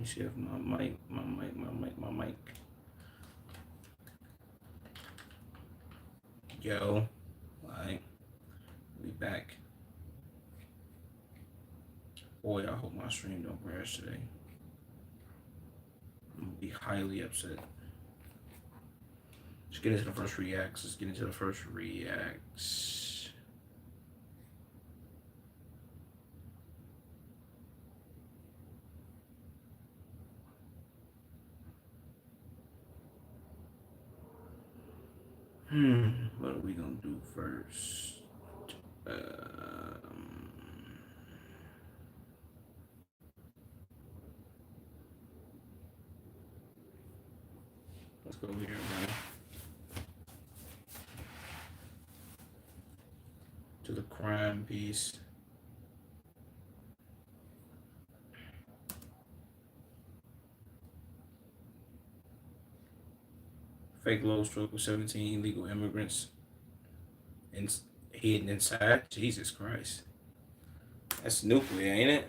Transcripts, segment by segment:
me see if my mic. Yo, alright, we back. Boy, I hope my stream don't crash today. I'm gonna be highly upset. Let's get into the first reacts. What are we gonna do first? Let's go here, man. To the crime piece. Fake low stroke with 17 illegal immigrants and hidden inside. Jesus Christ. That's nuclear, ain't it?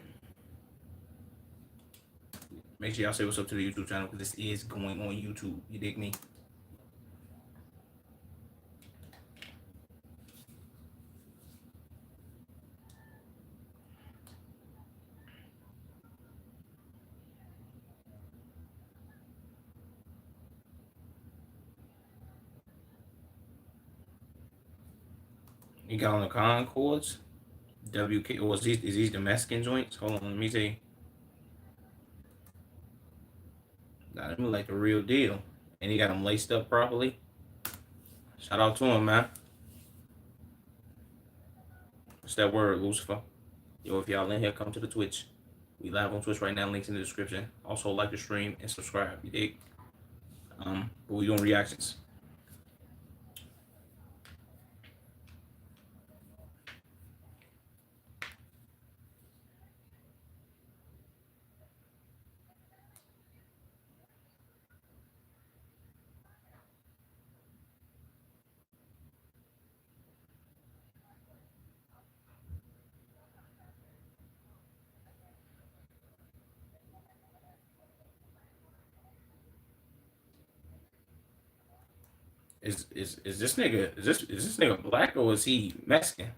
Make sure y'all say what's up to the YouTube channel because this is going on YouTube. You dig me? You got on the Concords? WK, or is these the Mexican joints? Hold on, let me see. Nah, them look like the real deal. And he got them laced up properly. Shout out to him, man. What's that word, Lucifer? Yo, if y'all in here, come to the Twitch. We live on Twitch right now. Links in the description. Also, like the stream and subscribe. You dig? But we doing reactions. Is this nigga is this nigga black or is he Mexican?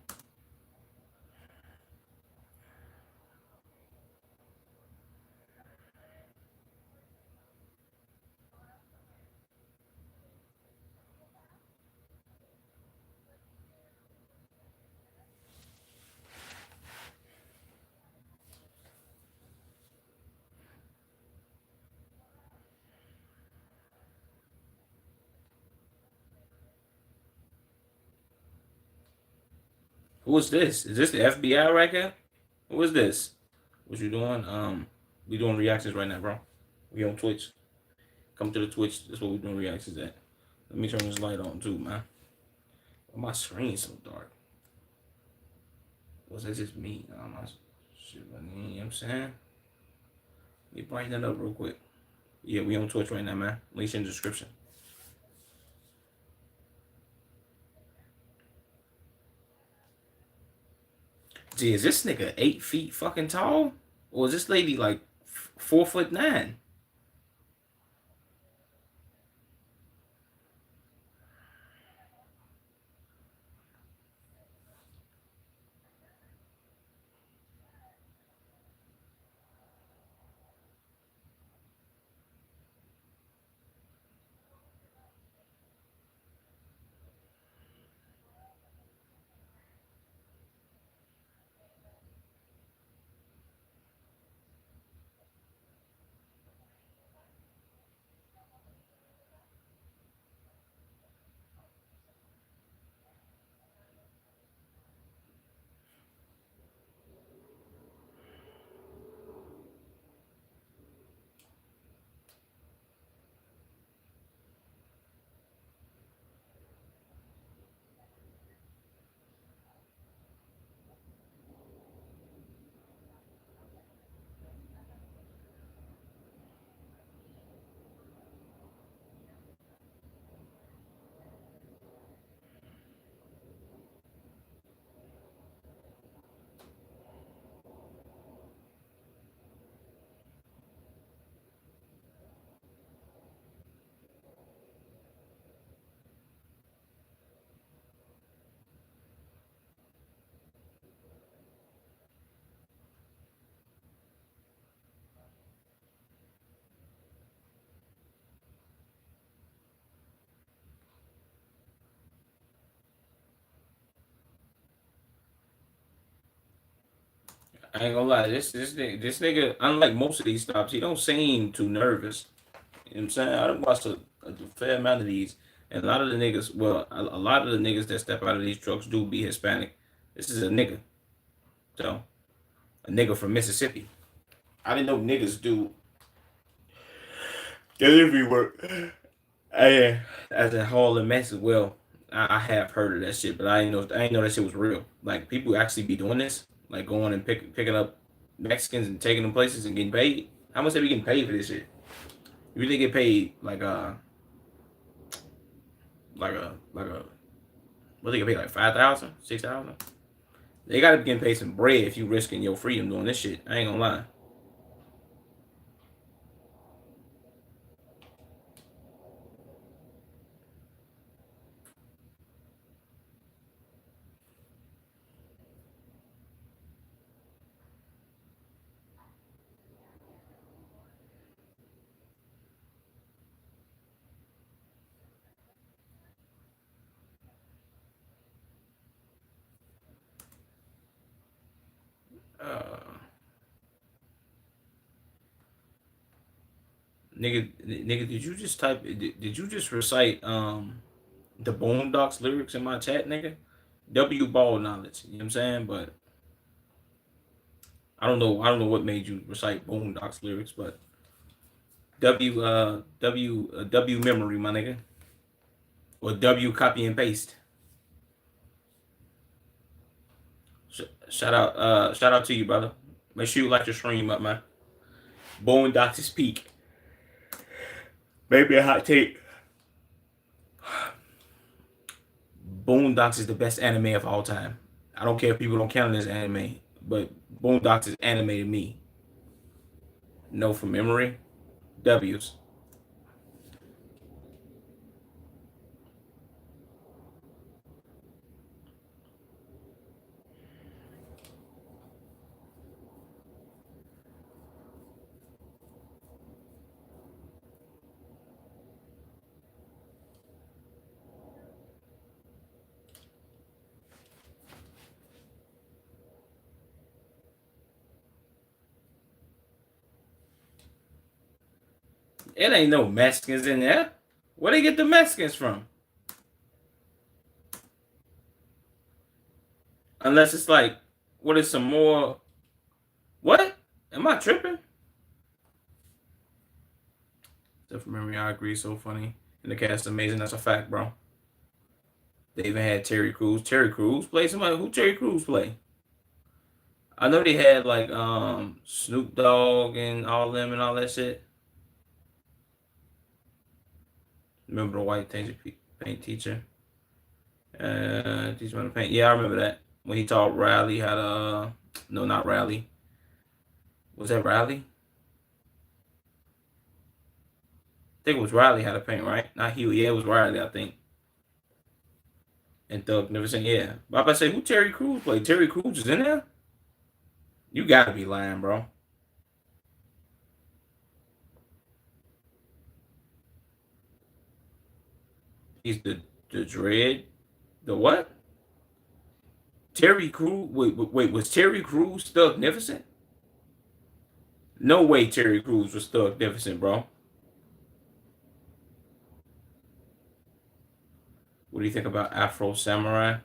Who is this? Is this the FBI right here? Who is this? What you doing? We doing reactions right now, bro. We on Twitch. Come to the Twitch. That's what we doing reactions at. Let me turn this light on too, man. Why my screen so dark? Was that just me? My shit, you know what I'm saying? Let me brighten it up real quick. Yeah, we on Twitch right now, man. Links in the description. Gee, is this nigga 8 feet fucking tall? Or is this lady like 4'9"? I ain't gonna lie, this nigga, unlike most of these stops, he don't seem too nervous. You know what I'm saying? I done watched a fair amount of these, and a lot of the niggas, well, a lot of the niggas that step out of these trucks do be Hispanic. This is a nigga, so a nigga from Mississippi. I didn't know niggas do delivery work. As a whole in Mexico, well, I have heard of that shit, but I didn't know that shit was real. Like people actually be doing this, like going and picking up Mexicans and taking them places and getting paid. How much they be getting paid for this shit? You really get paid like what they get paid like 5,000, 6,000? They gotta be getting paid some bread if you risking your freedom doing this shit. I ain't gonna lie. Uh, nigga, did you just type? Did you just recite the Boondocks lyrics in my chat, nigga? W ball knowledge. You know what I'm saying? But I don't know what made you recite Boondocks lyrics, but W memory, my nigga, or W copy and paste. Shout out to you, brother. Make sure you like your stream up, man. Boondocks is peak. Maybe a hot take. Boondocks is the best anime of all time. I don't care if people don't count it as anime, but Boondocks is anime to me. No from memory. W's. It ain't no Mexicans in there. Where they get the Mexicans from? Unless it's like, what is some more? What? Am I tripping? Except for memory, I agree. So funny. And the cast amazing. That's a fact, bro. They even had Terry Crews. Terry Crews play somebody. Who Terry Crews play? I know they had like Snoop Dogg and all them and all that shit. Remember the white paint teacher? Teach me how to paint. Yeah, I remember that when he taught Riley how to. No, not Riley. Was that Riley? I think it was Riley how to paint, right? Not Huey. Yeah, it was Riley, I think. And Thug never said yeah. But I'm about to say who Terry Crews played? Terry Crews is in there? You gotta be lying, bro. He's the dread. The what? Terry Crews. Wait. Was Terry Crews Thugnificent? No way. Terry Crews was Thugnificent, bro. What do you think about Afro Samurai?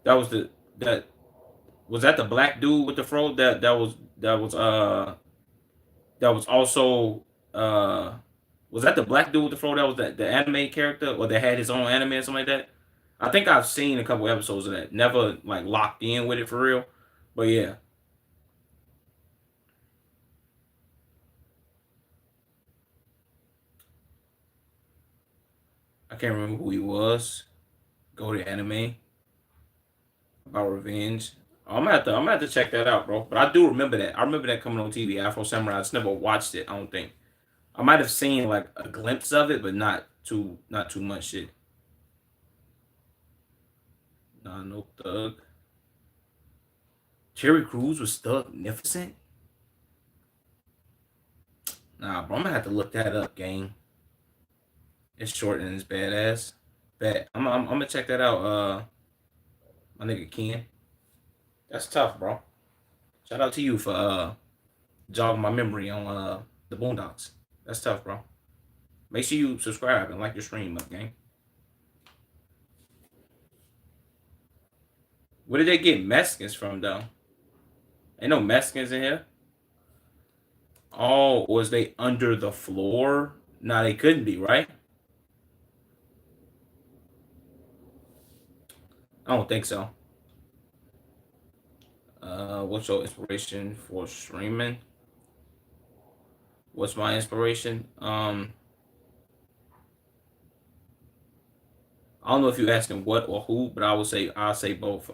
That was the that was that the black dude with the fro that was also was that the black dude with the fro that was the anime character or that had his own anime or something like that? I think I've seen a couple episodes of that. Never like locked in with it for real, but yeah, I can't remember who he was. Go to anime about revenge. I'm gonna have to check that out, bro. But I do remember that. I remember that coming on TV. Afro Samurai. I just never watched it. I don't think. I might have seen like a glimpse of it, but not too much shit. Nah, no thug. Terry Crews was Thugnificent. Nah, bro, I'm gonna have to look that up, gang. It's short and it's badass. Bet. I'm gonna check that out. My nigga Ken. That's tough, bro. Shout out to you for jogging my memory on the Boondocks. That's tough, bro. Make sure you subscribe and like your stream up, gang. Where did they get Mexicans from, though? Ain't no Mexicans in here. Oh, was they under the floor? Nah, they couldn't be, right? I don't think so. What's your inspiration for streaming? What's my inspiration? I don't know if you're asking what or who, but I'll say both.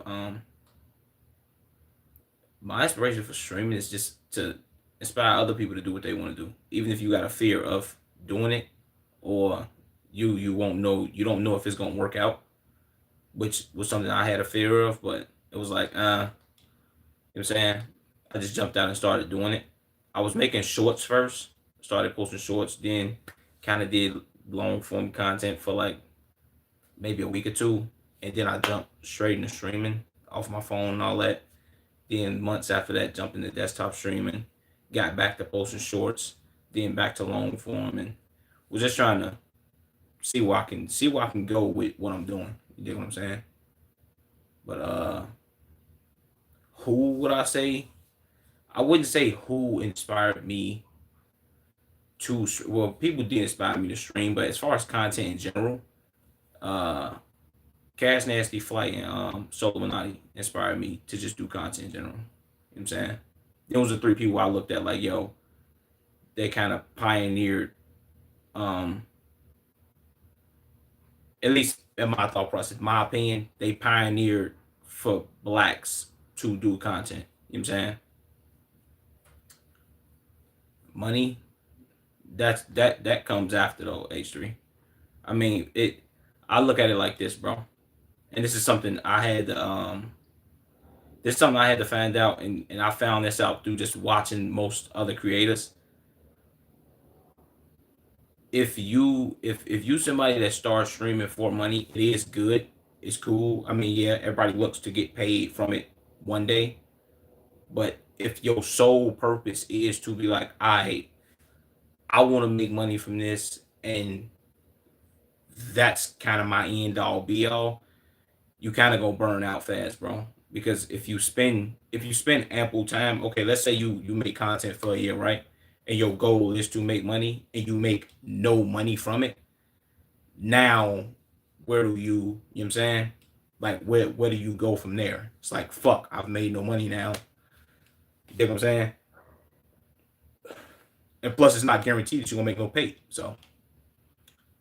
My inspiration for streaming is just to inspire other people to do what they want to do, even if you got a fear of doing it, or you won't know you don't know if it's gonna work out, which was something I had a fear of, but it was like, you know what I'm saying? I just jumped out and started doing it. I was making shorts first, started posting shorts, then kind of did long form content for like maybe a week or two, and then I jumped straight into streaming off my phone and all that. Then months after that, jumped into desktop streaming, got back to posting shorts, then back to long form, and was just trying to see where I can go with what I'm doing. You get what I'm saying? But who would I say? I wouldn't say who inspired me to. Well, people did inspire me to stream, but as far as content in general, uh, Cash Nasty Flight and Solo Minati inspired me to just do content in general. You know what I'm saying? Those are three people I looked at like, yo, they kind of pioneered, um, at least in my thought process, my opinion, they pioneered for blacks to do content. You know what I'm saying? Money, that comes after though, H3. I mean, I look at it like this, bro. And this is something I had to this is something I had to find out, and I found this out through just watching most other creators. If you somebody that starts streaming for money, it is good. It's cool. I mean, yeah, everybody looks to get paid from it one day. But if your sole purpose is to be like, I want to make money from this, and that's kind of my end all be all, you kind of gonna burn out fast, bro. Because if you spend ample time, okay, let's say you make content for a year, right? And your goal is to make money, and you make no money from it. Now, where do you know what I'm saying? Like where do you go from there? It's like fuck, I've made no money now. You get what I'm saying? And plus, it's not guaranteed that you're gonna make no pay. So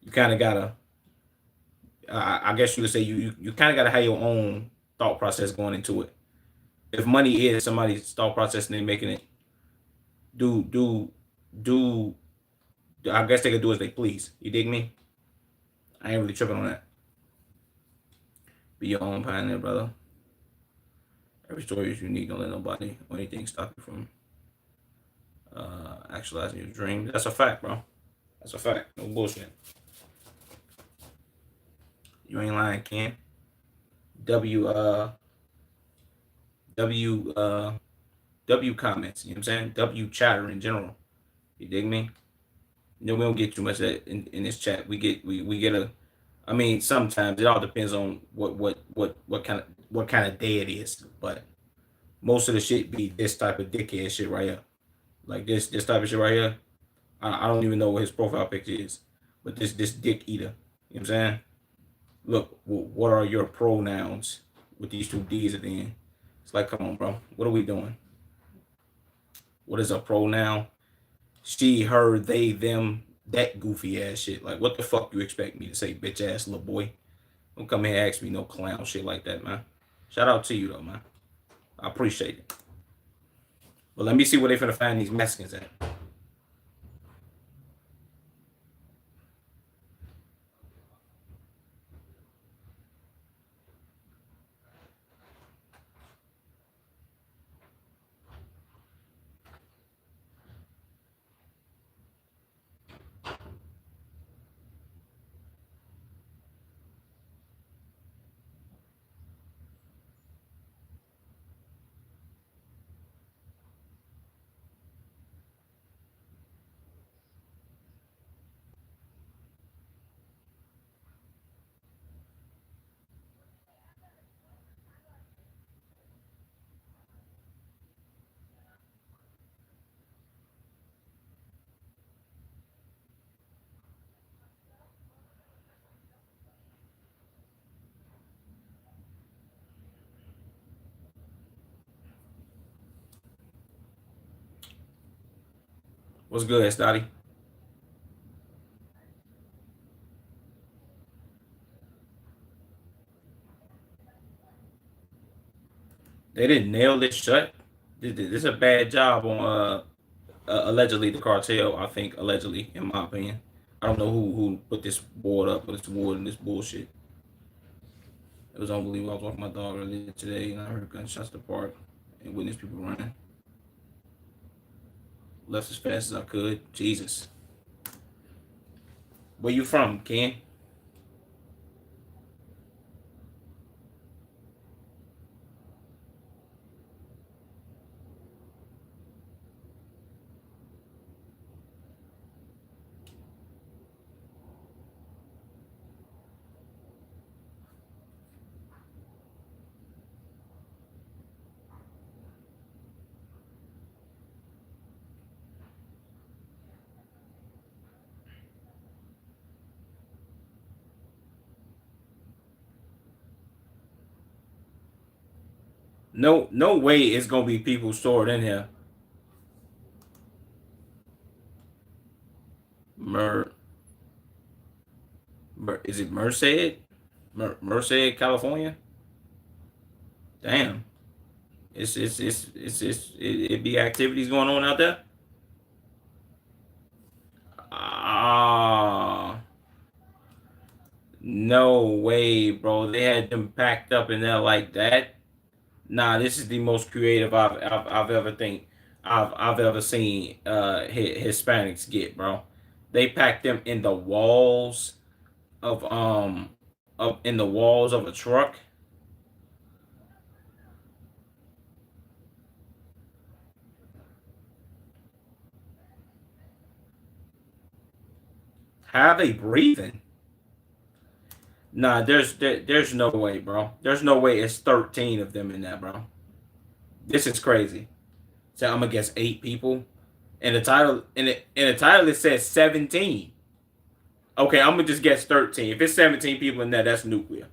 you kind of gotta, I guess you would say you kind of gotta have your own thought process going into it. If money is somebody's thought process and they're making it, do do do, I guess they could do as they please. You dig me? I ain't really tripping on that. Be your own pioneer, brother. Every story is unique. Don't let nobody or anything stop you from actualizing your dream. That's a fact, bro. That's a fact. No bullshit. You ain't lying, Ken. W W W comments. You know what I'm saying? W chatter in general. You dig me? No, we don't get too much of that in this chat. We get a. I mean, sometimes it all depends on what kind of day it is. But most of the shit be this type of dickhead shit right here. Like this type of shit right here. I don't even know what his profile picture is, but this dick eater. You know what I'm saying? Look, what are your pronouns with these two D's at the end? It's like, come on, bro. What are we doing? What is a pronoun? She, her, they, them, that goofy ass shit. Like, what the fuck you expect me to say, bitch ass little boy? Don't come here and ask me no clown shit like that, man. Shout out to you though, man. I appreciate it. But let me see where they finna find these Mexicans at. What's good, Stotty? They didn't nail this shut. This is a bad job on allegedly the cartel. I think allegedly, in my opinion. I don't know who put this board up, but it's board and this bullshit. It was unbelievable. I was walking my dog earlier today and I heard gunshots at the park and witnessed people running. Left as fast as I could. Jesus. Where you from, Ken? No, no way it's gonna be people stored in here. Mer, is it Merced? Merced, California? Damn. It be activities going on out there. Ah, no way, bro. They had them packed up in there like that. Nah, this is the most creative I've ever think I've ever seen Hispanics get, bro. They packed them in the walls of in the walls of a truck. How are they breathing? Nah, there's no way, bro. There's no way it's 13 of them in that, bro. This is crazy. So I'm gonna guess 8 people. And the title it says 17. Okay, I'm gonna just guess 13. If it's 17 people in there, that's nuclear.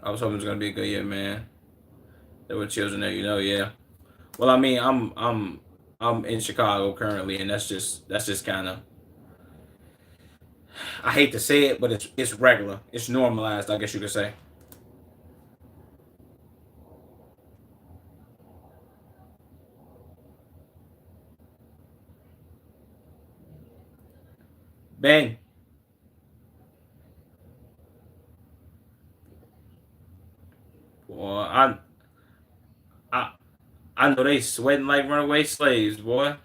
I was hoping it was gonna be a good year, man. There were children there, yeah. Well, I mean, I'm in Chicago currently, and that's just kind of, I hate to say it, but it's regular, it's normalized, I guess you could say. Bang. Boy, I I know they sweating like runaway slaves, boy.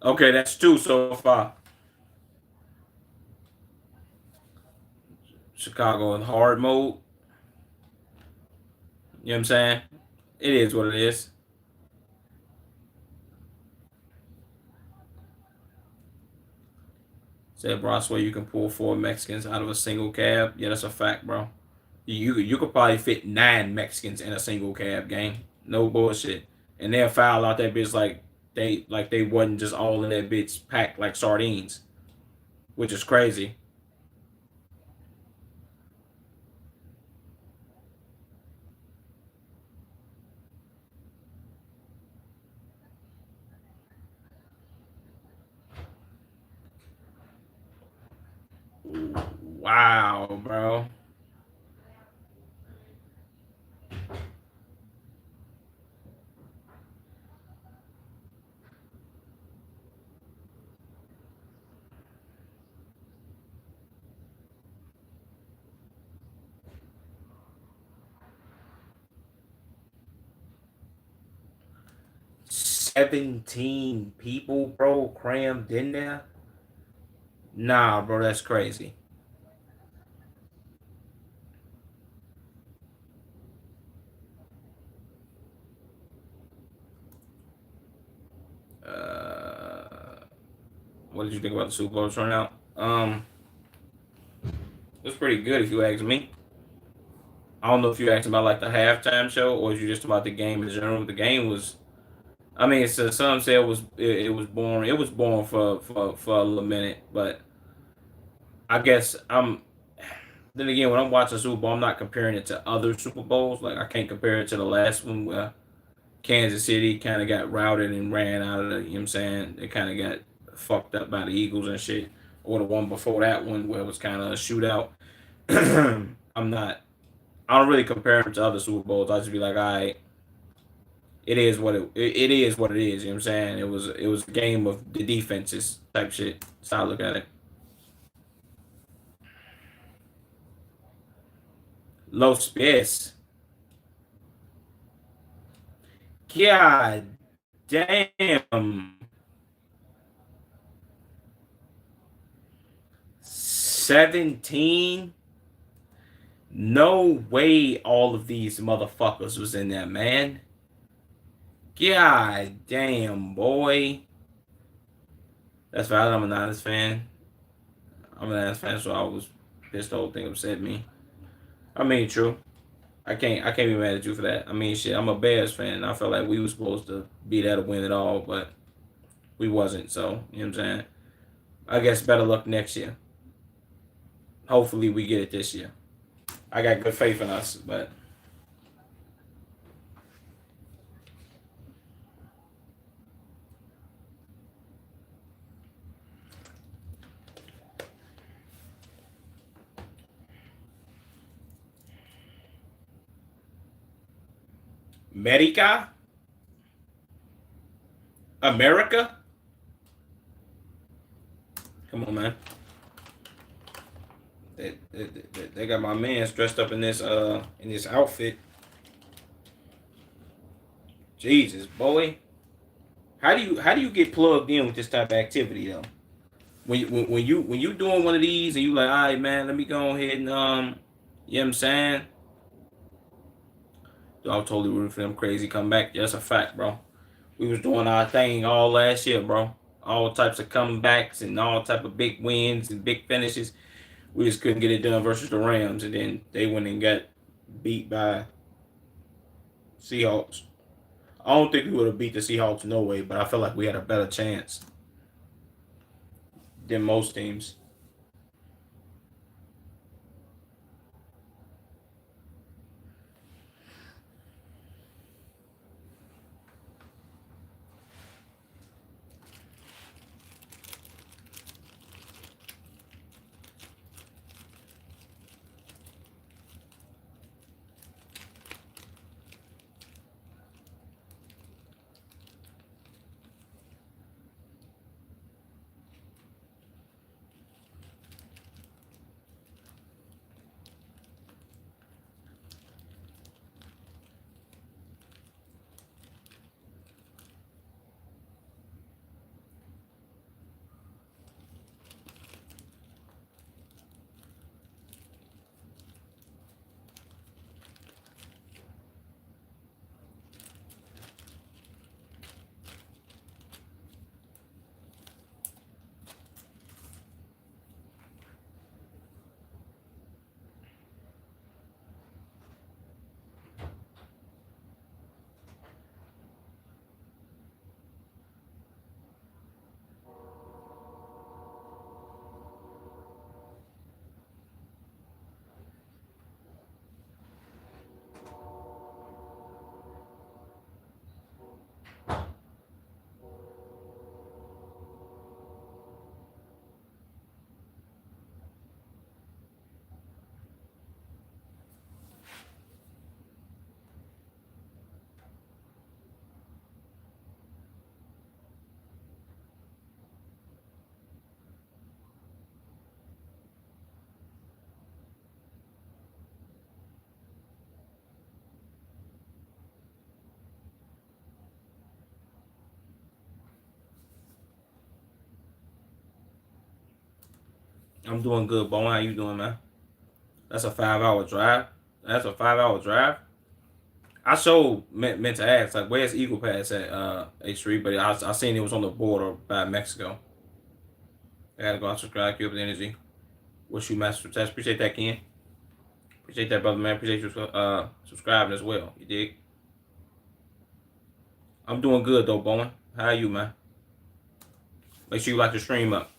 Okay, that's 2 so far. Chicago in hard mode. You know what I'm saying? It is what it is. Said bro, I swear you can pull 4 Mexicans out of a single cab. Yeah, that's a fact, bro. You could probably fit 9 Mexicans in a single cab, gang. No bullshit. And they'll foul out that bitch like they wasn't just all in that bitch packed like sardines, which is crazy. Wow, bro. 17 people, bro, crammed in there. Nah, bro, that's crazy. Uh, what did you think about the Super Bowl turnout? It was pretty good if you ask me. I don't know if you asked about like the halftime show or if you just about the game in general. The game was, I mean, some say it was boring. It was boring for a little minute, but I guess I'm. Then again, when I'm watching Super Bowl, I'm not comparing it to other Super Bowls. Like I can't compare it to the last one where Kansas City kind of got routed and ran out of the. You know what I'm saying? They kind of got fucked up by the Eagles and shit. Or the one before that one where it was kind of a shootout. I'm not. I don't really compare them to other Super Bowls. I just be like, all right, it is what it is. You know what I'm saying? It was a game of the defenses type shit. That's how I look at it. Los Pies. God damn. 17. No way all of these motherfuckers was in there, man. God damn, boy. That's valid. I'm a Niners fan. I'm a Niners fan, so I was pissed. The whole thing upset me. I mean, true. I can't be mad at you for that. I mean, shit. I'm a Bears fan. I felt like we were supposed to be there to win it all, but we wasn't. So you know what I'm saying. I guess better luck next year. Hopefully, we get it this year. I got good faith in us, but Medica, America. Come on, man. They got my man dressed up in this outfit. Jesus, boy. How do you get plugged in with this type of activity though? When you doing one of these and you like, all right, man, let me go ahead and you know what I'm saying? I was totally rooting for them crazy comeback. Yeah, that's a fact, bro. We was doing our thing all last year, bro. All types of comebacks and all type of big wins and big finishes. We just couldn't get it done versus the Rams, and then they went and got beat by Seahawks. I don't think we would have beat the Seahawks no way, but I feel like we had a better chance than most teams. I'm doing good, Bo. How you doing, man? That's a 5 hour drive. That's a 5 hour drive. I showed meant to ask like where's Eagle Pass at H3, but I seen it was on the border by Mexico. I gotta go out subscribe, keep up the energy. Wish you master success. Appreciate that, Ken. Appreciate that, brother, man. Appreciate you subscribing as well. You dig? I'm doing good though, Bowen. How are you, man? Make sure you like the stream up.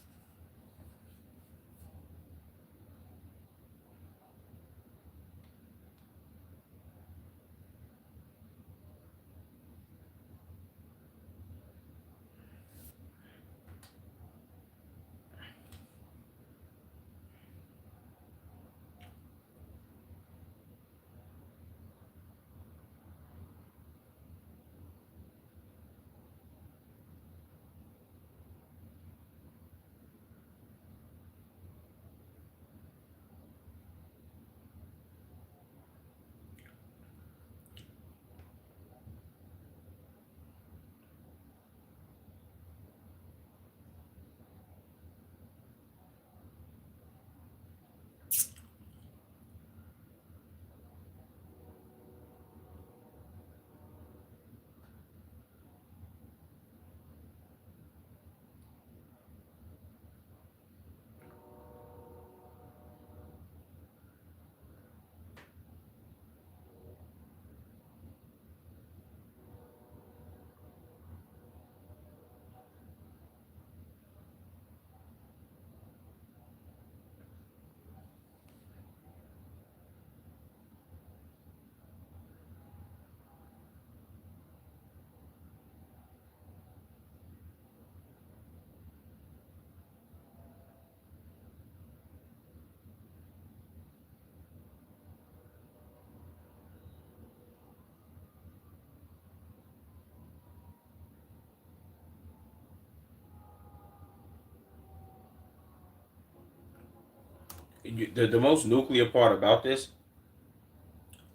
the most nuclear part about this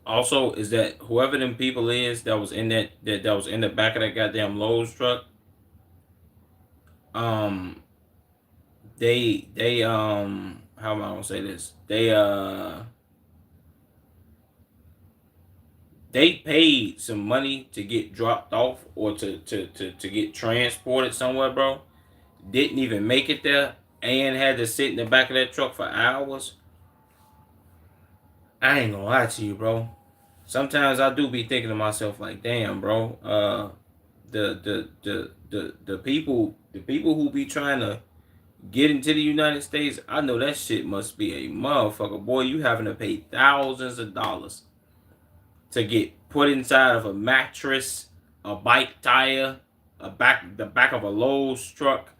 also is that whoever them people is that was in that was in the back of that goddamn Lowe's truck, um, they how am I gonna say this? They paid some money to get dropped off or to get transported somewhere, bro. Didn't even make it there and had to sit in the back of that truck for hours. I ain't gonna lie to you, bro. Sometimes I do be thinking to myself like, damn, bro. The people who be trying to get into the United States, I know that shit must be a motherfucker. Boy, you having to pay thousands of dollars to get put inside of a mattress, a bike tire, the back of a Lowe's truck,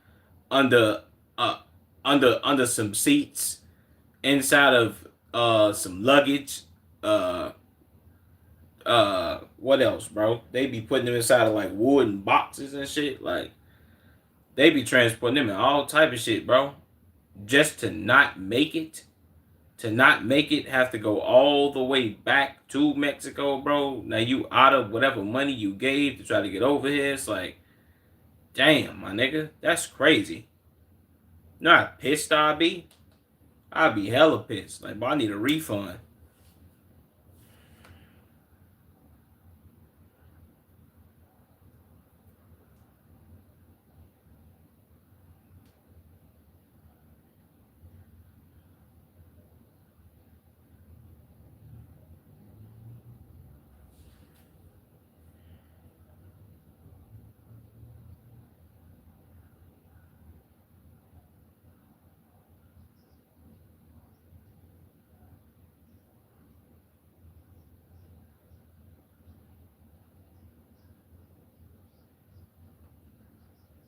under uh under some seats, inside of some luggage, uh what else, bro? They be putting them inside of like wooden boxes and shit. Like they be transporting them in all type of shit, bro. Just to not make it. To not make it, have to go all the way back to Mexico, bro. Now you out of whatever money you gave to try to get over here. It's like, damn, my nigga, that's crazy. You know how pissed I'd be? I'd be hella pissed. Like, boy, I need a refund.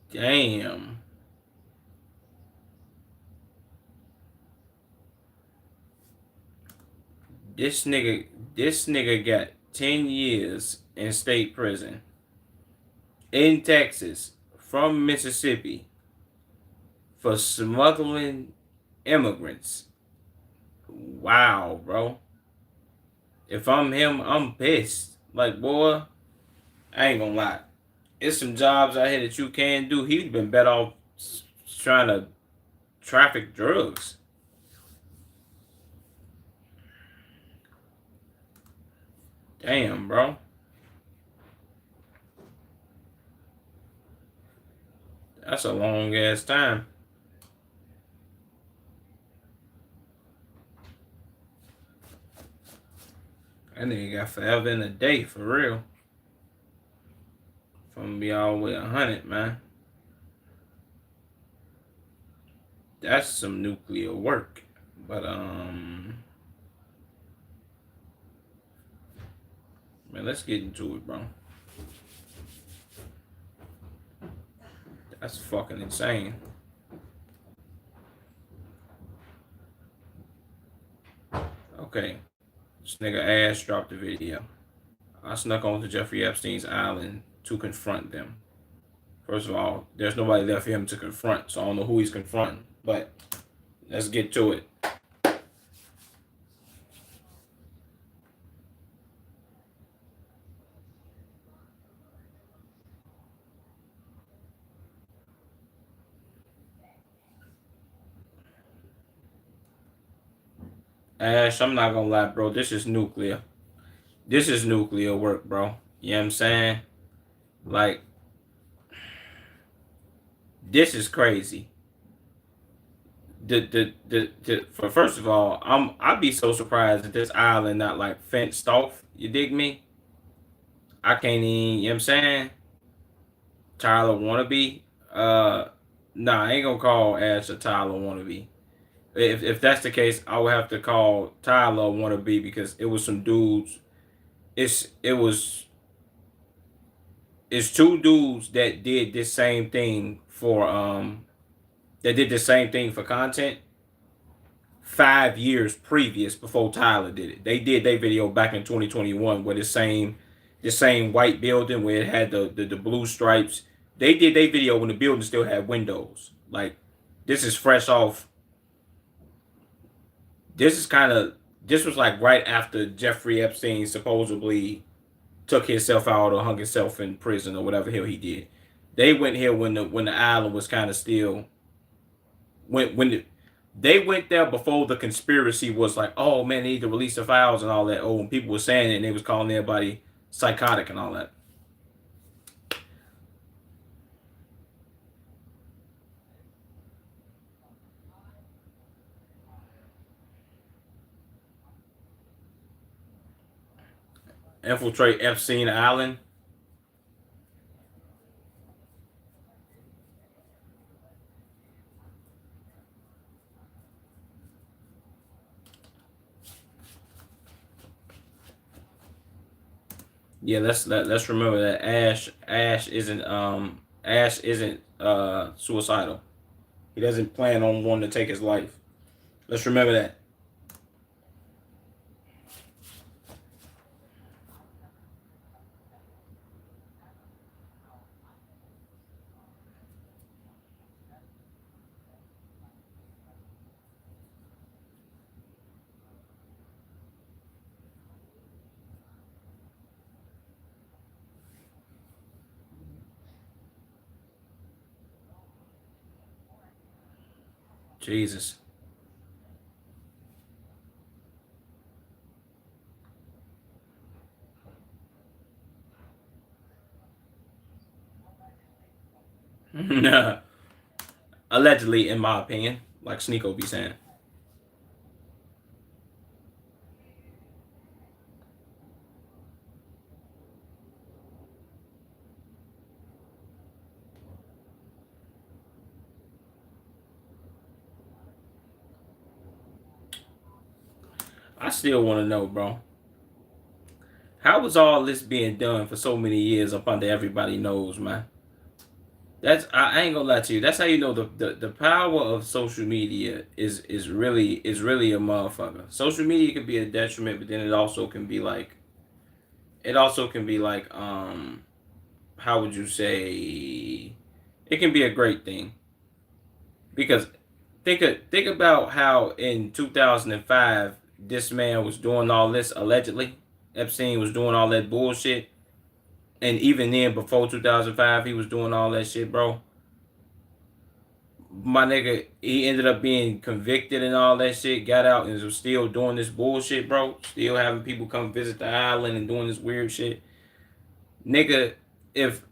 Damn. This nigga, this nigga got 10 years in state prison in Texas from Mississippi for smuggling immigrants. Wow, bro. If I'm him, I'm pissed. Like, boy, I ain't gonna lie. It's some jobs out here that you can do. He'd been better off trying to traffic drugs. Damn, bro. That's a long ass time. That nigga got forever in a day, for real. If I'm gonna be all the way 100, man. That's some nuclear work. But, man, let's get into it, bro. That's fucking insane. Okay. This nigga Ash dropped the video. I snuck onto Jeffrey Epstein's island to confront them. First of all, there's nobody there for him to confront, so I don't know who he's confronting. But let's get to it. Ash, I'm not gonna lie, bro. This is nuclear. This is nuclear work, bro. You know what I'm saying? Like, this is crazy. For first of all, I'd be so surprised that this island not like fenced off. You dig me? I can't even, you know what I'm saying? Tyler wannabe. Nah, I ain't gonna call Ash a Tyler wannabe. If that's the case, I would have to call Tyler wannabe because it was some dudes. It was it's two dudes that did this same thing for that did the same thing for content 5 years previous before Tyler did it. They did their video back in 2021 with the same white building where it had the blue stripes. They did their video when the building still had windows. Like, this is fresh off. this is kind of this was like right after Jeffrey Epstein supposedly took himself out or hung himself in prison or whatever hell he did. They went here when the island was kind of still they went there before the conspiracy was like, oh man, they need to release the files and all that. Oh, and people were saying it and they was calling everybody psychotic and all that. Infiltrate Epstein Island. Yeah, let's remember that Ash isn't suicidal. He doesn't plan on wanting to take his life. Let's remember that. Jesus. Allegedly, in my opinion, like Sneeko be saying. I still want to know, bro. How was all this being done for so many years up under everybody knows, man? That's I ain't gonna lie to you. That's how you know the power of social media is really a motherfucker. Social media can be a detriment, but then it also can be like how would you say it can be a great thing because think about how in 2005 this man was doing all this allegedly. Epstein was doing all that bullshit, and even then before 2005 he was doing all that shit, bro. My nigga, he ended up being convicted and all that shit, got out and was still doing this bullshit, bro. Still having people come visit the island and doing this weird shit. Nigga, if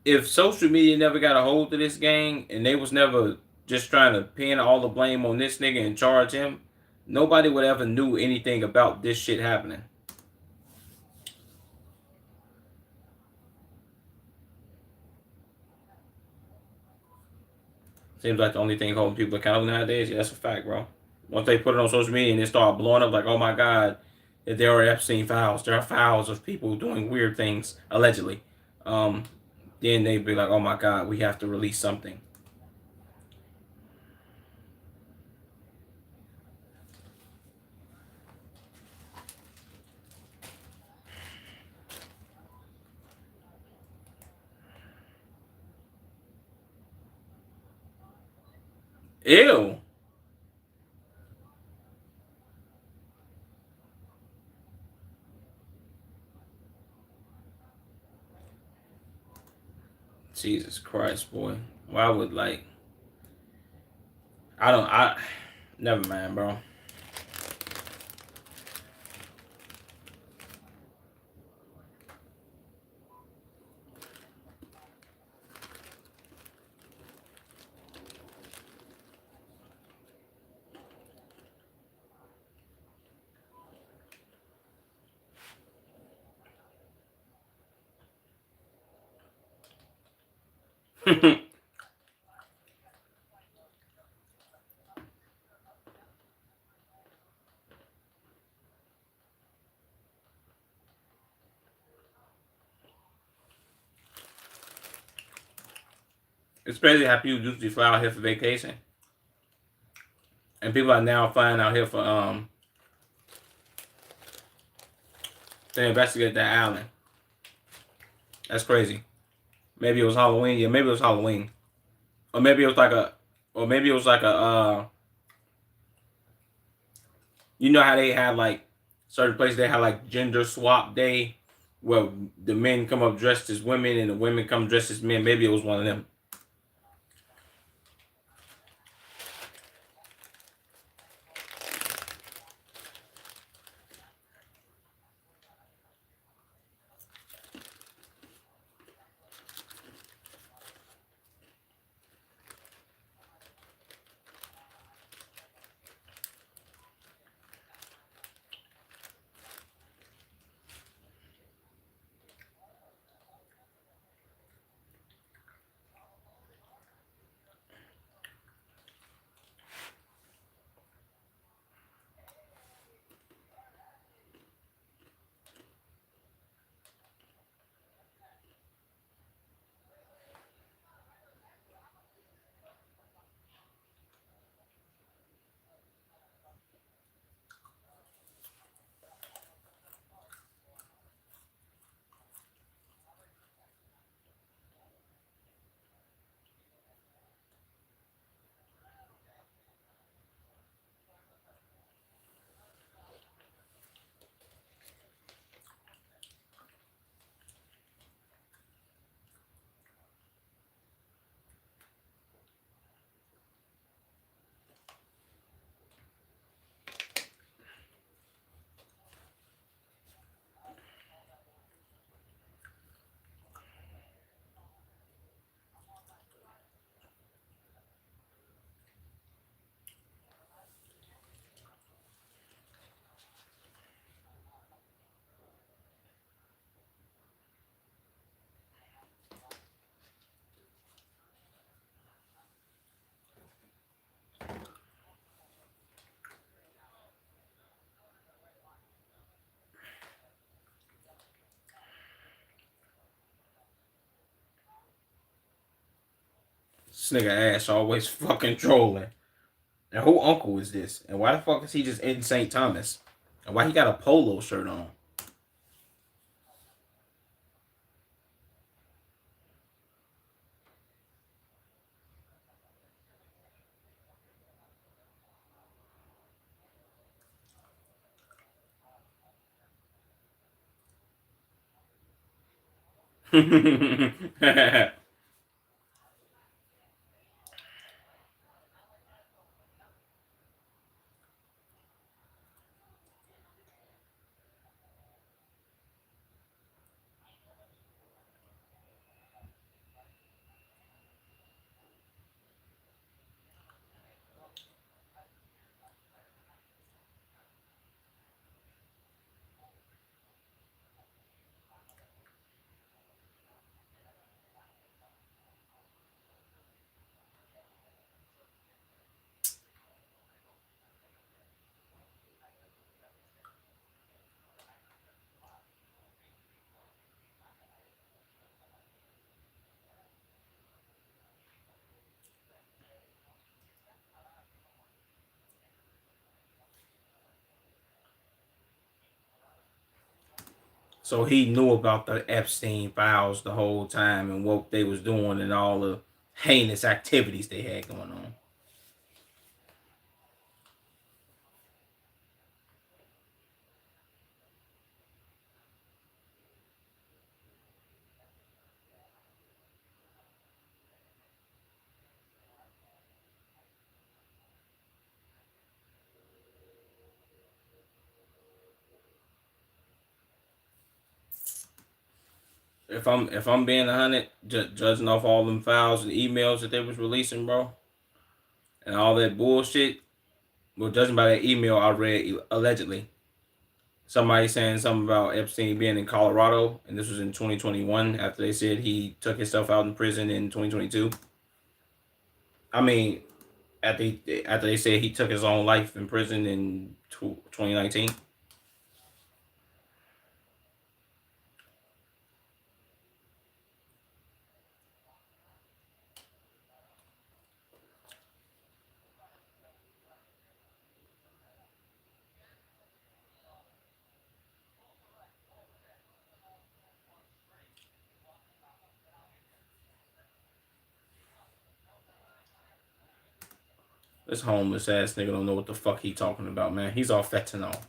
if social media never got a hold of this gang and they was never just trying to pin all the blame on this nigga and charge him, nobody would ever knew anything about this shit happening. Seems like the only thing holding people accountable nowadays. Yeah, that's a fact, bro. Once they put it on social media and it start blowing up, like, oh my god, if there are Epstein files, there are files of people doing weird things allegedly. Um, then they'd be like, oh my god, we have to release something. Ew. Jesus Christ, boy. Why would like I don't I never mind, bro. It's crazy how people usually fly out here for vacation. And people are now flying out here for to investigate that island. That's crazy. Maybe it was Halloween. Yeah, maybe it was Halloween. Or maybe it was like a or maybe it was like a You know how they have like certain places they have like gender swap day, where the men come up dressed as women and the women come dressed as men. Maybe it was one of them. This nigga ass always fucking trolling. And who uncle is this? And why the fuck is he just in St. Thomas? And why he got a polo shirt on? So he knew about the Epstein files the whole time and what they was doing and all the heinous activities they had going on. If I'm being 100, judging off all them files and emails that they was releasing, bro, and all that bullshit. Well, judging by that email I read allegedly, somebody saying something about Epstein being in Colorado, and this was in 2021 after they said he took himself out in prison in 2022. I mean, after they said he took his own life in prison in 2019. This homeless ass nigga don't know what the fuck he talking about, man. He's all fentanyl.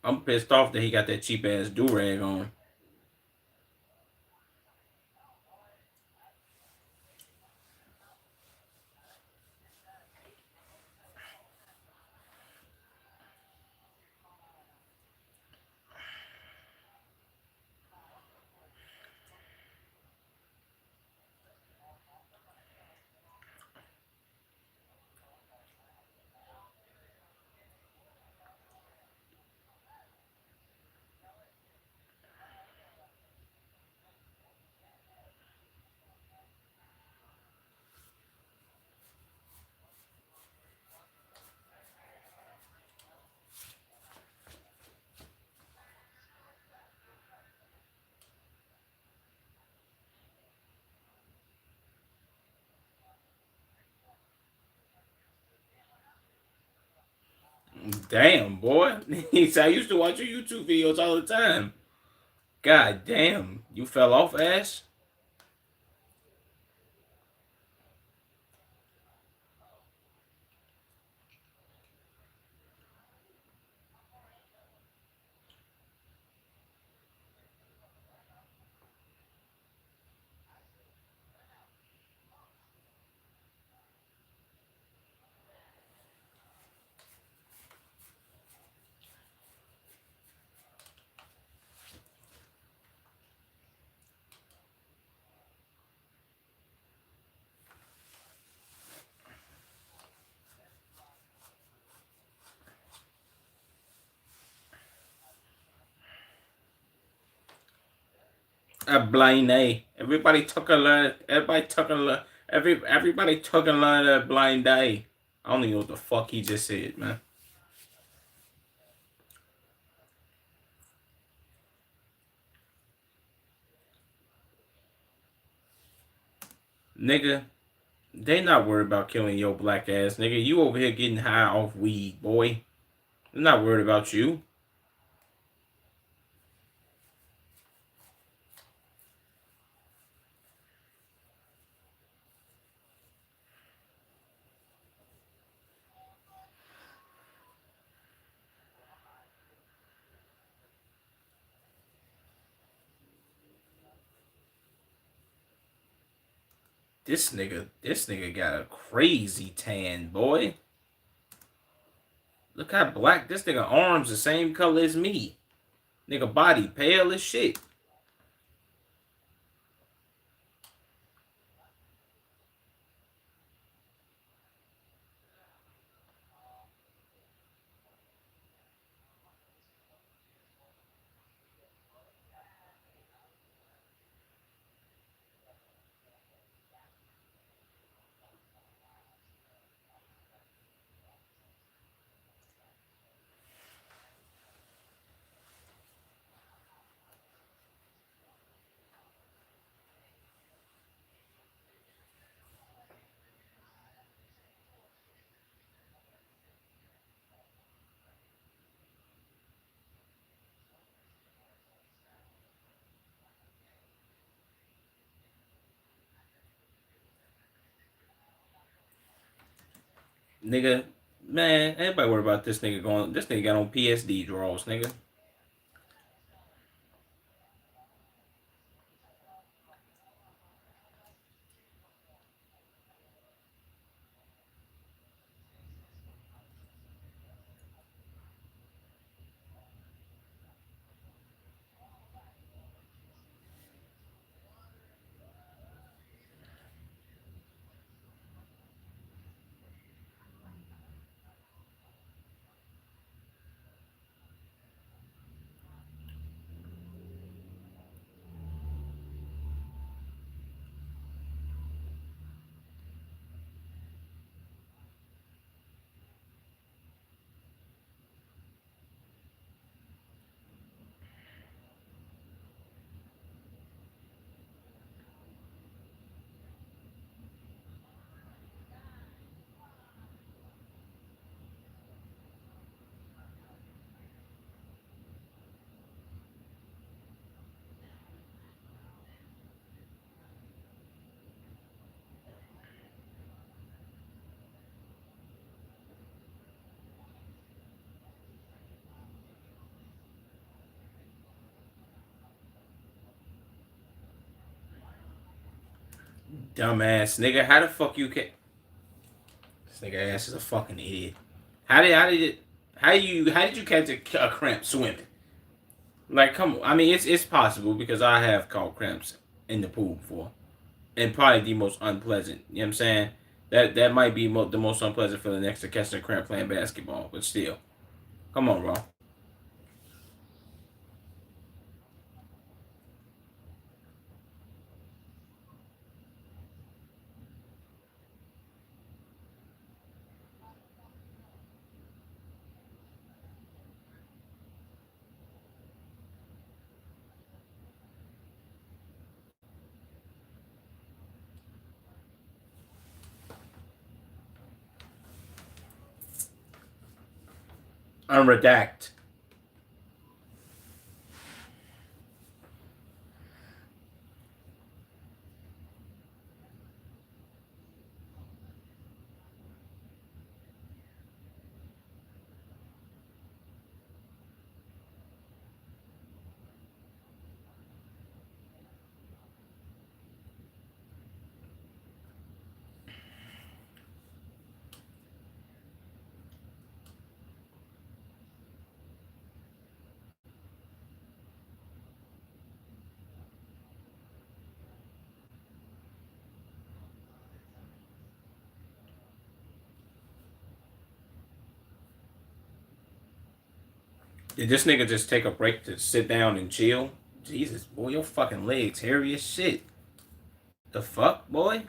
I'm pissed off that he got that cheap ass do rag on. Damn, boy. He said I used to watch your YouTube videos all the time. God damn, you fell off, Ash. A blind A. Everybody took a learn. Everybody took a learn. Everybody took a learn a blind A. I don't even know what the fuck he just said, man. Nigga, they not worried about killing your black ass, nigga. You over here getting high off weed, boy. They're not worried about you. This nigga got a crazy tan, boy. Look how black this nigga arms the same color as me. Nigga body pale as shit. Nigga, man, everybody worry about this nigga going. This nigga got on PSD draws, nigga. Dumbass nigga. How the fuck you can? This nigga ass is a fucking idiot. How did you catch a cramp swimming? Like, come on. I mean, it's possible because I have caught cramps in the pool before, and probably the most unpleasant. You know what I'm saying? That might be the most unpleasant feeling next to catching a cramp playing basketball. But still, come on, bro. Unredact. Did this nigga just take a break to sit down and chill? Jesus, boy, your fucking legs hairy as shit. The fuck, boy?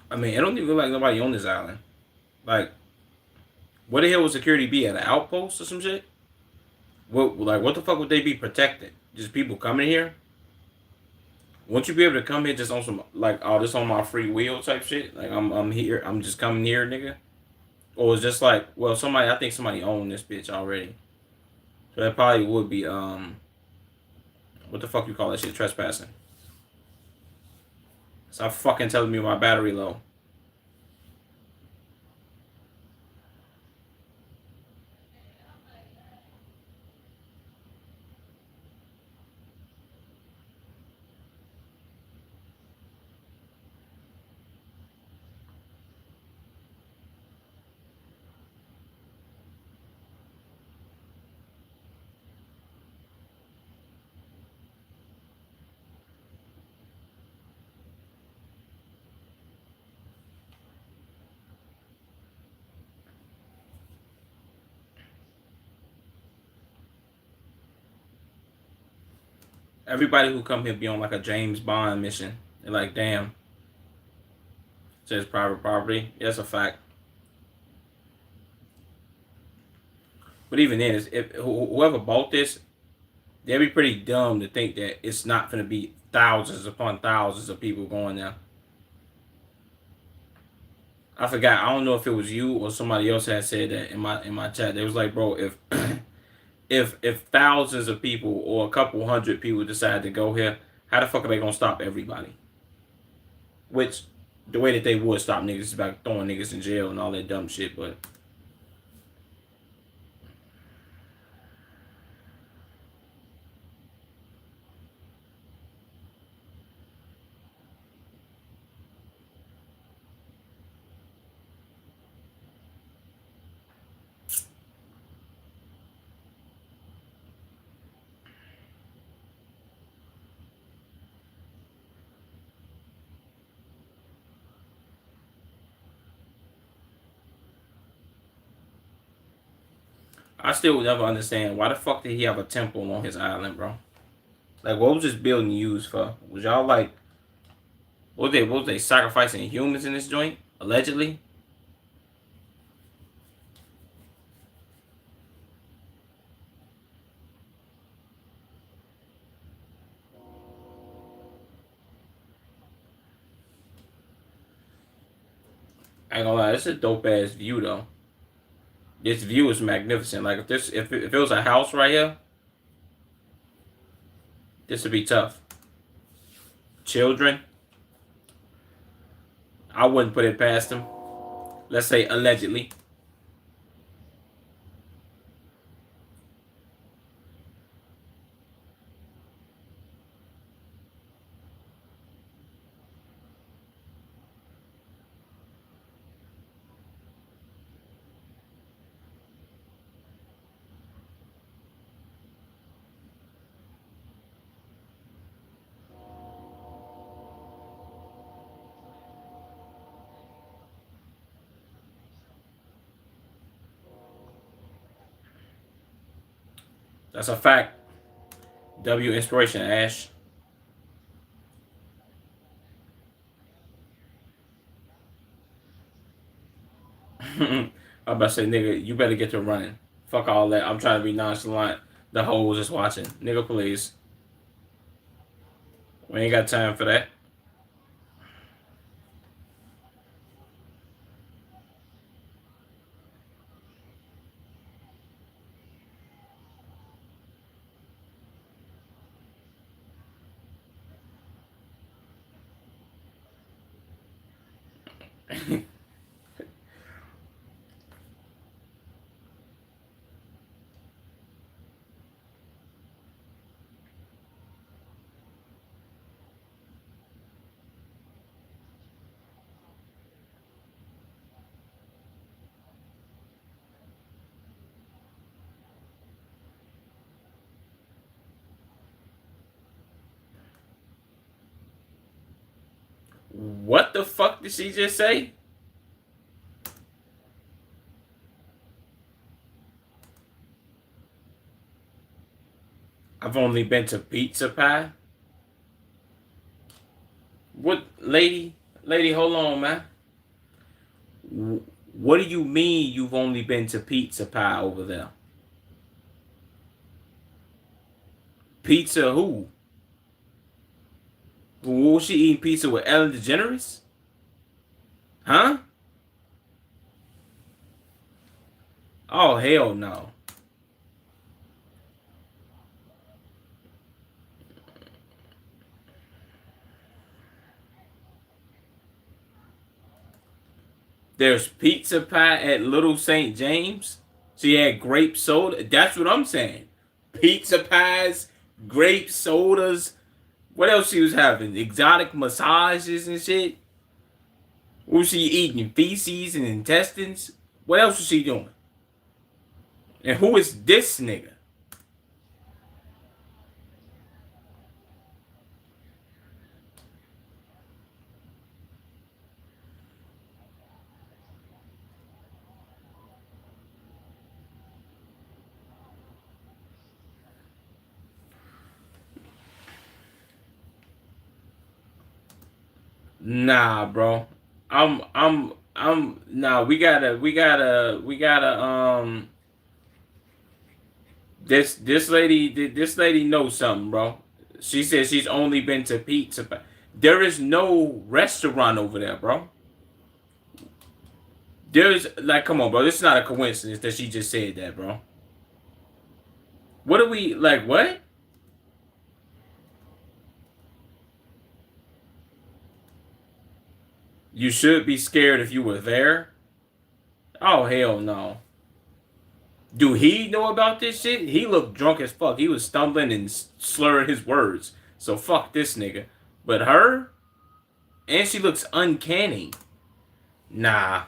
I mean, it don't even look like nobody on this island. Like, where the hell would security be at? An outpost or some shit? What the fuck would they be protecting? Just people coming here? Won't you be able to come here just on some like, oh, this on my free will type shit? Like, I'm here, I'm just coming here, nigga. Or it's just like, well, I think somebody owned this bitch already. So that probably would be what the fuck you call that shit? Trespassing. Stop fucking telling me my battery low. Everybody who come here be on like a James Bond mission. They're like, damn, says private property. Yeah, that's a fact. But even then, if whoever bought this, they'd be pretty dumb to think that it's not going to be thousands upon thousands of people going there. I forgot. I don't know if it was you or somebody else had said that in my chat. They was like, bro, if if thousands of people or a couple hundred people decide to go here, how the fuck are they gonna stop everybody? Which the way that they would stop niggas is about throwing niggas in jail and all that dumb shit, but I still would never understand why the fuck did he have a temple on his island, bro? Like, what was this building used for? Was y'all like, what was they sacrificing humans in this joint? Allegedly? I ain't gonna lie, it's a dope ass view though. This view is magnificent. Like if it was a house right here, this would be tough. Children, I wouldn't put it past them. Let's say allegedly. That's a fact. W inspiration, Ash. I'm about to say, nigga, you better get to running. Fuck all that. I'm trying to be nonchalant. The whole was just watching. Nigga, please. We ain't got time for that. What the fuck did she just say? I've only been to Pizza Pie. What, lady? Lady, hold on, man. What do you mean you've only been to Pizza Pie over there? Pizza who? Was she eating pizza with Ellen DeGeneres? Huh? Oh, hell no. There's Pizza Pie at Little St. James. She had grape soda. That's what I'm saying. Pizza pies, grape sodas. What else she was having? Exotic massages and shit. What was she eating? Feces and intestines? What else was she doing? And who is this nigga? Nah, bro. Nah, we gotta this lady knows something, bro. She says she's only been to Pizza Pie. There is no restaurant over there, bro. There's like, come on, bro. This is not a coincidence that she just said that, bro. What are we like? What? You should be scared if you were there. Oh hell no. Do he know about this shit? He looked drunk as fuck. He was stumbling and slurring his words. So fuck this nigga. But her, and she looks uncanny. Nah.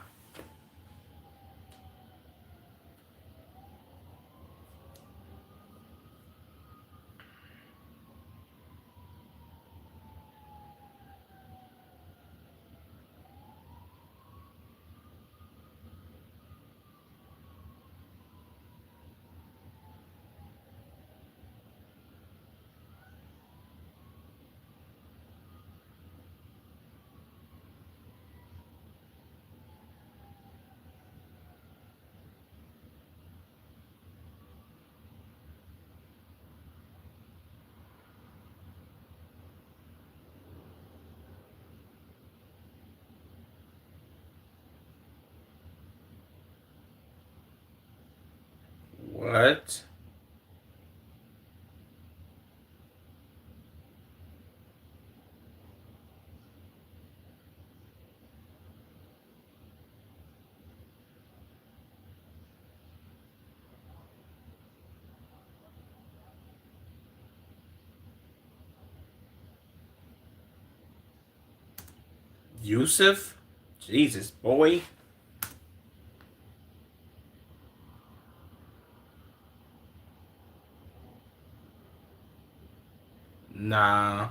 What? Yusuf? Jesus, boy. Nah.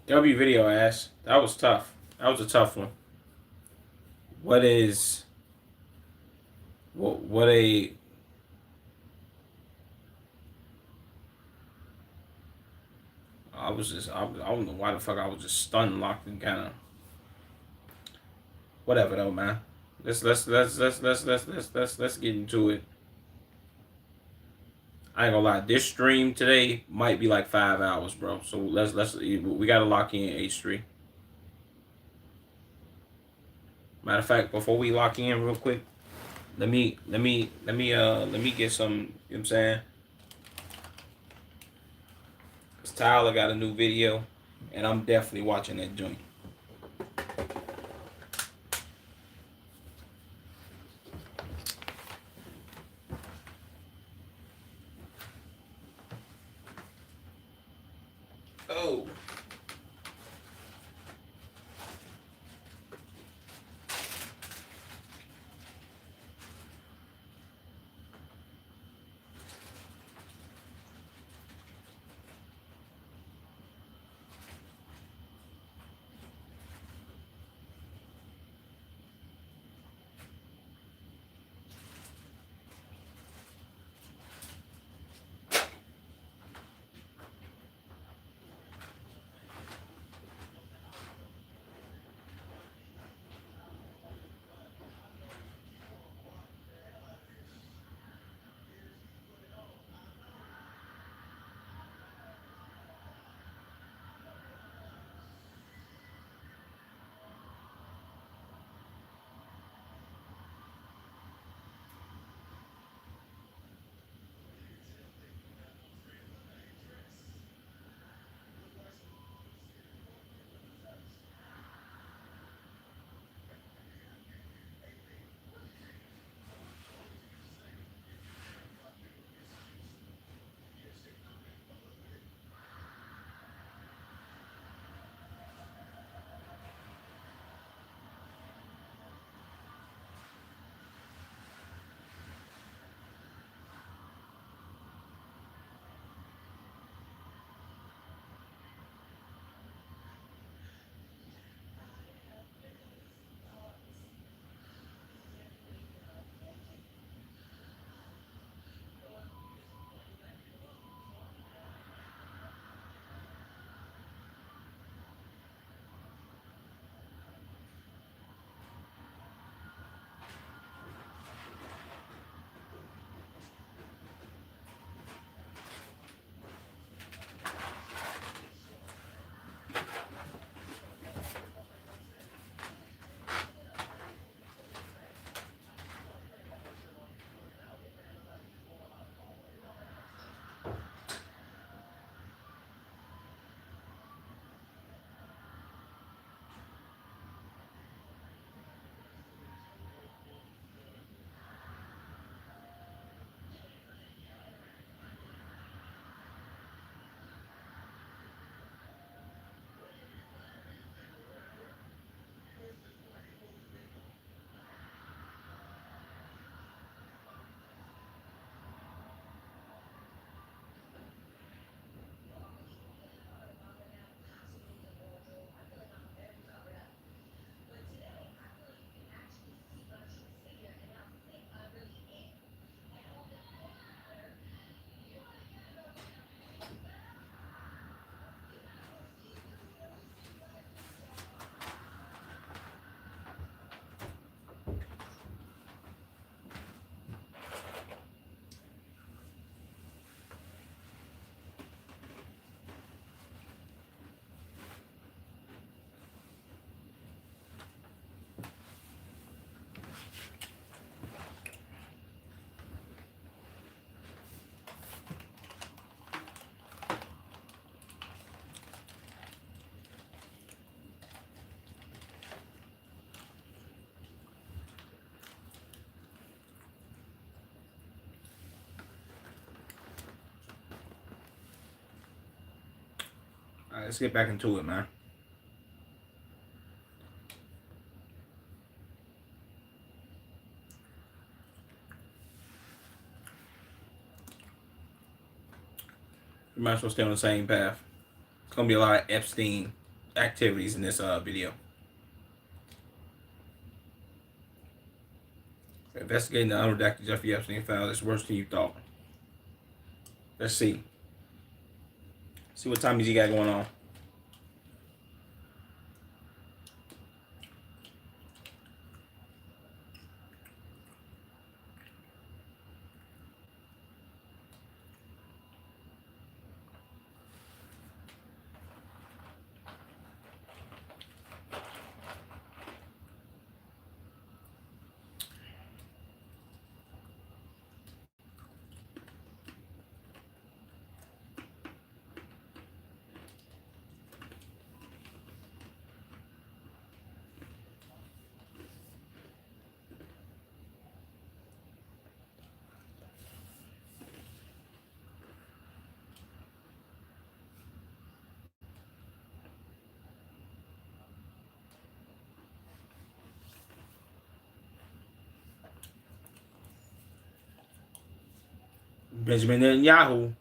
W video ass. That was tough. That was a tough one. What is what a I was just I don't know why the fuck I was just stunned, locked, and kind of whatever though, man. Let's get into it. I ain't gonna lie. This stream today might be like 5 hours, bro. So let's we gotta lock in H3. Matter of fact, before we lock in real quick, let me get some. You know what I'm saying? Cause Tyler got a new video, and I'm definitely watching that joint. Oh. let's get back into it, man. We might as well stay on the same path. It's gonna be a lot of Epstein activities in this video. Investigating the unredacted Jeffrey Epstein file is worse than you thought. Let's see. See what Tommy's he got going on. Benjamin Netanyahu.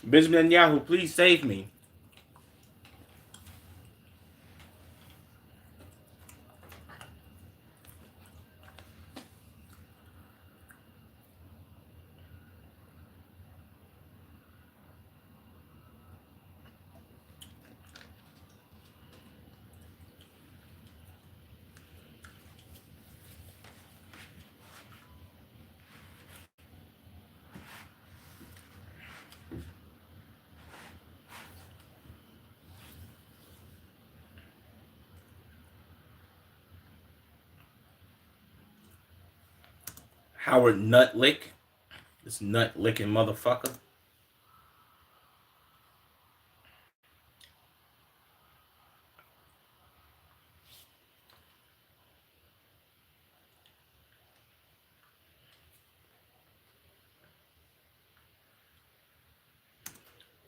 Benjamin Netanyahu, please save me. Howard Nutlick. This nut licking motherfucker.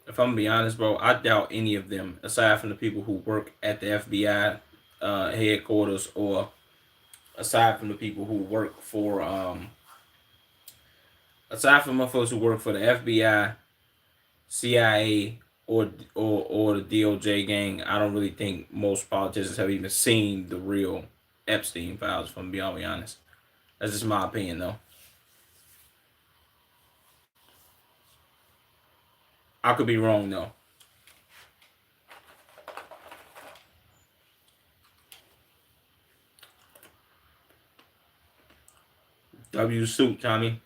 If I'm gonna be honest, bro, I doubt any of them, aside from the people who work at the FBI headquarters, or aside from the people who work for, aside from motherfuckers who work for the FBI, CIA, or the DOJ gang, I don't really think most politicians have even seen the real Epstein files. If I'm being honest, that's just my opinion, though. I could be wrong, though. W suit, Tommy.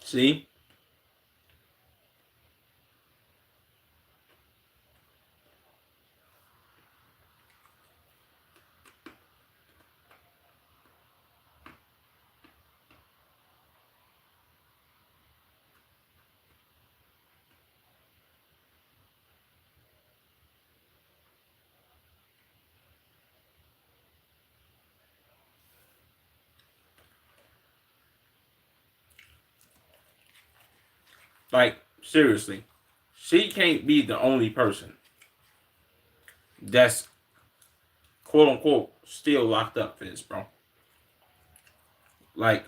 See? Like, seriously. She can't be the only person that's quote unquote still locked up for this, bro. Like,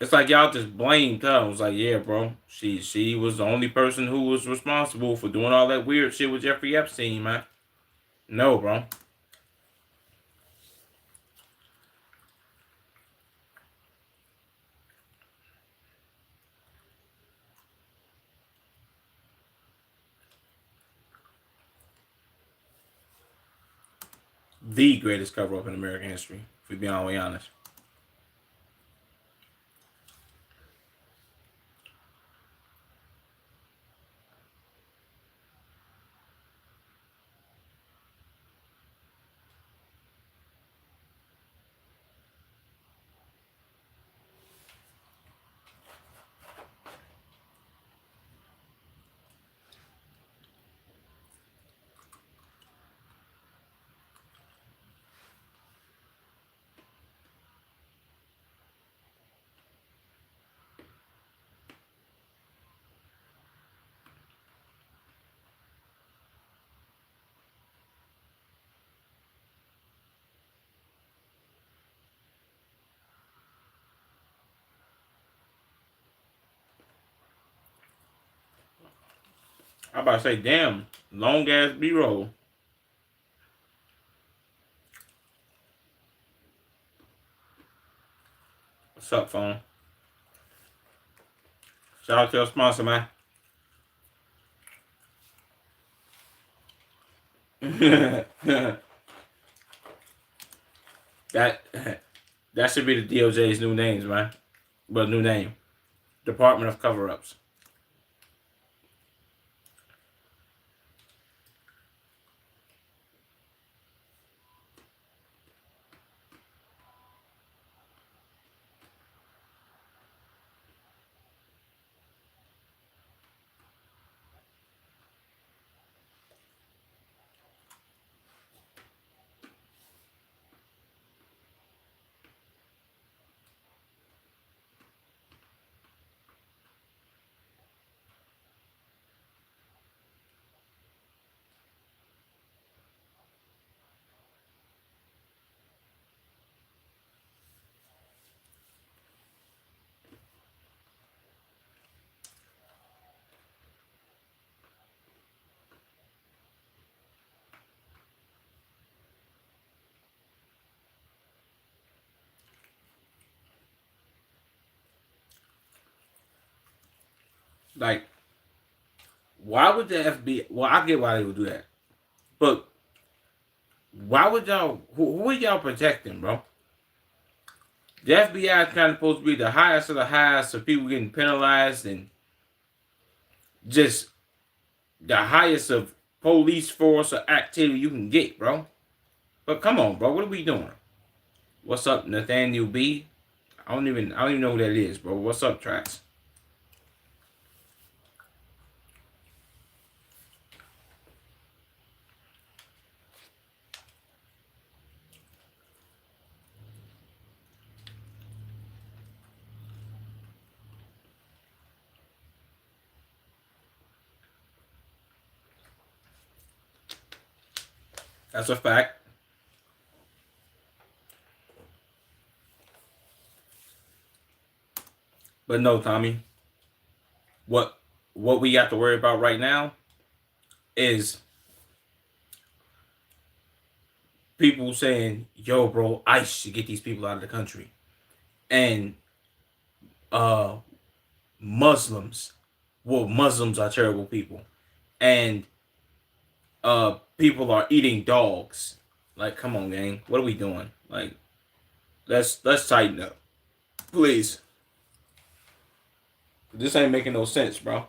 it's like y'all just blamed her. It was like, yeah, bro, she was the only person who was responsible for doing all that weird shit with Jeffrey Epstein, man. No, bro. The greatest cover up in American history, if we be all the way honest. I about to say, damn, long ass B roll. What's up, phone? Shout out to our sponsor, man. that that should be the DOJ's new names, man. But new name, Department of Cover-Ups. Like, why would the FBI? Well, I get why they would do that, but why would y'all? Who are y'all protecting, bro? The FBI is kind of supposed to be the highest of the highest of people getting penalized and just the highest of police force or activity you can get, bro. But come on, bro, what are we doing? What's up, Nathaniel B? I don't even know who that is, bro. What's up, Trax? That's a fact. But no, Tommy. What what we got to worry about right now is people saying, "Yo, bro, ICE should get these people out of the country," and uh, Muslims, well, Muslims are terrible people, and people are eating dogs. Like, come on, gang, what are we doing? Like, let's tighten up, please. This ain't making no sense, bro.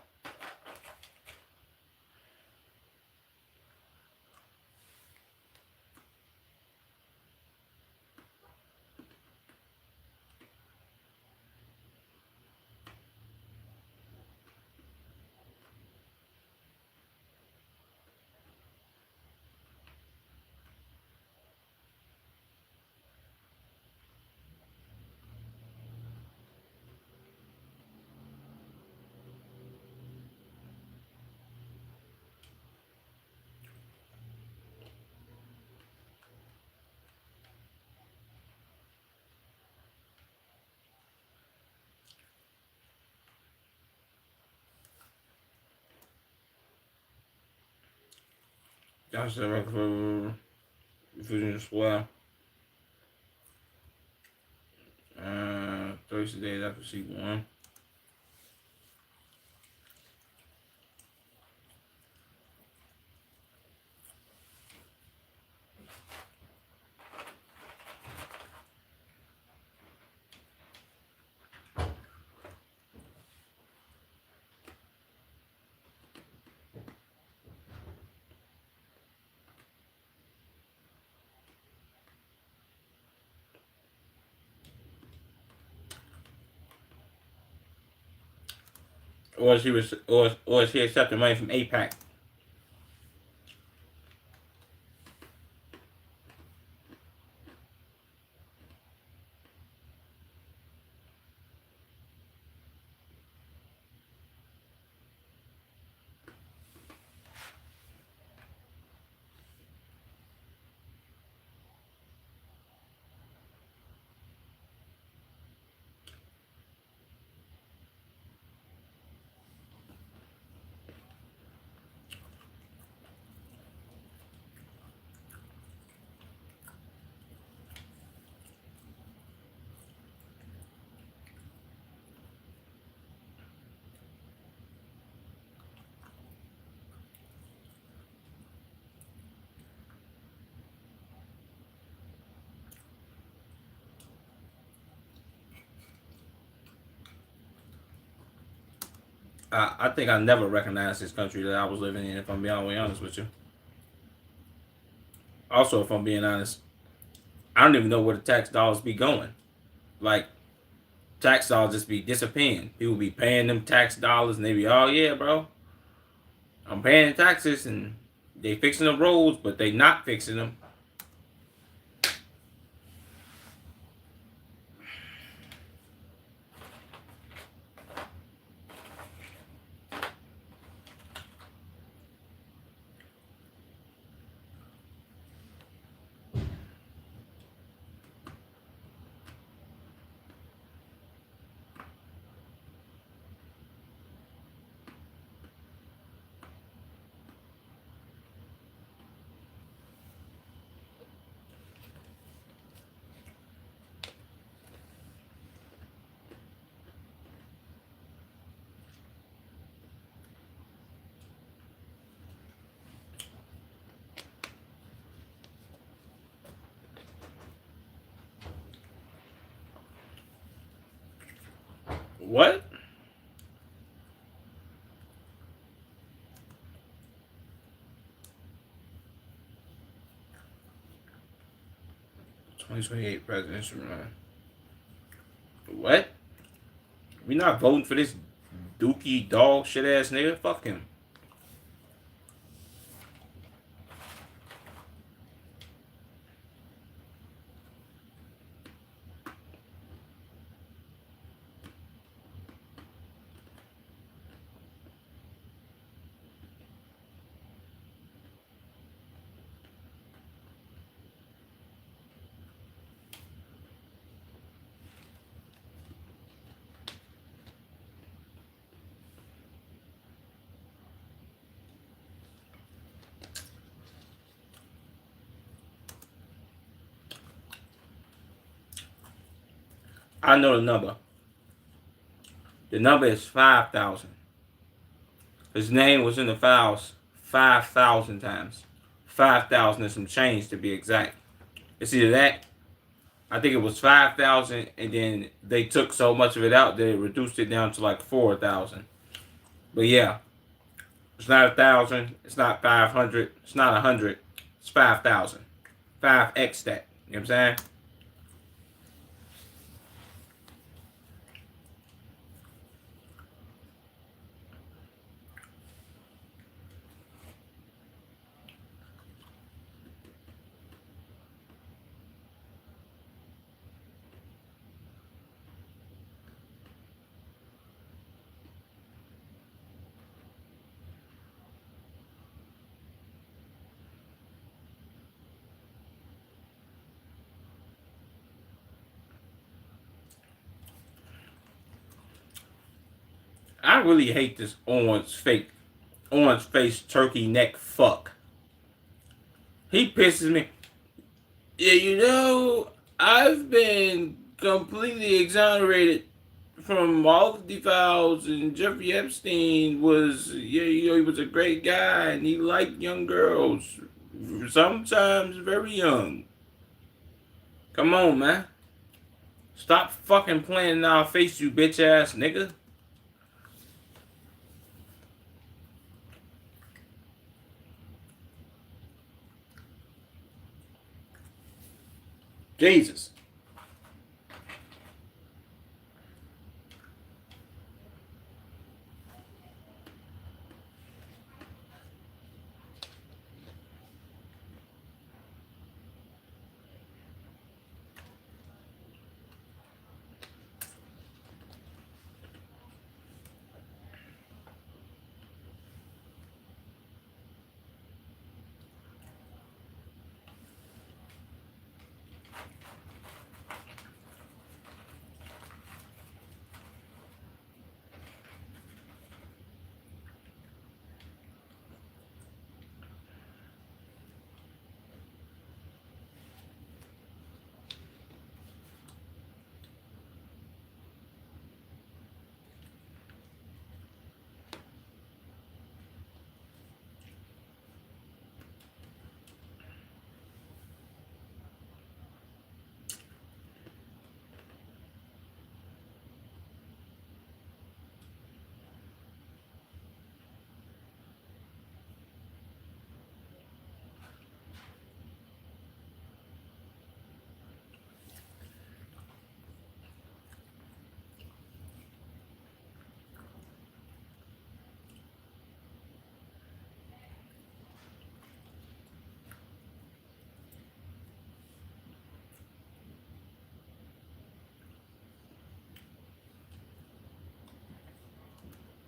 That's the record for as well. Thursday after C1. Or she accepted money from APAC. I think I never recognized this country that I was living in. If I'm being all honest with you. Also, if I'm being honest, I don't even know where the tax dollars be going. Like tax dollars just be disappearing. People be paying them tax dollars, and they be, oh yeah, bro, I'm paying taxes, and they fixing the roads, but they not fixing them. What? 2028 presidential run. What? We not voting for this dookie dog shit ass nigga? Fuck him. I know the number. The number is 5,000. His name was in the files 5,000 times. 5,000 and some change to be exact. It's either that, I think it was 5,000, and then they took so much of it out that it reduced it down to like 4,000. But yeah, it's not 1,000, it's not 500, it's not 100, it's 5,000. 5x that. You know what I'm saying? I really hate this orange face turkey neck fuck. He pisses me. Yeah, I've been completely exonerated from all of the files, and Jeffrey Epstein was, yeah, he was a great guy, and he liked young girls, sometimes very young. Come on, man. Stop fucking playing in our face, you bitch ass nigga. Jesus.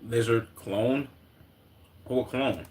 Lizard clone? Who a clone?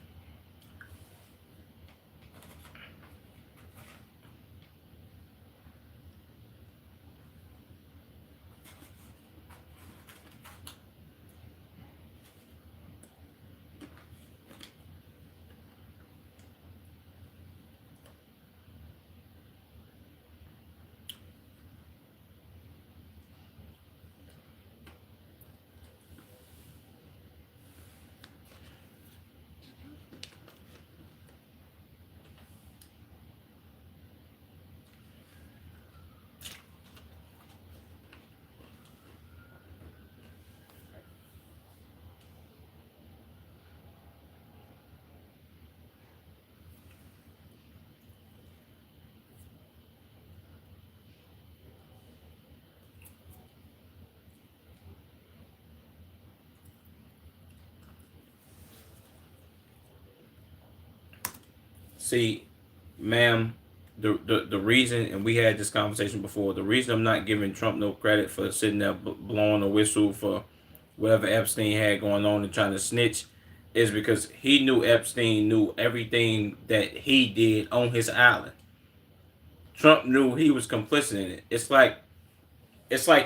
See, ma'am, the reason, and we had this conversation before, the reason I'm not giving Trump no credit for sitting there blowing a whistle for whatever Epstein had going on and trying to snitch is because he knew Epstein knew everything that he did on his island. Trump knew he was complicit in it. It's like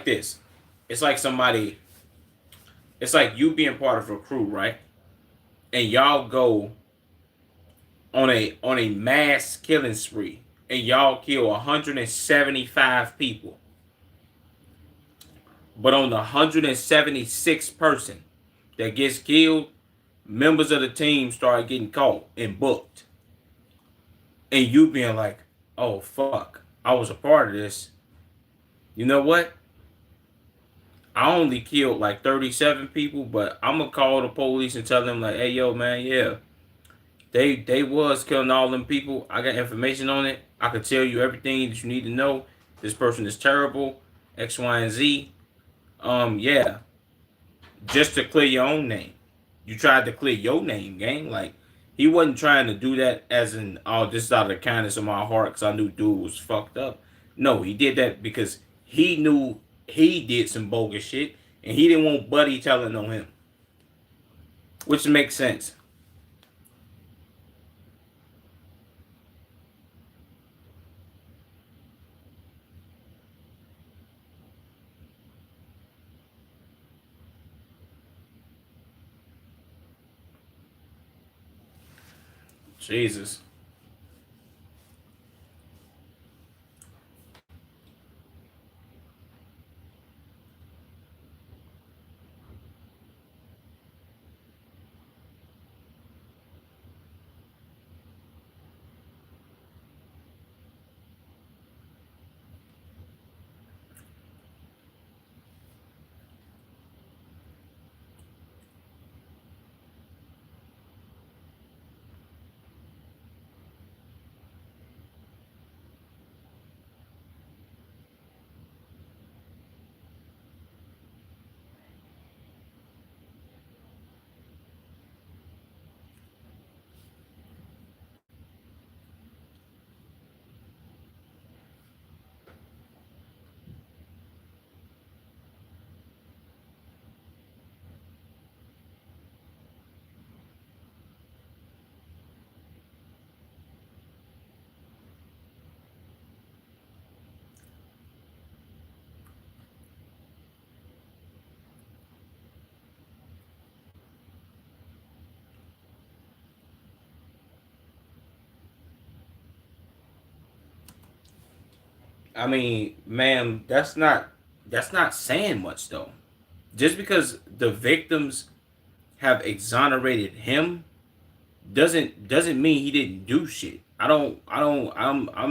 this. It's like somebody. It's like you being part of a crew, right? And y'all go on a mass killing spree, and y'all kill 175 people. But on the 176th person that gets killed, members of the team start getting caught and booked. And you being like, oh fuck, I was a part of this. You know what? I only killed like 37 people, but I'm gonna call the police and tell them like, hey yo man, yeah, they was killing all them people. I got information on it. I can tell you everything that you need to know. This person is terrible. X, Y, and Z. Yeah. Just to clear your own name. You tried to clear your name, gang. Like he wasn't trying to do that as in, oh, this is out of the kindness of my heart because I knew dude was fucked up. No, he did that because he knew he did some bogus shit and he didn't want Buddy telling on him. Which makes sense. Jesus. I mean, ma'am, that's not saying much though. Just because the victims have exonerated him doesn't mean he didn't do shit. I'm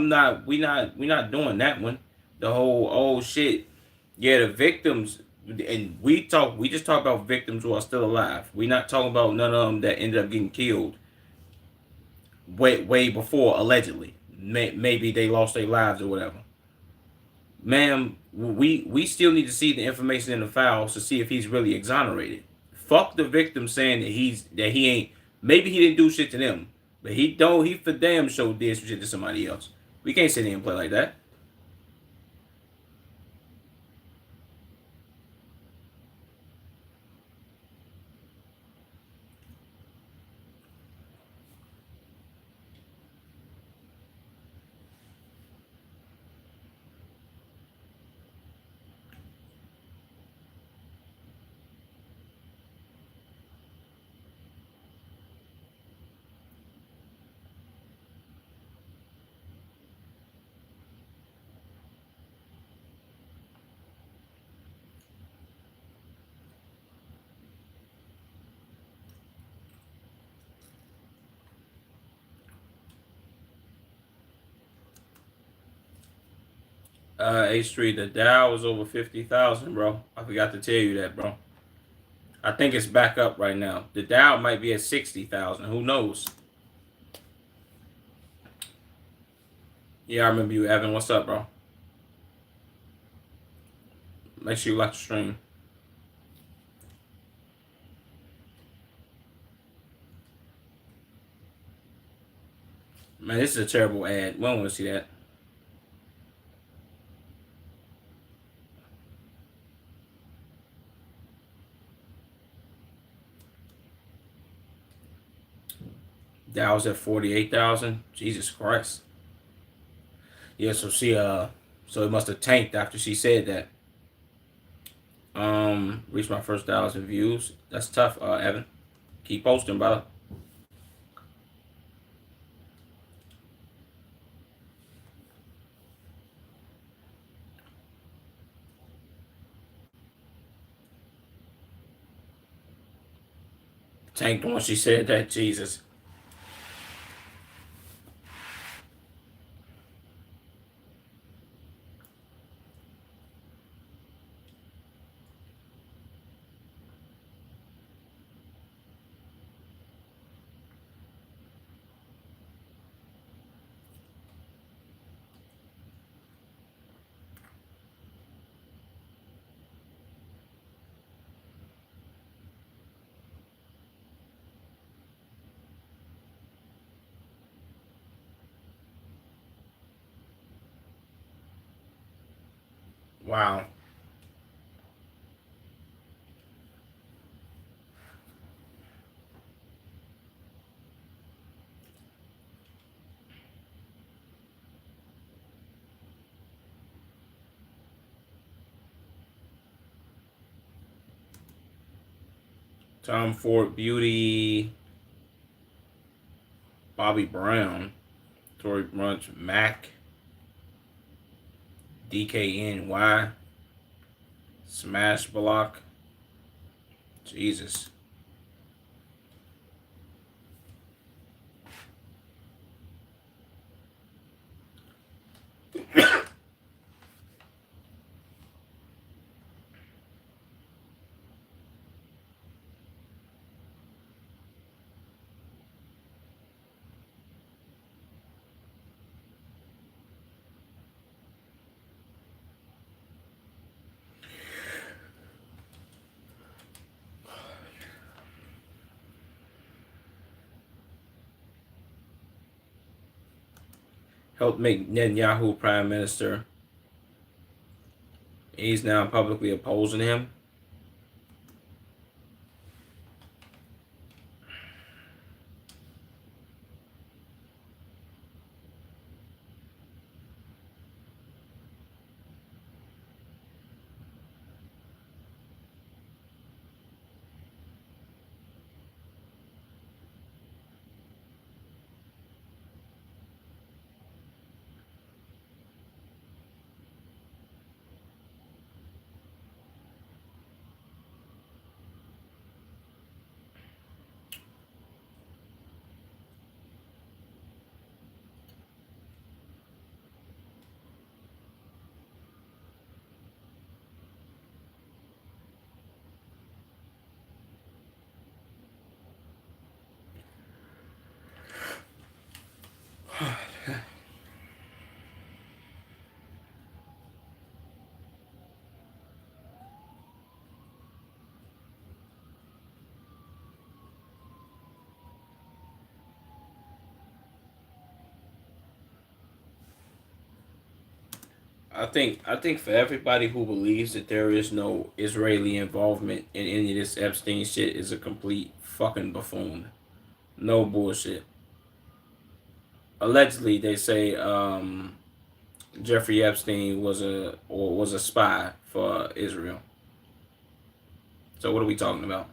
not we not doing that one. The whole oh shit. Yeah, the victims and we just talk about victims who are still alive. We not talking about none of them that ended up getting killed way before allegedly. Maybe they lost their lives or whatever. Ma'am, we still need to see the information in the files to see if he's really exonerated. Fuck the victim saying that he ain't. Maybe he didn't do shit to them, but he don't. He for damn sure did some shit to somebody else. We can't sit here and play like that. H3, the Dow was over 50,000, bro. I forgot to tell you that, bro. I think it's back up right now. The Dow might be at 60,000. Who knows? Yeah, I remember you, Evan. What's up, bro? Make sure you like the stream. Man, this is a terrible ad. We don't want to see that. Dow's at 48,000. Jesus Christ. Yeah, so so it must have tanked after she said that. Reached my first 1,000 views. That's tough, Evan. Keep posting, brother. Tanked when she said that. Jesus. Wow. Tom Ford Beauty, Bobby Brown, Tory Brunch, Mac, DKNY, Smash Block. Jesus. Helped make Netanyahu prime minister. He's now publicly opposing him. I think for everybody who believes that there is no Israeli involvement in any of this Epstein shit is a complete fucking buffoon. No bullshit. Allegedly, they say Jeffrey Epstein was a spy for Israel. So what are we talking about?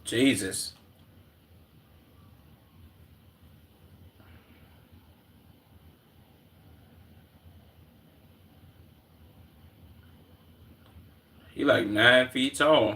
Jesus. He like 9 feet tall.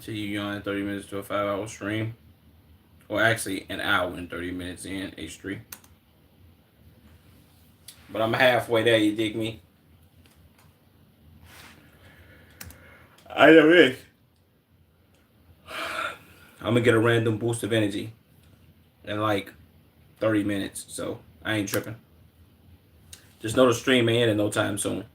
So you yawn 30 minutes to a 5 hour stream. Or actually an hour and 30 minutes in H3. But I'm halfway there, you dig me? I know it. I'm gonna get a random boost of energy in like 30 minutes, so I ain't tripping. Just know the stream ain't in no time soon.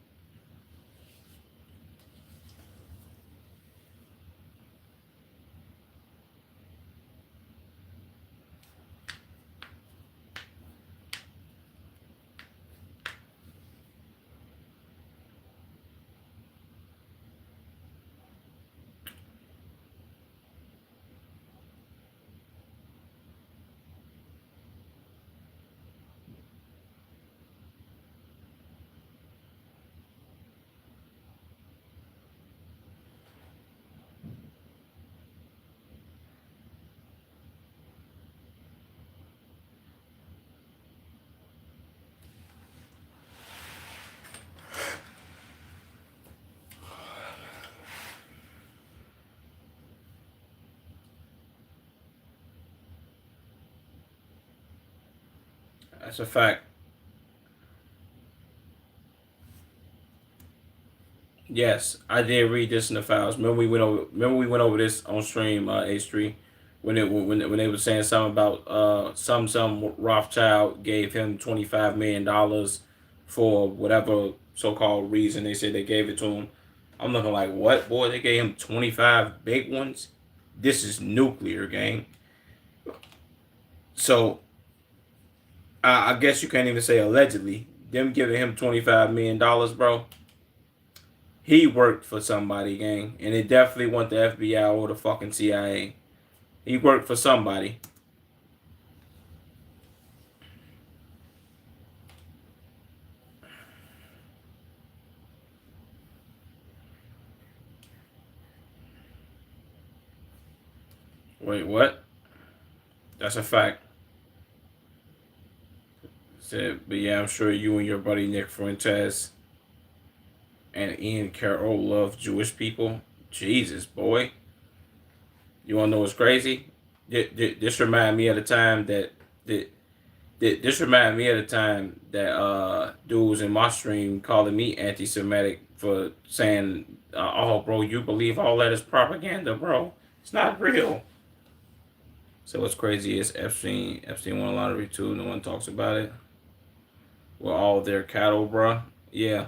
That's a fact. Yes, I did read this in the files. Remember we went over this on stream, H3, when they were saying something about some Rothschild gave him $25 million for whatever so called reason they said they gave it to him. I'm looking like, what, boy? They gave him 25 big ones. This is nuclear, gang. So I guess you can't even say allegedly. Them giving him $25 million, bro. He worked for somebody, gang, and it definitely wasn't the FBI or the fucking CIA. He worked for somebody. Wait, what? That's a fact. Said, but yeah, I'm sure you and your buddy Nick Fuentes and Ian Carroll love Jewish people. Jesus, boy. You wanna know what's crazy? This remind me of the time that dudes in my stream calling me anti-Semitic for saying, "Oh, bro, you believe all that is propaganda, bro? It's not real." So what's crazy is Epstein won a lottery too. No one talks about it. Well, all their cattle, bro. Yeah.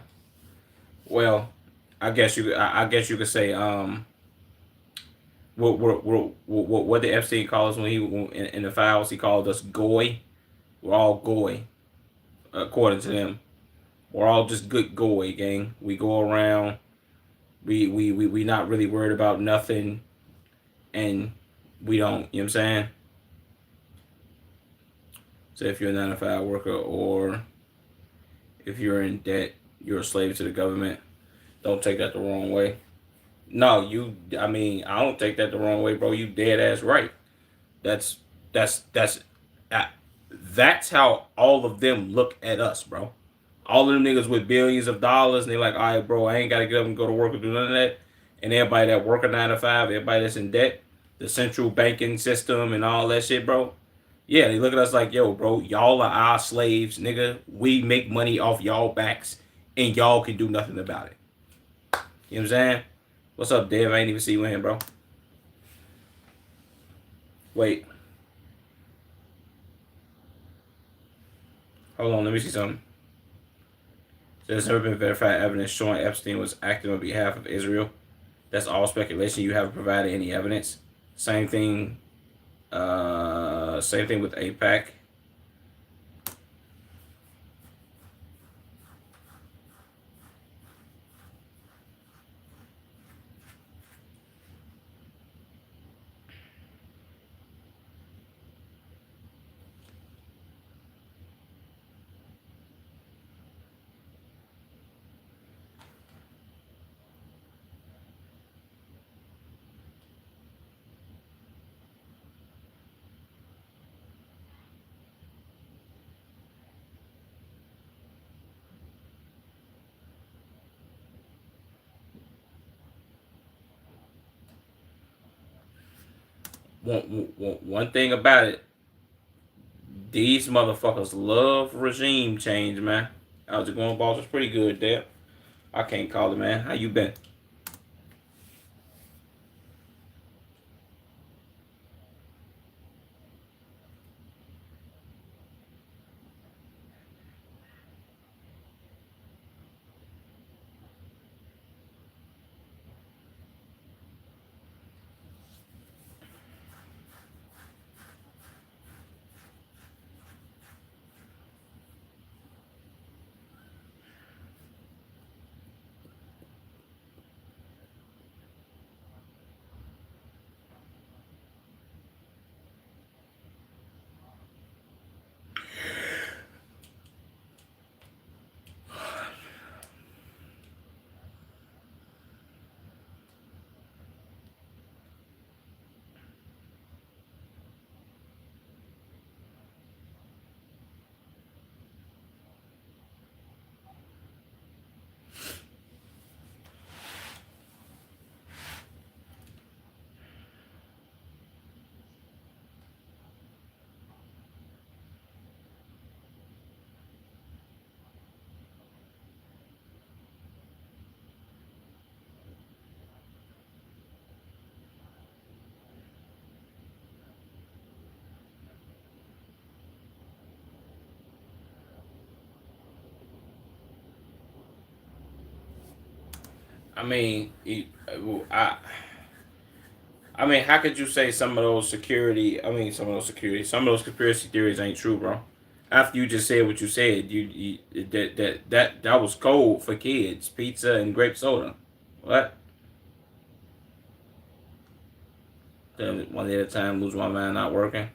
Well, I guess you could say what did Epstein call us when he in the files? He called us goy. We're all goy, according to them. We're all just good goy, gang. We go around. We not really worried about nothing, and we don't. You know what I'm saying? So if you're a 9 to 5 worker or if you're in debt, you're a slave to the government. Don't take that the wrong way. No, I mean, I don't take that the wrong way, bro. You dead ass right. That's that's that's uh, that's how all of them look at us, bro. All of them niggas with billions of dollars, and they like, all right, bro, I ain't gotta get up and go to work or do none of that. and everybody that work a 9 to 5, everybody that's in debt, the central banking system and all that shit, bro. Yeah, they look at us like, yo, bro, y'all are our slaves, nigga. We make money off y'all backs, and y'all can do nothing about it. You know what I'm saying? What's up, Dev? I ain't even see you in, bro. Wait, hold on, let me see something. There's never been verified evidence showing Epstein was acting on behalf of Israel. That's all speculation. You haven't provided any evidence. Same thing. Same thing with APAC. One thing about it, these motherfuckers love regime change, man. How's it going, boss? It's pretty good, Deb. I can't call it, man. How you been? I mean, I, I mean, how could you say some of those security? I mean, some of those conspiracy theories ain't true, bro. After you just said what you said, that was cold for kids, pizza and grape soda. What? Then one day at a time, lose my mind, not working.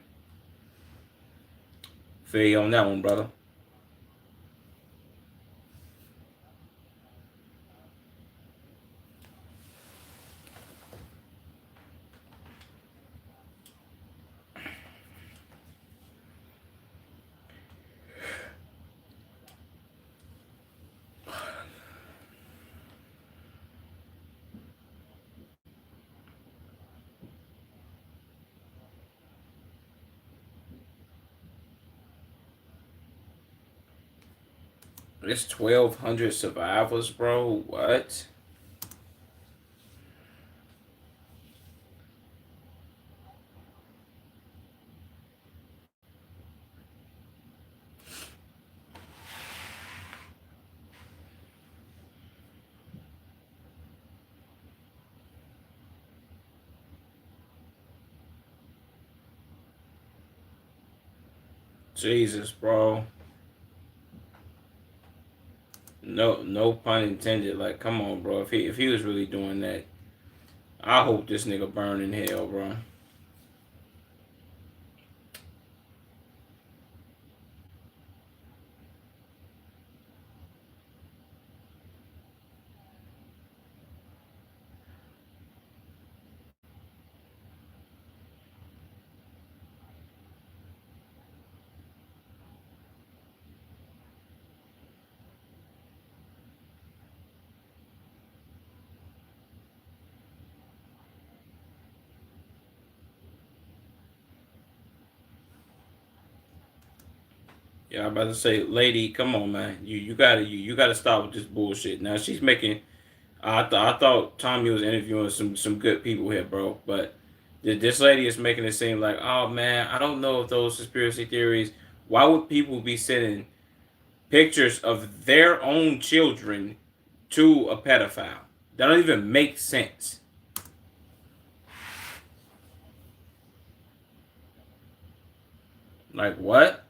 Feel you on that one, brother. It's 1,200 survivors, bro. What? Jesus, bro. No, no pun intended. Like, come on, bro. If he was really doing that, I hope this nigga burn in hell, bro. Yeah, I'm about to say, lady, come on, man. You gotta stop with this bullshit. Now she's making. I thought Tommy was interviewing some good people here, bro. But this lady is making it seem like, oh man, I don't know if those conspiracy theories. Why would people be sending pictures of their own children to a pedophile? That don't even make sense. Like what?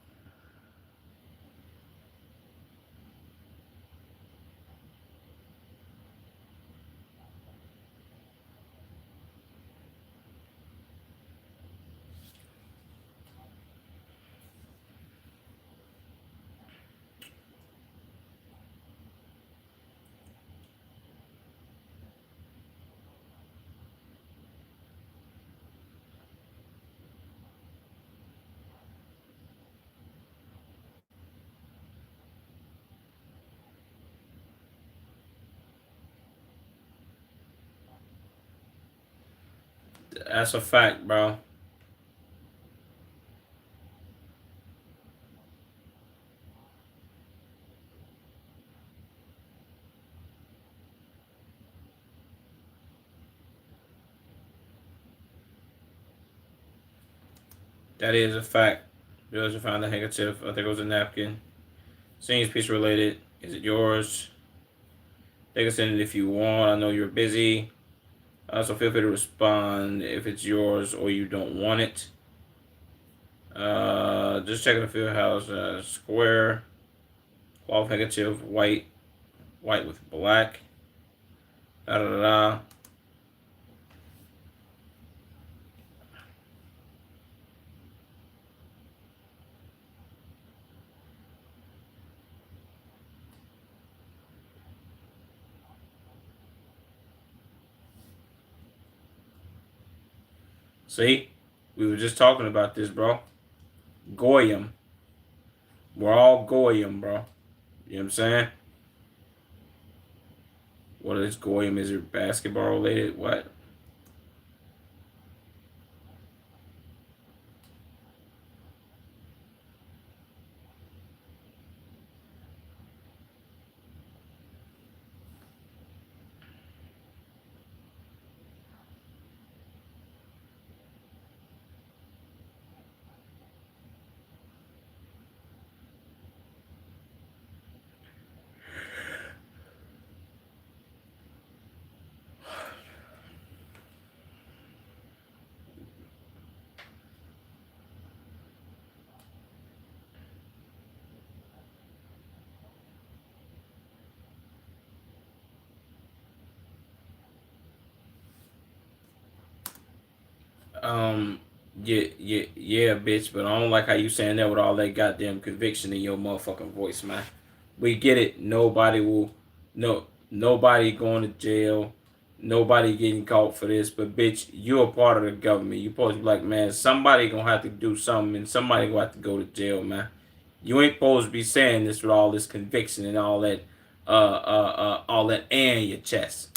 That's a fact, bro. That is a fact. Village found a handkerchief. I think it was a napkin. Seems piece related. Is it yours? They can send it if you want. I know you're busy. So feel free to respond if it's yours or you don't want it. Just checking the field house. Square. Cloth handkerchief. White. White with black. Da da da da. See? We were just talking about this, bro. Goyim. We're all Goyim, bro. You know what I'm saying? What is Goyim? Is it basketball related? What? Um, yeah, bitch. But I don't like how you saying that with all that goddamn conviction in your motherfucking voice, man. We get it. Nobody will, nobody going to jail. Nobody getting caught for this. But bitch, you're a part of the government. You supposed to be like, man, somebody gonna have to do something, and somebody gonna have to go to jail, man. You ain't supposed to be saying this with all this conviction and all that air in your chest.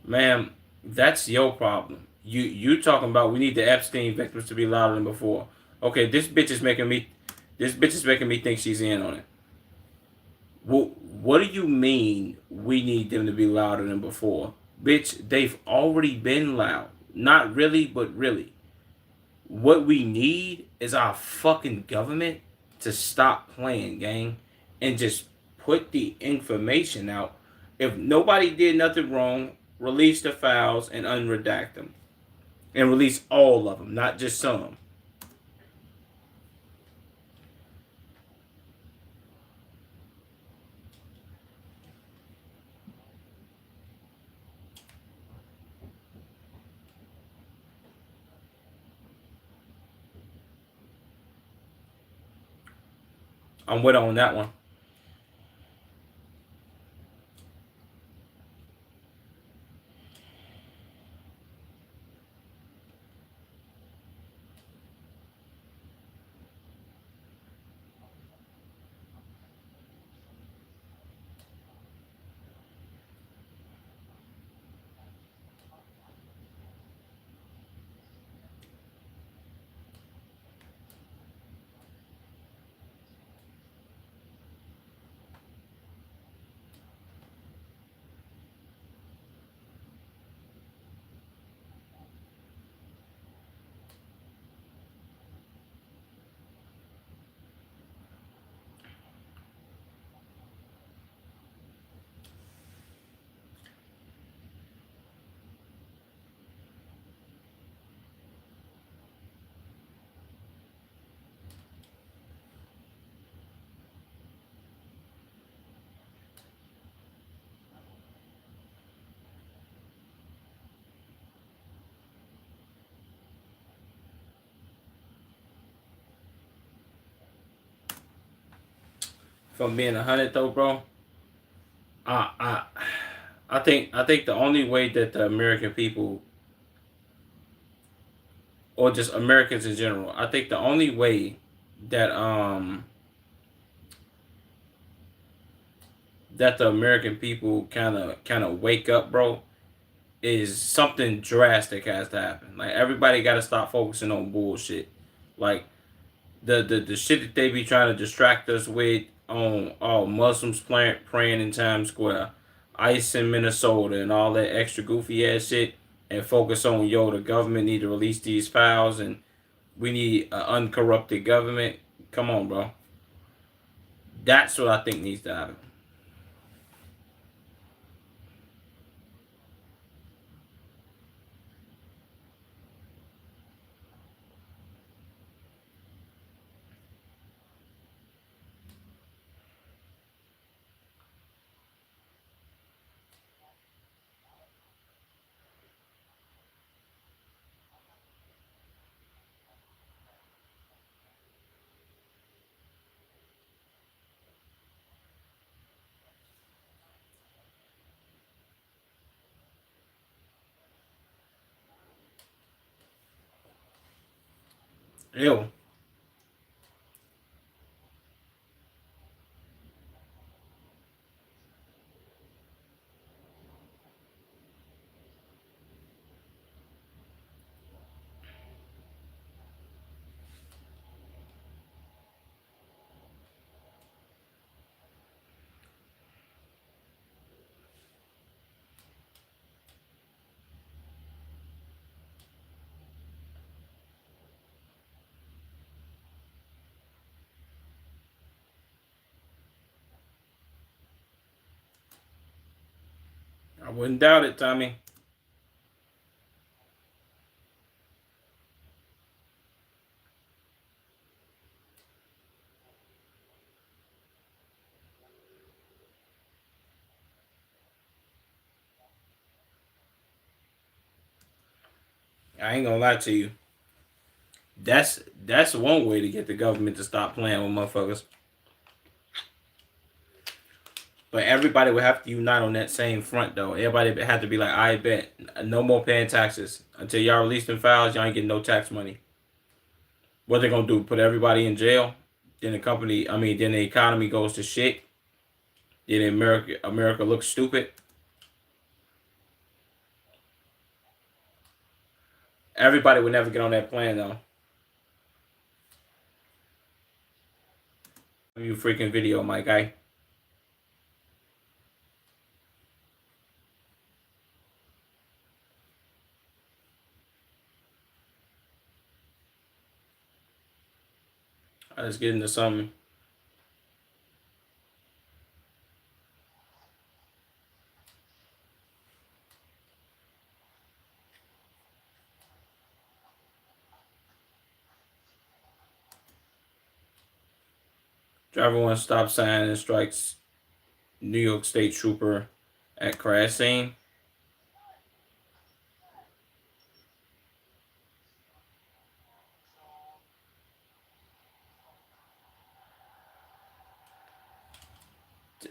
Ma'am, that's your problem. You talking about we need the Epstein victims to be louder than before. Okay, this bitch is making me think she's in on it. What do you mean we need them to be louder than before? Bitch, they've already been loud. Not really, but really. What we need is our fucking government to stop playing, gang, and just put the information out. If nobody did nothing wrong, release the files and unredact them. And release all of them, not just some. I'm with on that one. From being 100 though, bro, I I I think the only way that the American people, or just Americans in general, I think the only way that that the American people kind of wake up, bro, is something drastic has to happen. Like everybody got to stop focusing on bullshit. Like the shit that they be trying to distract us with on Muslims praying in Times Square, ICE in Minnesota, and all that extra goofy ass shit, and focus on the government need to release these files and we need an uncorrupted government. Come on, bro. That's what I think needs to happen. Ew. I wouldn't doubt it, Tommy. I ain't gonna lie to you. That's one way to get the government to stop playing with motherfuckers. But everybody would have to unite on that same front, though. Everybody had to be like, I bet no more paying taxes until y'all release them files. Y'all ain't getting no tax money. What they gonna do? Put everybody in jail? Then the company, I mean, then the economy goes to shit. Then America looks stupid. Everybody would never get on that plan, though. You freaking video, my guy. I just get into something. Driver one stop sign and strikes New York State trooper at crash scene.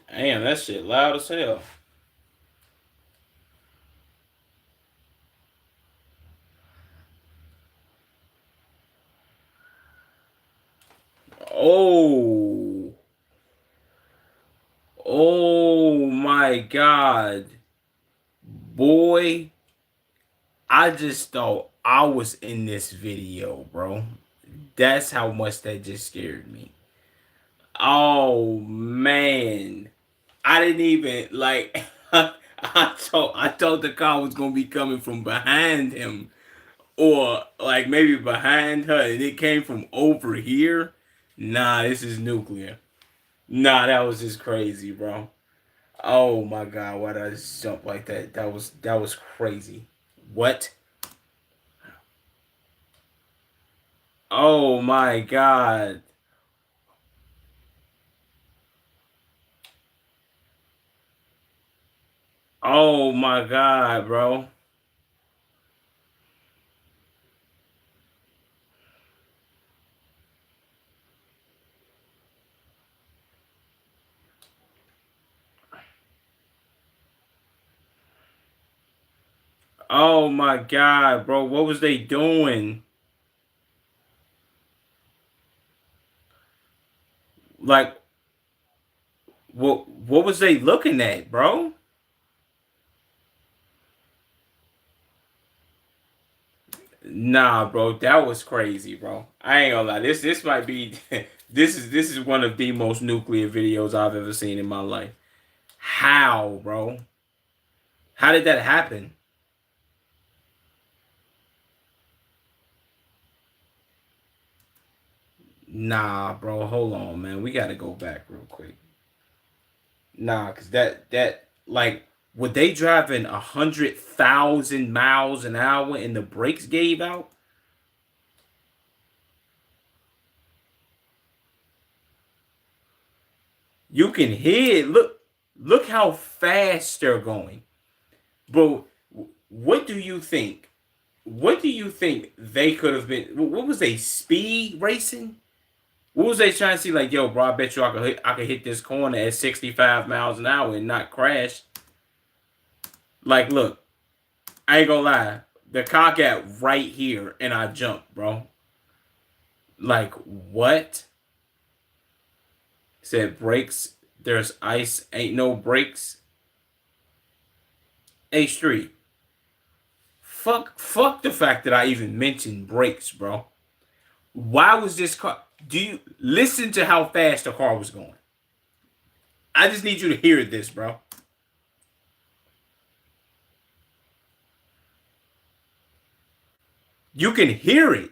Damn, that shit loud as hell. Oh, oh my God, boy! I just thought I was in this video, bro. That's how much that just scared me. Oh man, I didn't even like. I thought the car was gonna be coming from behind him, or like maybe behind her, and it came from over here. Nah, this is nuclear. Nah, that was just crazy, bro. Oh my God, why did I just jump like that? That was crazy. What? Oh my God. Oh my God, bro. Oh my god, bro. What was they doing? Like, what was they looking at, bro? Nah, bro, that was crazy, bro. I ain't gonna lie. This might be this is one of the most nuclear videos I've ever seen in my life. How, bro? How did that happen? Nah, bro. Hold on, man. We gotta go back real quick. Nah, cause that like were they driving 100,000 miles an hour and the brakes gave out? You can hear it. Look how fast they're going, bro. What do you think? What do you think they could have been? What was they speed racing? What was they trying to see? Like, yo, bro, I bet you I could hit this corner at 65 miles an hour and not crash. Like, look, I ain't gonna lie. The car got right here and I jumped, bro. Like, what? Said brakes. There's ice. Ain't no brakes. H Street. Fuck the fact that I even mentioned brakes, bro. Why was this car? Do you listen to how fast the car was going? I just need you to hear this, bro. You can hear it.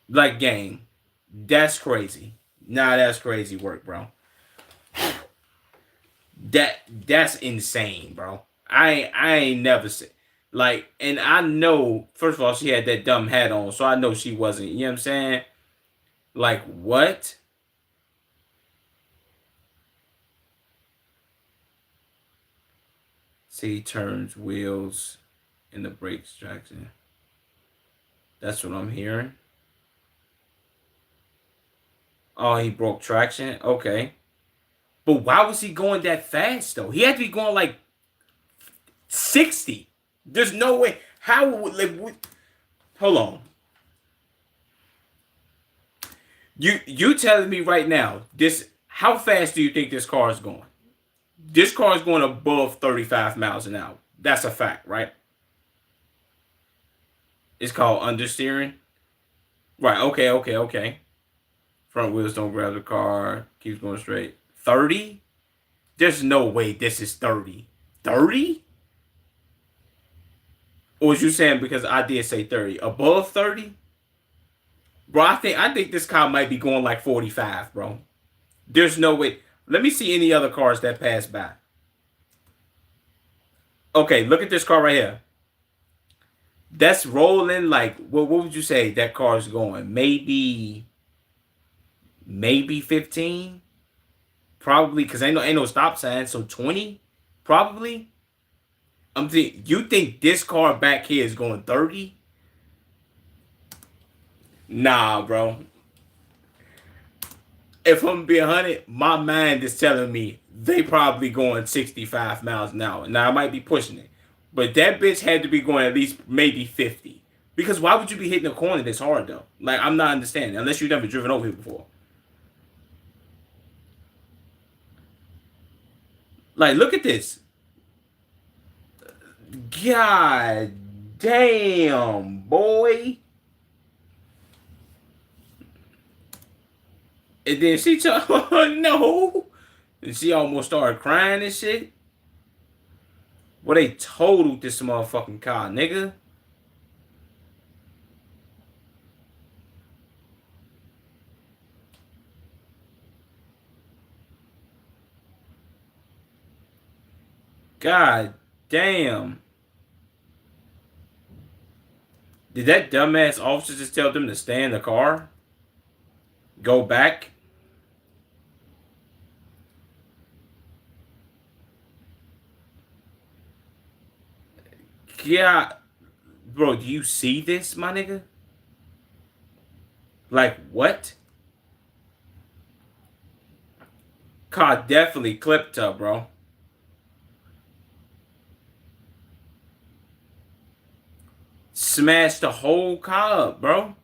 Like, gang, that's crazy. Nah, that's crazy work, bro. That's insane, bro. I ain't never said like, and I know first of all she had that dumb hat on, so I know she wasn't. You know what I'm saying? Like what? See, turns, wheels, and the brakes traction. That's what I'm hearing. Oh, he broke traction. Okay, but why was he going that fast though? He had to be going like 60. There's no way. How would like? Hold on. You telling me right now this? How fast do you think this car is going? This car is going above 35 miles an hour. That's a fact, right? It's called understeering. Right. Okay. Okay. Okay. Front wheels don't grab the car. Keeps going straight. 30. There's no way this is 30. 30? Or was you saying because I did say 30? Above 30? Bro, I think this car might be going like 45, bro. There's no way. Let me see any other cars that pass by. Okay, look at this car right here. That's rolling like what would you say that car is going? Maybe 15? Probably because ain't no stop sign, so 20? Probably. You think this car back here is going 30? Nah, bro. If I'm being 100, my mind is telling me they probably going 65 miles an hour. Now I might be pushing it, but that bitch had to be going at least maybe 50. Because why would you be hitting a corner this hard though? Like I'm not understanding unless you've never driven over here before. Like look at this. God damn, boy. And then she told, oh, no. And she almost started crying and shit. Well, they totaled this motherfucking car, nigga. God damn. Did that dumbass officer just tell them to stay in the car? Go back? Yeah. Bro, do you see this, my nigga? Like, what? Car definitely clipped her, bro. smashed the whole car up, bro.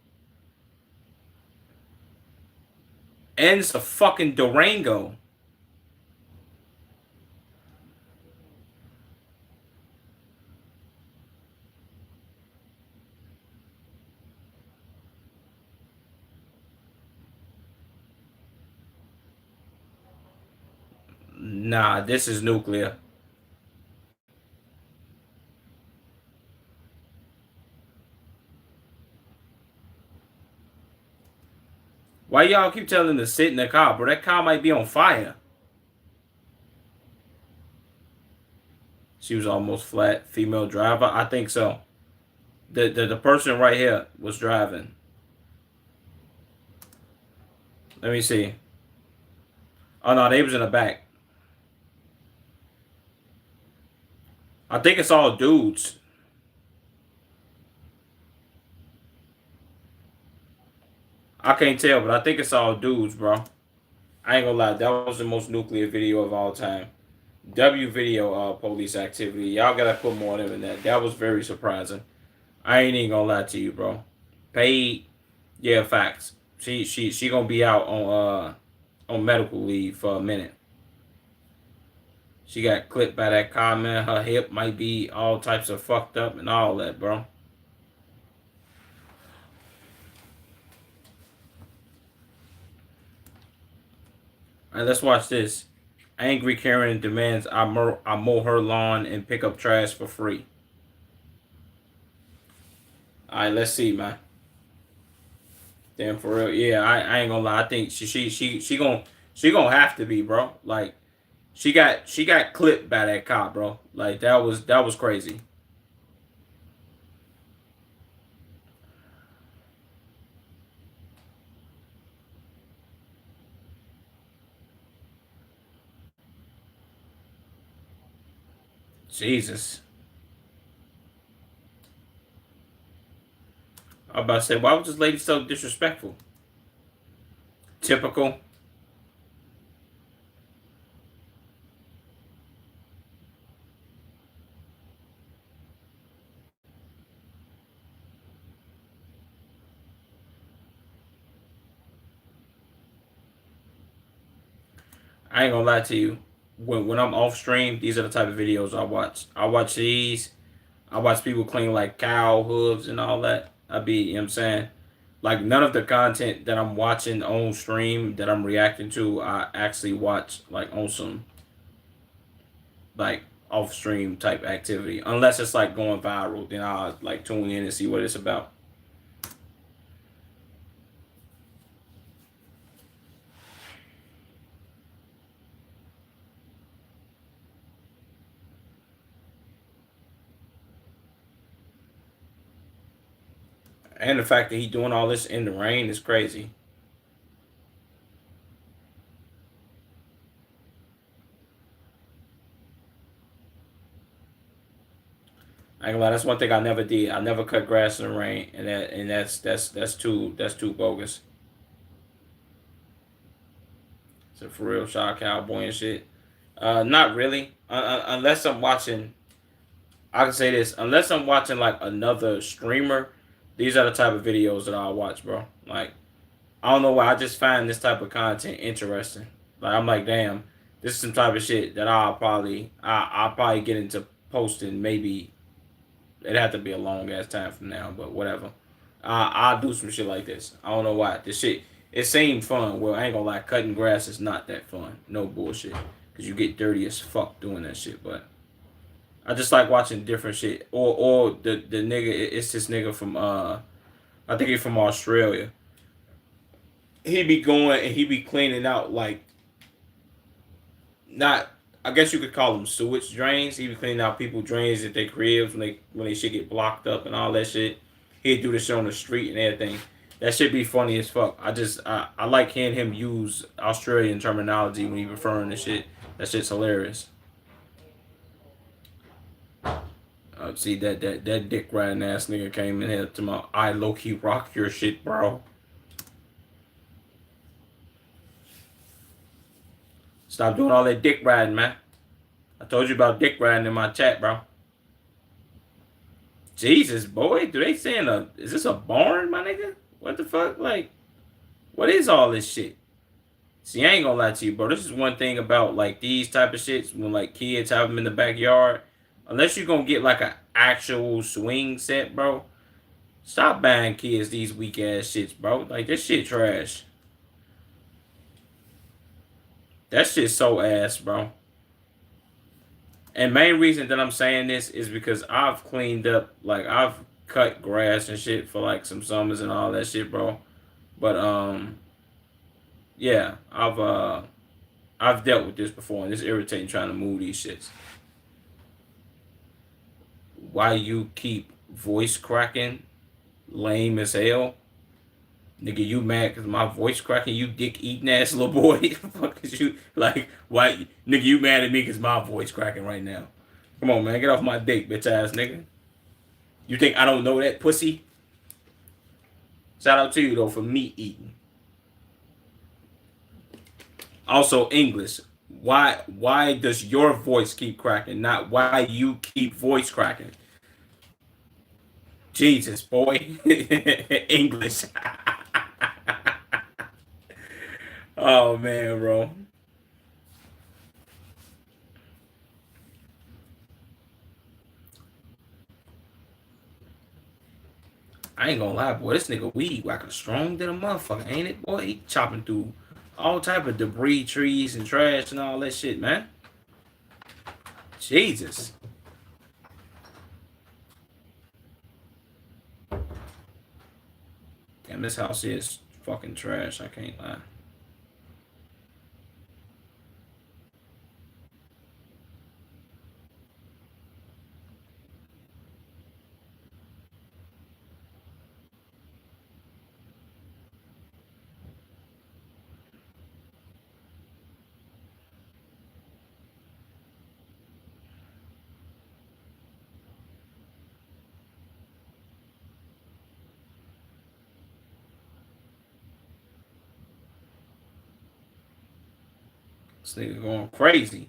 And it's a fucking Durango. Nah, this is nuclear. Why y'all keep telling them to sit in the car, bro? That car might be on fire. She was almost flat. Female driver? I think so. The person right here was driving. Let me see. Oh no, they was in the back. I think it's all dudes. I can't tell, but I think it's all dudes, bro. I ain't gonna lie, that was the most nuclear video of all time. W video police activity. Y'all gotta put more of them in that. That was very surprising. I ain't even gonna lie to you, bro. Paid, yeah, facts. She gonna be out on medical leave for a minute. She got clipped by that car, man. Her hip might be all types of fucked up and all that, bro. All right, let's watch this. Angry Karen demands I mow her lawn and pick up trash for free. All right, let's see, man. Damn, for real. Yeah, I ain't gonna lie. I think she gonna have to be, bro. Like she got clipped by that cop, bro. Like that was crazy. Jesus. I'm about to say, why was this lady so disrespectful? Typical. I ain't gonna lie to you. When I'm off stream, these are the type of videos I watch. I watch these. I watch people clean like cow hooves and all that. You know what I'm saying? Like none of the content that I'm watching on stream that I'm reacting to, I actually watch like on some like off stream type activity. Unless it's like going viral, then I'll like tune in and see what it's about. And the fact that he doing all this in the rain is crazy. I ain't gonna lie, that's one thing I never did. I never cut grass in the rain, and that's too bogus. So for real, shot cowboy and shit. Not really. Unless I'm watching, I can say this. Unless I'm watching like another streamer, these are the type of videos that I'll watch, bro. Like I don't know why, I just find this type of content interesting. Like I'm like, damn, this is some type of shit that I'll probably get into posting. Maybe it'd have to be a long ass time from now, but whatever. I'll do some shit like this. I don't know why. This shit, it seemed fun. Well, I ain't gonna lie, cutting grass is not that fun. No bullshit. Cause you get dirty as fuck doing that shit. But I just like watching different shit. Or the nigga, it's this nigga from I think he's from Australia. He be going and he be cleaning out like not, I guess you could call them sewage drains. He be cleaning out people drains at their cribs when they shit get blocked up and all that shit. He'd do this shit on the street and everything. That should be funny as fuck. I like hearing him use Australian terminology when he referring to shit. That shit's hilarious. See that dick riding ass nigga came in here to my I low key rock your shit, bro. Stop doing all that dick riding, man. I told you about dick riding in my chat, bro. Jesus, boy, do they saying is this a barn, my nigga? What the fuck? Like, what is all this shit? See, I ain't gonna lie to you, bro. This is one thing about like these type of shits when like kids have them in the backyard. Unless you're gonna get like an actual swing set, bro. Stop buying kids these weak ass shits, bro. Like this shit trash. That shit's so ass, bro. And main reason that I'm saying this is because I've cleaned up, like I've cut grass and shit for like some summers and all that shit, bro. But yeah, I've dealt with this before, and it's irritating trying to move these shits. Why you keep voice cracking? Lame as hell. Nigga, you mad because my voice cracking? You dick eating ass little boy. Fuck is you like? Why, nigga? You mad at me because my voice cracking right now? Come on, man, get off my dick, bitch ass nigga. You think I don't know that pussy? Shout out to you though for meat eating. Also English. Why does your voice keep cracking? Not why you keep voice cracking. Jesus, boy. English. Oh man, bro. I ain't gonna lie, boy. This nigga weed whacking strong than a motherfucker, ain't it, boy? He chopping through all type of debris, trees, and trash and all that shit, man. Jesus. Damn, this house is fucking trash. I can't lie. This nigga going crazy.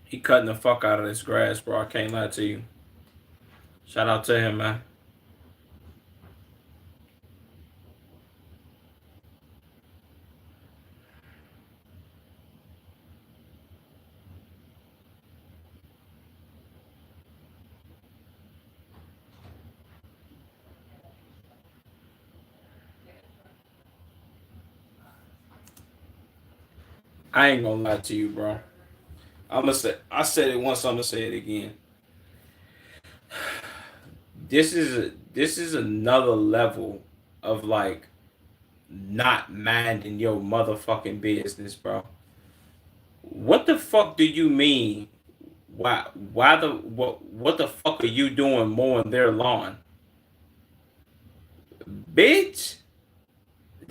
He cutting the fuck out of this grass, bro. I can't lie to you. Shout out to him, man. I ain't gonna lie to you, bro. I'ma say I said it once, I'ma say it again. This is another level of like not minding your motherfucking business, bro. What the fuck do you mean? What the fuck are you doing mowing their lawn? Bitch.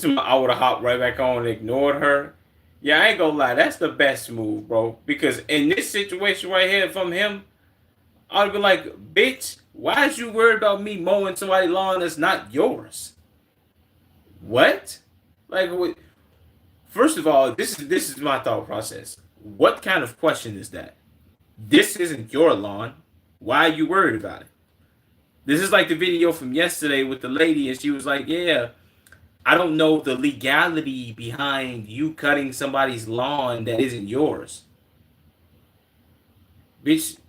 I would have hopped right back on and ignored her. Yeah, I ain't gonna lie, that's the best move, bro. Because in this situation right here from him, I'd be like, bitch, why is you worried about me mowing somebody's lawn that's not yours? What? Like, first of all, this is my thought process. What kind of question is that? This isn't your lawn. Why are you worried about it? This is like the video from yesterday with the lady, and she was like, "Yeah, I don't know the legality behind you cutting somebody's lawn that isn't yours." Bitch,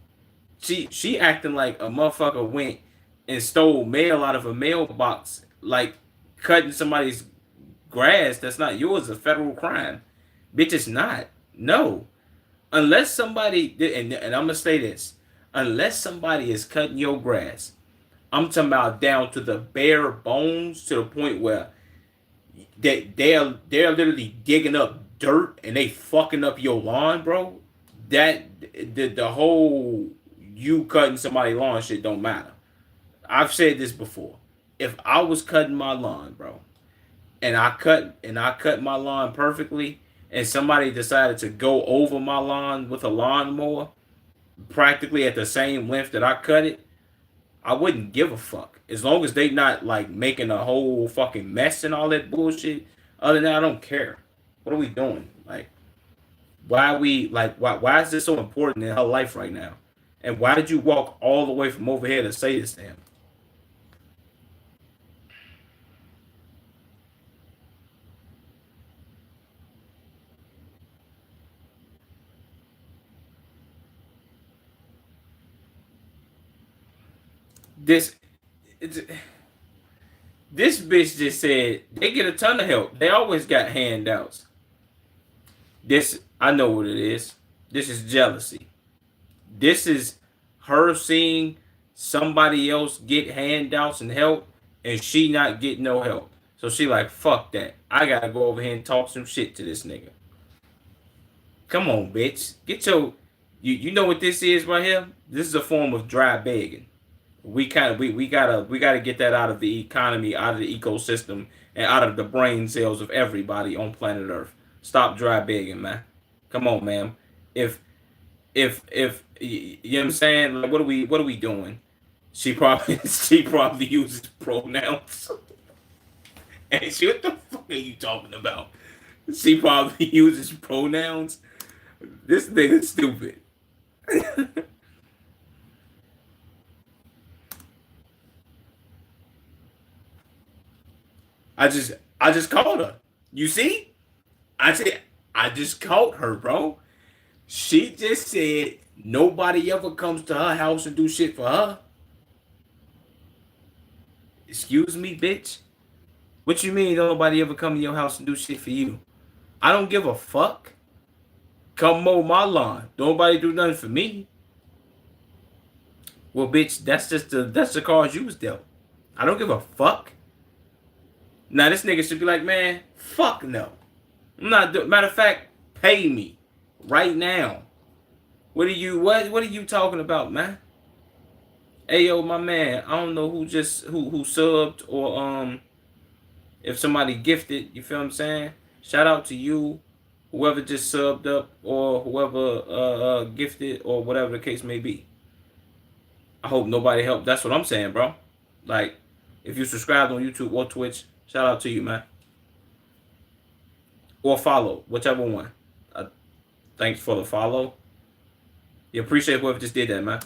she acting like a motherfucker went and stole mail out of a mailbox, like cutting somebody's grass that's not yours is a federal crime. Bitch, it's not. No. Unless somebody, and I'm gonna say this, unless somebody is cutting your grass, I'm talking about down to the bare bones, to the point where they're literally digging up dirt and they fucking up your lawn, bro. That the whole you cutting somebody's lawn shit don't matter. I've said this before. If I was cutting my lawn, bro, and I cut my lawn perfectly, and somebody decided to go over my lawn with a lawnmower, practically at the same length that I cut it, I wouldn't give a fuck as long as they not like making a whole fucking mess and all that bullshit. Other than that, I don't care. What are we doing? Like, why are we like why is this so important in her life right now? And why did you walk all the way from over here to say this to him? This it's, this bitch just said they get a ton of help. They always got handouts. This I know what it is. This is jealousy. This is her seeing somebody else get handouts and help, and she not get no help. So she like, fuck that. I gotta go over here and talk some shit to this nigga. Come on, bitch. Get your you know what this is right here? This is a form of dry begging. We gotta get that out of the economy, out of the ecosystem, and out of the brain cells of everybody on planet Earth. Stop dry begging, man. Come on, man. If you know what I'm saying, like what are we doing? She probably she probably uses pronouns. And she, what the fuck are you talking about? She probably uses pronouns. This nigga's stupid. I just called her. You see? I said I just called her, bro. She just said nobody ever comes to her house and do shit for her. Excuse me, bitch. What you mean don't nobody ever come to your house and do shit for you? I don't give a fuck. Come mow my lawn. Don't nobody do nothing for me. Well, bitch, that's the cards you was dealt. I don't give a fuck. Now this nigga should be like, man, fuck no. I'm not matter of fact, pay me right now. What are you talking about, man? Hey yo, my man, I don't know who subbed or if somebody gifted, you feel what I'm saying? Shout out to you, whoever just subbed up or whoever gifted or whatever the case may be. I hope nobody helped. That's what I'm saying, bro. Like, if you subscribed on YouTube or Twitch, shout out to you, man. Or follow, whichever one. Thanks for the follow. You appreciate whoever just did that, man.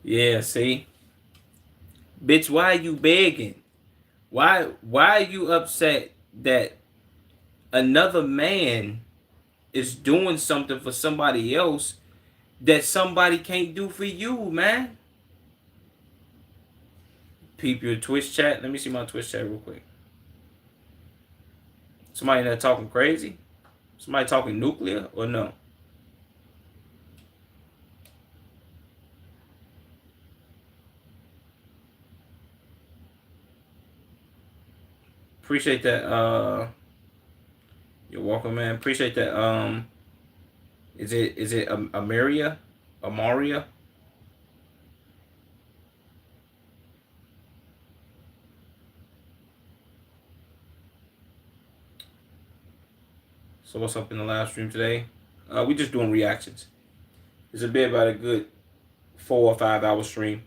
Yeah, see? Bitch, why are you begging? Why are you upset that another man is doing something for somebody else that somebody can't do for you, man? Peep your Twitch chat. Let me see my Twitch chat real quick. Somebody that talking crazy? Somebody talking nuclear or no? Appreciate that. You're welcome, man. Appreciate that. Is it Amaria? Amaria? So what's up in the live stream today? We just doing reactions. It's a bit about a good 4 or 5 hour stream.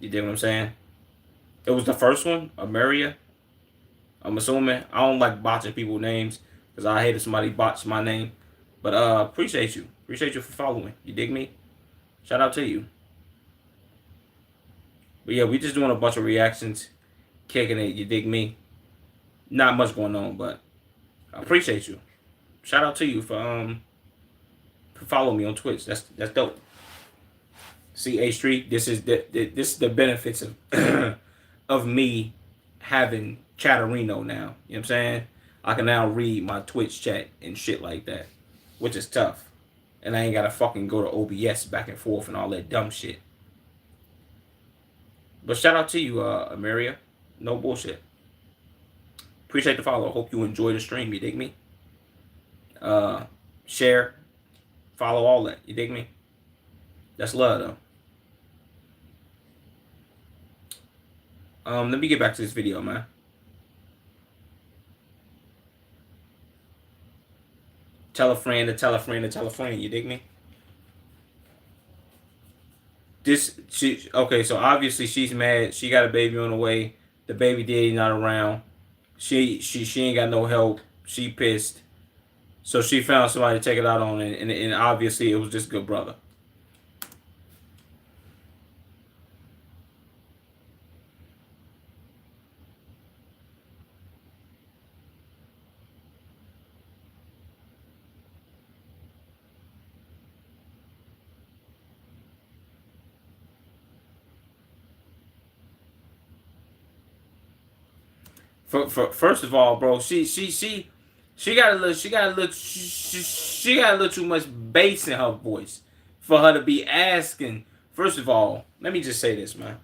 You dig what I'm saying? It was the first one, Amaria. I'm assuming. I don't like botching people's names because I hate if somebody botched my name. But appreciate you. Appreciate you for following. You dig me? Shout out to you. But yeah, we just doing a bunch of reactions, kicking it. You dig me? Not much going on, but I appreciate you. Shout out to you for following me on Twitch. That's dope. See A Street. This is the benefits of of me having Chatterino now. You know what I'm saying? I can now read my Twitch chat and shit like that, which is tough. And I ain't gotta fucking go to OBS back and forth and all that dumb shit. But shout out to you, Ameria. No bullshit. Appreciate the follow. Hope you enjoy the stream. You dig me? Share, follow, all that. You dig me? That's love, though. Let me get back to this video, man. Tell a friend to tell a friend to tell a friend. You dig me? Okay, so obviously she's mad. She got a baby on the way. The baby daddy not around. She ain't got no help. She pissed. So she found somebody to take it out on, and obviously it was just good brother. First of all, bro, she got a little too much bass in her voice for her to be asking. First of all, let me just say this, man.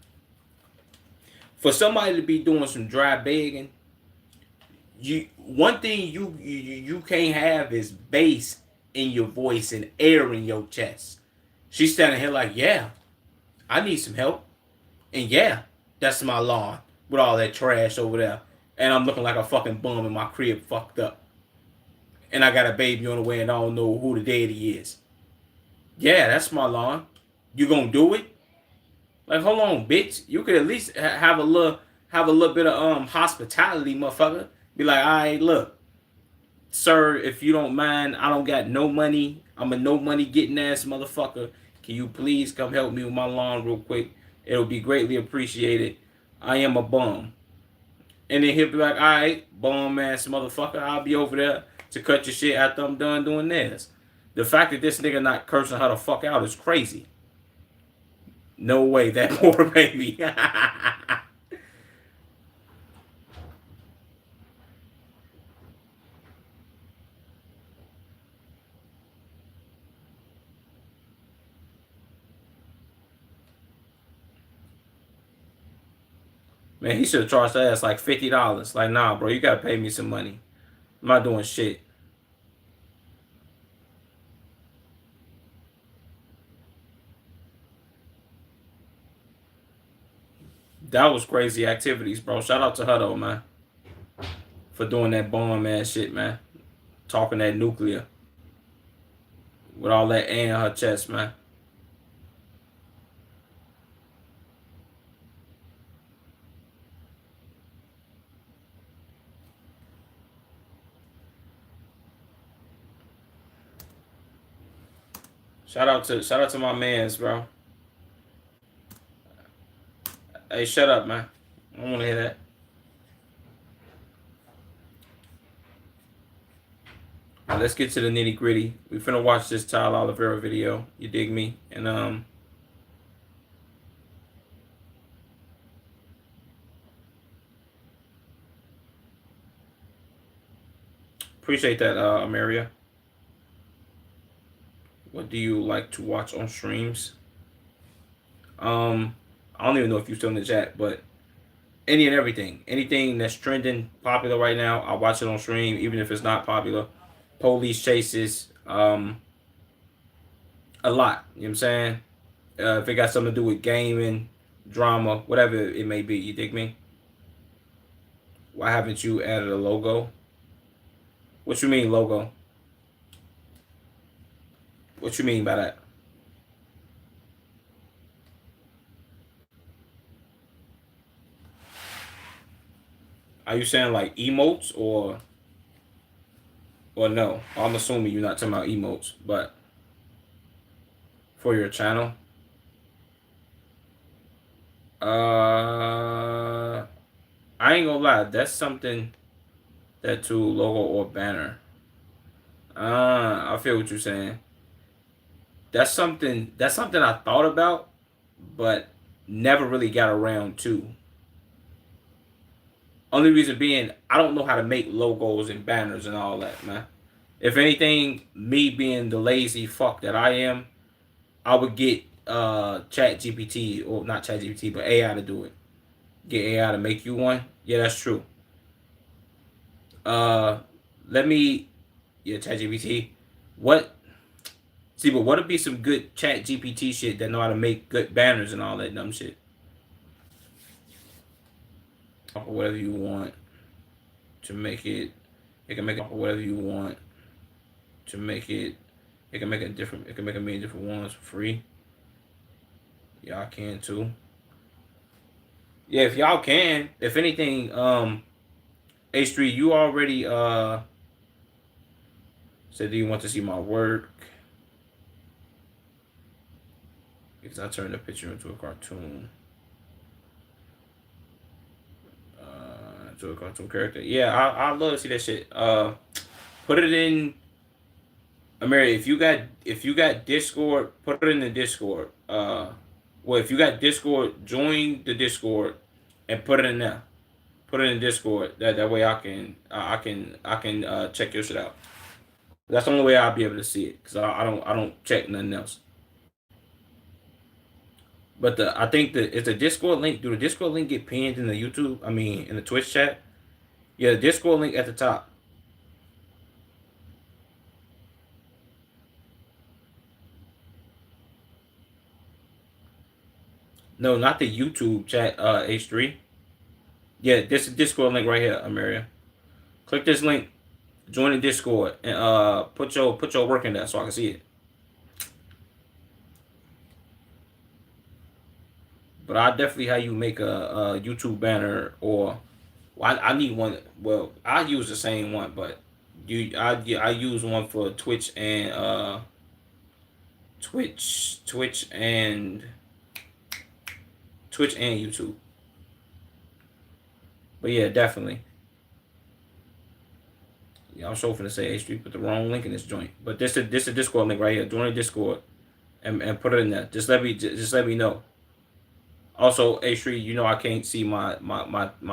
For somebody to be doing some dry begging, one thing you can't have is bass in your voice and air in your chest. She's standing here like, yeah, I need some help, and yeah, that's my lawn with all that trash over there. And I'm looking like a fucking bum in my crib fucked up. And I got a baby on the way and I don't know who the daddy is. Yeah, that's my lawn. You gonna do it? Like, hold on, bitch. You could at least have a little bit of hospitality, motherfucker. Be like, all right, look, sir, if you don't mind, I don't got no money. I'm a no money getting ass motherfucker. Can you please come help me with my lawn real quick? It'll be greatly appreciated. I am a bum. And then he'll be like, all right, bum ass motherfucker, I'll be over there to cut your shit after I'm done doing this. The fact that this nigga not cursing her the fuck out is crazy. No way, that poor baby. Man, he should have charged her ass like $50. Like, nah, bro, you gotta pay me some money. I'm not doing shit. That was crazy activities, bro. Shout out to her, though, man. For doing that bomb ass shit, man. Talking that nuclear. With all that air in her chest, man. Shout out to my mans, bro. Hey, shut up, man. I don't want to hear that. Right, let's get to the nitty gritty. We finna watch this Tyler Oliveira video. You dig me? And appreciate that, Amaria. What do you like to watch on streams? I don't even know if you're still in the chat, but any and everything. Anything that's trending, popular right now, I watch it on stream, even if it's not popular. Police chases, a lot. You know what I'm saying? If it got something to do with gaming, drama, whatever it may be. You dig me? Why haven't you added a logo? What you mean, logo? What you mean by that? Are you saying like emotes or no? I'm assuming you're not talking about emotes, but for your channel. I ain't gonna lie, that's something that to logo or banner. I feel what you're saying. That's something I thought about, but never really got around to. Only reason being, I don't know how to make logos and banners and all that, man. If anything, me being the lazy fuck that I am, I would get ChatGPT, or not ChatGPT, but AI to do it. Get AI to make you one. Yeah, that's true. Uh, let me, yeah, Chat GPT. What? See, but what'd be some good Chat GPT shit that know how to make good banners and all that dumb shit? Or whatever you want to make it. It can make it whatever you want to make it. It can make a different. It can make a million different ones for free. Y'all can too. Yeah, if y'all can. If anything, H3, you already said, do you want to see my work? Because I turned the picture into a cartoon. To a cartoon character. Yeah, I love to see that shit. Put it in. Amiri, if you got Discord, put it in the Discord. Well, if you got Discord, join the Discord and put it in there. Put it in Discord. That way I can check your shit out. That's the only way I'll be able to see it because I don't check nothing else. But I think is the Discord link. Do the Discord link get pinned in the YouTube? I mean, in the Twitch chat. Yeah, the Discord link at the top. No, not the YouTube chat. H3. Yeah, this is Discord link right here, Ameria. Click this link, join the Discord, and put your work in there so I can see it. But I definitely have you make a YouTube banner or I need one. Well, I use the same one, but I use one for Twitch and Twitch and YouTube. But yeah, definitely. Yeah, I'm sure finna say H3 put the wrong link in this joint. But this is a Discord link right here. Join the Discord and put it in there. Just let me know. Also, H3, you know I can't see my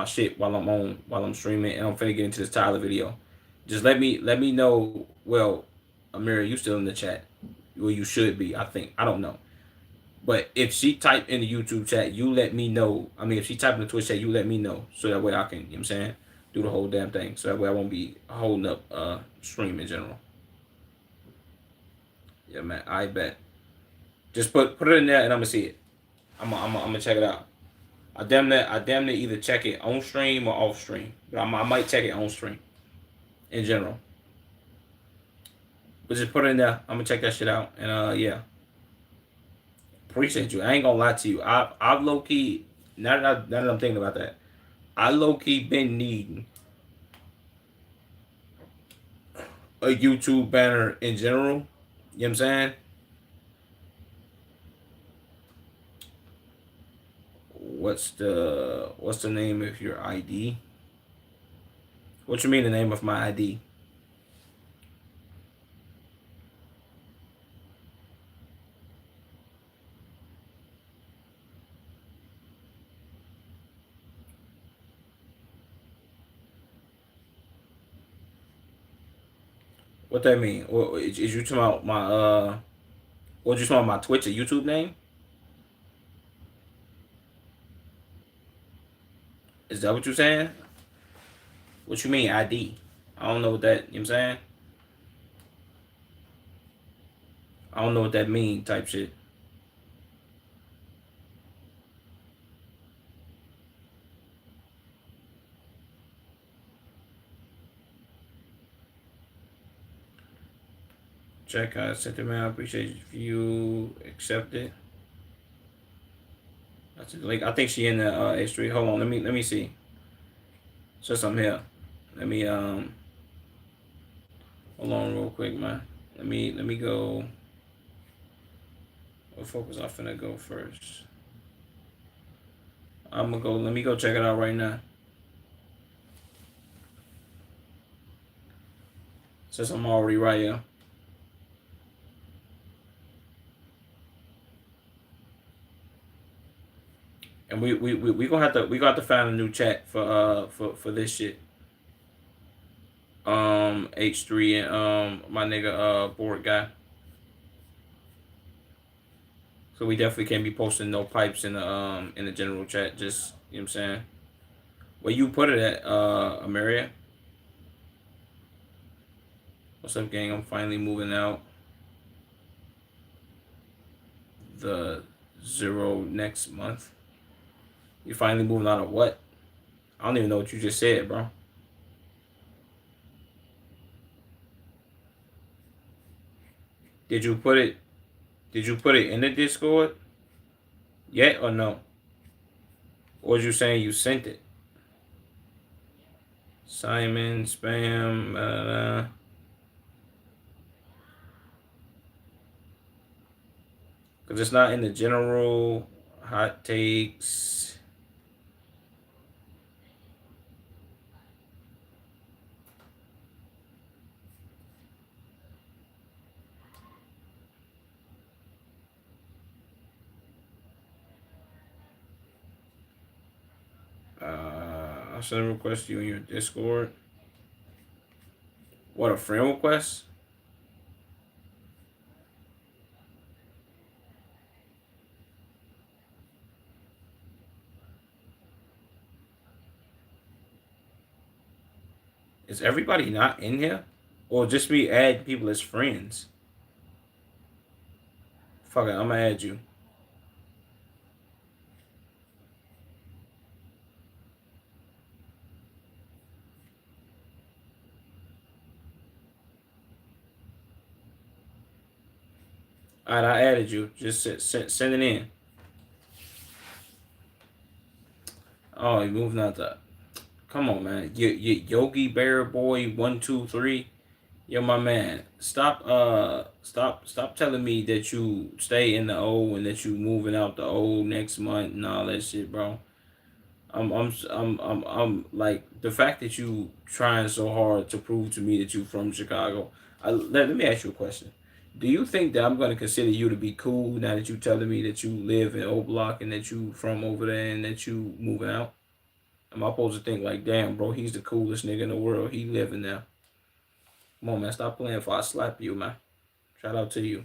shit while I'm streaming and I'm finna get into this Tyler video. Just let me know. Well, Amira, you still in the chat. Well, you should be, I think. I don't know. But if she type in the YouTube chat, you let me know. I mean, if she type in the Twitch chat, you let me know. So that way I can, you know what I'm saying, do the whole damn thing. So that way I won't be holding up stream in general. Yeah, man, I bet. Just put it in there and I'm gonna see it. I'm gonna check it out. I damn near either check it on stream or off stream. But I might check it on stream in general. But just put it in there. I'm gonna check that shit out. And yeah. Appreciate you. I ain't gonna lie to you. I've low key now that I'm thinking about that, I low key been needing a YouTube banner in general. You know what I'm saying? What's the name of your ID? What you mean the name of my ID? What that mean? Or is you talking about my what you talking about my Twitch or YouTube name? Is that what you saying? What you mean ID? I don't know what that, you know what I'm saying? I don't know what that mean type shit. Check out sent it, man. I appreciate you accept it. That's the link. I think she in the H3. Hold on, let me see. So I'm here. Let me hold on real quick, man. Let me go. What focus I'm finna go first? I'm gonna go. Let me go check it out right now. Since I'm already right here. And we gonna have to find a new chat for this shit. H3 and my nigga board guy. So we definitely can't be posting no pipes in the general chat. Just, you know what I'm saying. Where you put it at, Ameria? What's up, gang? I'm finally moving out the zero next month. You finally moving out of what? I don't even know what you just said, bro. Did you put it? Did you put it in the Discord yet or no? Or was you saying you sent it? Simon spam. Because it's not in the general hot takes. I'll send a request to you in your Discord. What, a friend request? Is everybody not in here? Or just me add people as friends? Fuck it, I'm gonna add you. Alright, I added you. Just send it in. Oh, you moving out the. Come on, man. Yogi Bear Boy 123. Yo, my man. Stop telling me that you stay in the O and that you moving out the O next month and all that shit, bro. I'm like the fact that you trying so hard to prove to me that you from Chicago. Let me ask you a question. Do you think that I'm gonna consider you to be cool now that you telling me that you live in O Block and that you from over there and that you moving out? Am I supposed to think like, damn, bro, he's the coolest nigga in the world. He living there. Come on, man, stop playing before I slap you, man. Shout out to you.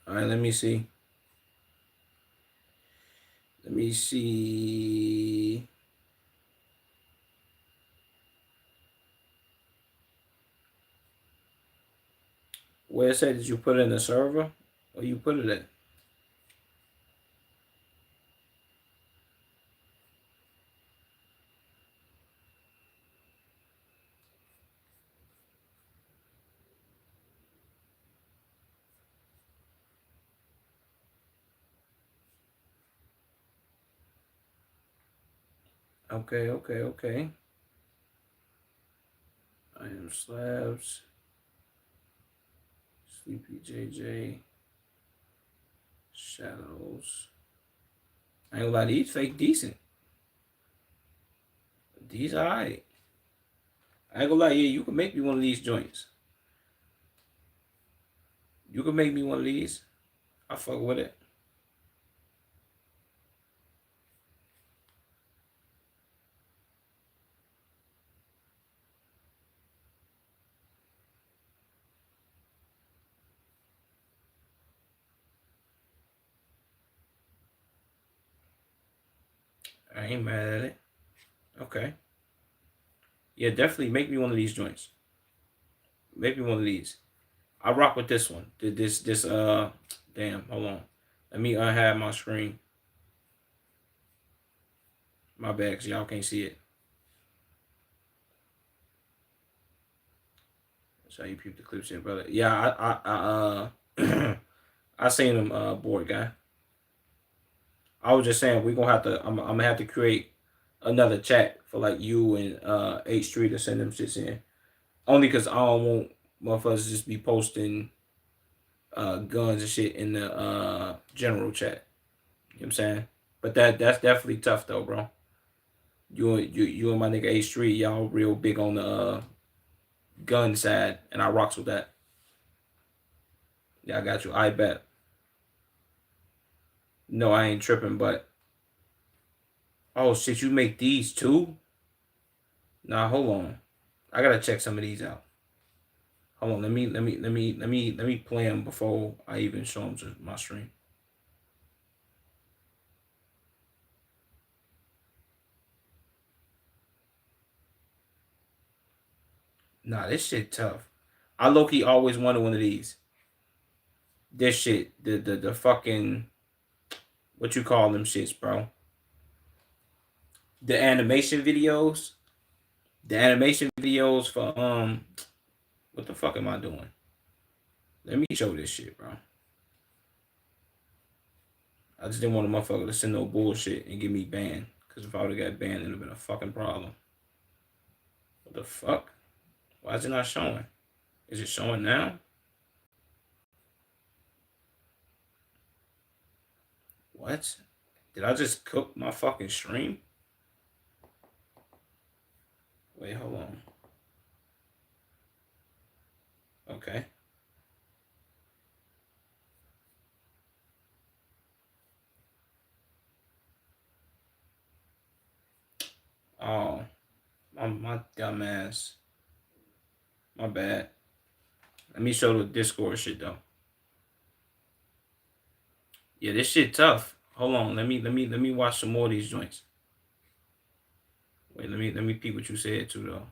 All right, let me see. Let me see. Where it said, did you put it in the server? Or you put it at? Okay. I am Slabs. Sleepy JJ. Shadows. I ain't gonna lie, these fake decent. These alright. I ain't gonna lie, yeah, you can make me one of these joints. You can make me one of these. I fuck with it. I ain't mad at it. Okay. Yeah, definitely make me one of these joints. Make me one of these. I rock with this one. This damn, hold on. Let me unhide my screen. My bad, cause y'all can't see it. That's how you peep the clips in, brother. Yeah, I seen him, board guy. I was just saying we gonna have to. I'm gonna have to create another chat for like you and H3 to send them shits in. Only cause I don't want motherfuckers just be posting guns and shit in the general chat. You know what I'm saying? But that's definitely tough though, bro. You and my nigga H3, y'all real big on the gun side, and I rocks with that. Yeah, I got you. I bet. No, I ain't tripping, but oh shit, you make these too? Nah, hold on. I gotta check some of these out. Hold on, let me play them before I even show them to my stream. Nah, this shit tough. I low-key always wanted one of these. This shit, the fucking, what you call them shits, bro? The animation videos. The animation videos for what the fuck am I doing? Let me show this shit, bro. I just didn't want a motherfucker to send no bullshit and get me banned. Cause if I would've got banned, it'd have been a fucking problem. What the fuck? Why is it not showing? Is it showing now? What? Did I just cook my fucking stream? Wait, hold on. Okay. Oh, my dumb ass. My bad. Let me show the Discord shit though. Yeah, this shit tough. Hold on. Let me watch some more of these joints. Wait, let me peep what you said too though.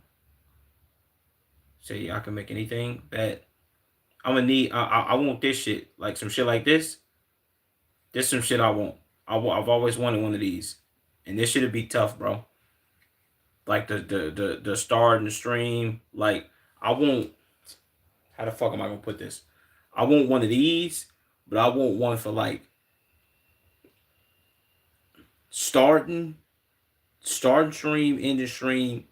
Say I can make anything. Bet. I'm gonna need. I want this shit. Like some shit like this. This some shit I want. I've always wanted one of these, and this shit'd be tough, bro. Like the start and the stream. Like I want. How the fuck am I gonna put this? I want one of these, but I want one for like starting, stream, ending stream,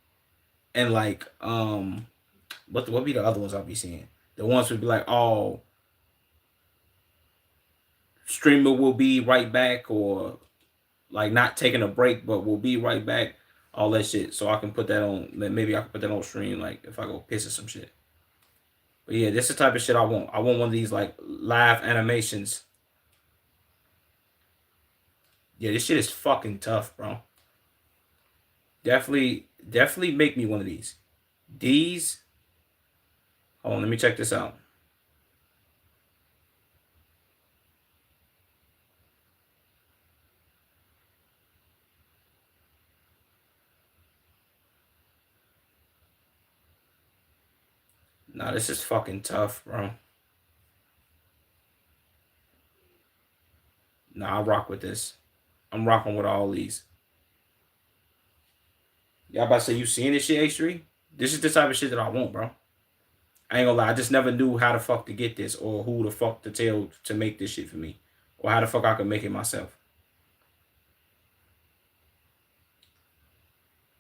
and like what be the other ones I'll be seeing? The ones would be like, oh, streamer will be right back, or like not taking a break, but we'll be right back. All that shit. So I can put that on. Maybe I can put that on stream, like if I go piss or some shit. But yeah, this is the type of shit I want. I want one of these like live animations. Yeah, this shit is fucking tough, bro. Definitely make me one of these. These. Hold on, let me check this out. Nah, this is fucking tough, bro. Nah, I rock with this. I'm rocking with all these. Y'all about to say you seeing this shit, H3? This is the type of shit that I want, bro. I ain't gonna lie, I just never knew how the fuck to get this or who the fuck to tell to make this shit for me. Or how the fuck I could make it myself.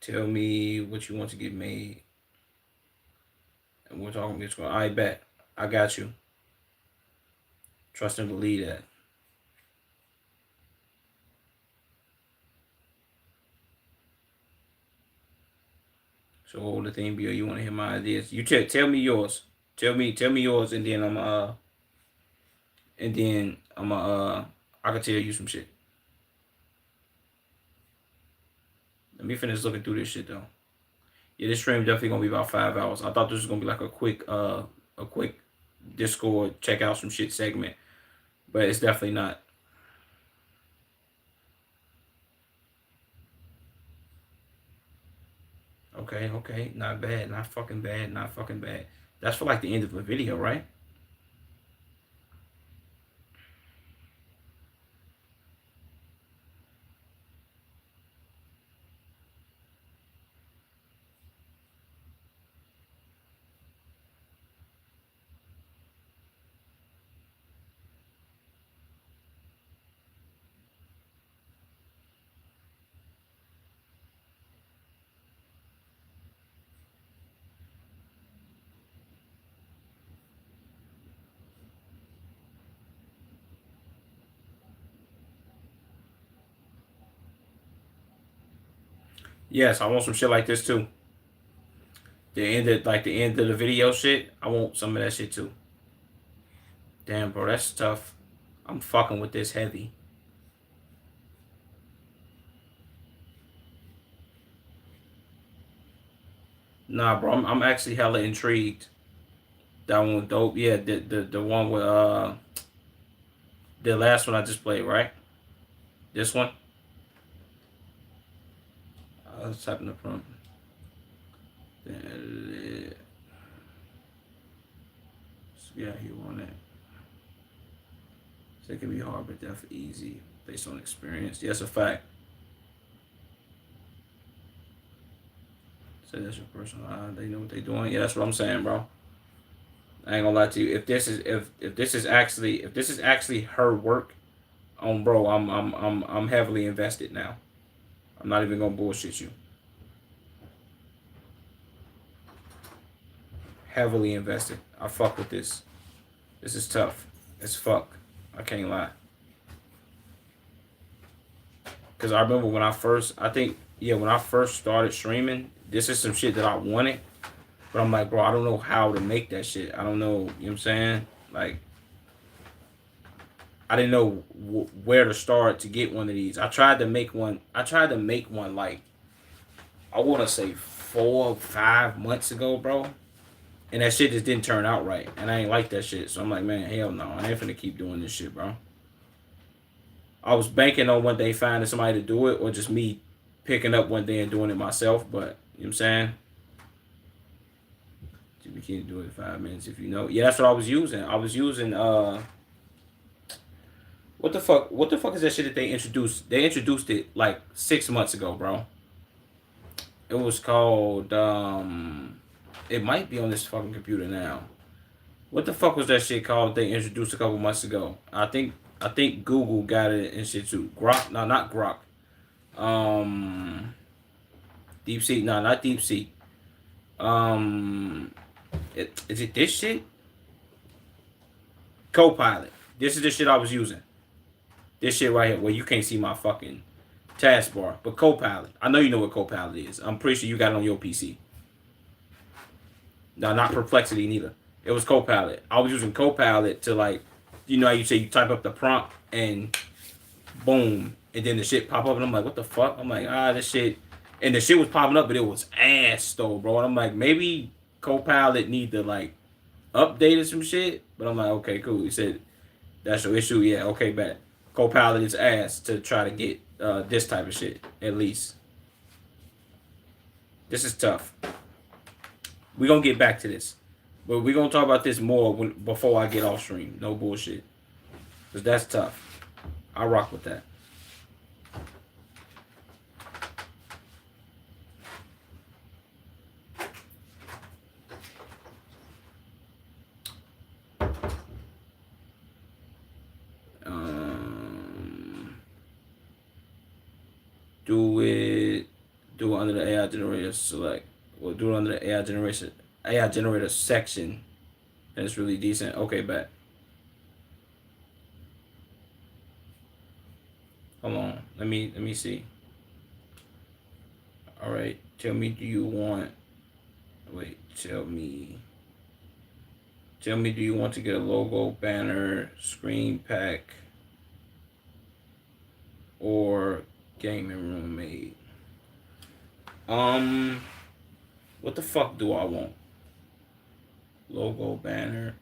Tell me what you want to get made. And we're talking this one. I bet. I got you. Trust and believe that. So what would the thing be? Or you want to hear my ideas? You tell me yours. Tell me yours, and then I can tell you some shit. Let me finish looking through this shit though. Yeah, this stream definitely gonna be about 5 hours. I thought this was gonna be like a quick Discord check out some shit segment, but it's definitely not. Okay, not bad, not fucking bad, not fucking bad. That's for like the end of the video, right? Yes, I want some shit like this too. The end of the video shit. I want some of that shit too. Damn, bro, that's tough. I'm fucking with this heavy. Nah, bro, I'm actually hella intrigued. That one dope. Yeah, the one with the last one I just played, right? This one. Let's type in the prompt. Yeah, you want that. So it can be hard, but definitely easy based on experience. Yes, a fact. So that's your personal. They know what they're doing. Yeah, that's what I'm saying, bro. I ain't gonna lie to you. If this is actually her work on, bro, I'm heavily invested now. I'm not even gonna bullshit you. Heavily invested. I fuck with this. This is tough. It's fuck. I can't lie. Cause I remember when I first, I think, yeah, when I first started streaming, this is some shit that I wanted. But I'm like, bro, I don't know how to make that shit. I don't know. You know what I'm saying? Like, I didn't know where to start to get one of these. I tried to make one. I tried to make one like I want to say 4 or 5 months ago, bro. And that shit just didn't turn out right. And I ain't like that shit. So I'm like, man, hell no. I ain't finna keep doing this shit, bro. I was banking on one day finding somebody to do it or just me picking up one day and doing it myself. But, you know what I'm saying? You can't do it in 5 minutes if you know. Yeah, that's what I was using. I was using, what the fuck? What the fuck is that shit that they introduced? They introduced it like 6 months ago, bro. It was called, it might be on this fucking computer now. What the fuck was that shit called they introduced a couple months ago? I think Google got it and shit too. Grok, no, not Grok. Um, DeepSeek, no, not DeepSeek. Um, is it this shit? Copilot. This is the shit I was using. This shit right here, where you can't see my fucking taskbar. But Copilot. I know you know what Copilot is. I'm pretty sure you got it on your PC. No, not Perplexity neither. It was Copilot. I was using Copilot to like, you know how you say you type up the prompt and boom, and then the shit pop up and I'm like, what the fuck? I'm like, this shit, and the shit was popping up, but it was ass though, bro. And I'm like, maybe Copilot need to like update some shit. But I'm like, okay, cool. He said that's your issue. Yeah, okay, bet. Copilot is ass to try to get this type of shit at least. This is tough. We gonna get back to this, but we gonna talk about this more before I get off stream. No bullshit, cause that's tough. I rock with that. Do it. Do it under the AI generator select. Or do it under the AI generator section. And it's really decent. Okay, bet. Hold on. Let me see. All right. Tell me, do you want? Wait. Tell me. Tell me, do you want to get a logo, banner, screen pack, or gaming room made? What the fuck do I want? Logo, banner.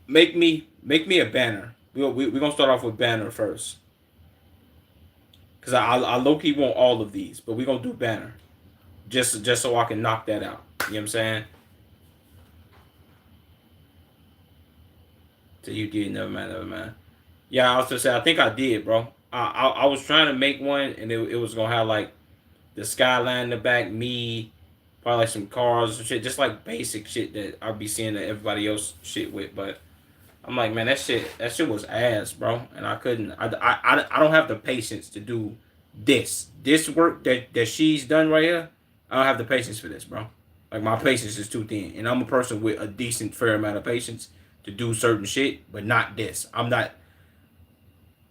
Make me a banner. We're gonna start off with banner first. Cause I low key want all of these, but we're gonna do banner. Just so I can knock that out. You know what I'm saying? So you did, never mind, never mind. Yeah, I was gonna say I think I did, bro. I was trying to make one and it was gonna have like the skyline in the back, me, probably like some cars and shit, just like basic shit that I'll be seeing that everybody else shit with. But I'm like, man, that shit was ass, bro, and I couldn't. I don't have the patience to do this work that she's done right here. I don't have the patience for this, bro. Like my patience is too thin, and I'm a person with a decent fair amount of patience to do certain shit, but not this. I'm not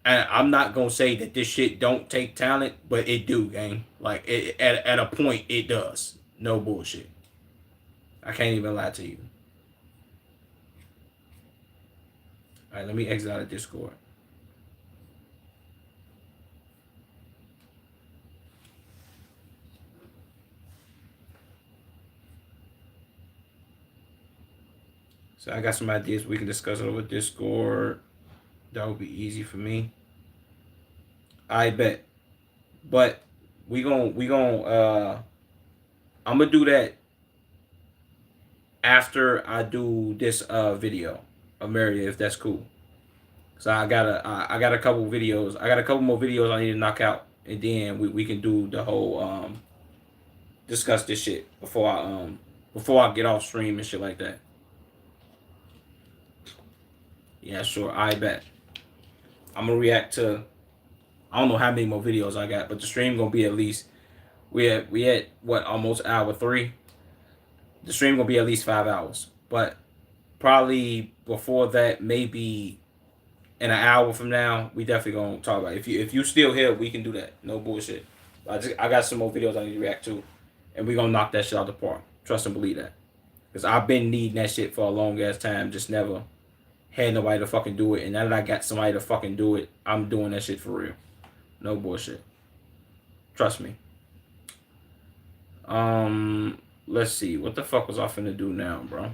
gonna say that this shit don't take talent, but it do, gang. Like at a point, it does. No bullshit. I can't even lie to you. All right, let me exit out of Discord. So I got some ideas we can discuss it over Discord. That would be easy for me. I bet. But we gon' I'm gonna do that. after I do this video of Mary, if that's cool. So I got a couple videos. I got a couple more videos I need to knock out, and then we can do the whole discuss this shit before I get off stream and shit like that. Yeah, sure. I bet. I'm gonna react to. I don't know how many more videos I got, but the stream gonna be at least we at what, almost hour 3. The stream gonna be at least 5 hours, but probably before that, maybe in an hour from now, we definitely gonna talk about it. If you still here, we can do that. No bullshit. I got some more videos I need to react to, and we gonna knock that shit out the park. Trust and believe that. Cause I've been needing that shit for a long ass time, just never had nobody to fucking do it. And now that I got somebody to fucking do it, I'm doing that shit for real. No bullshit. Trust me. Let's see. What the fuck was I finna do now, bro?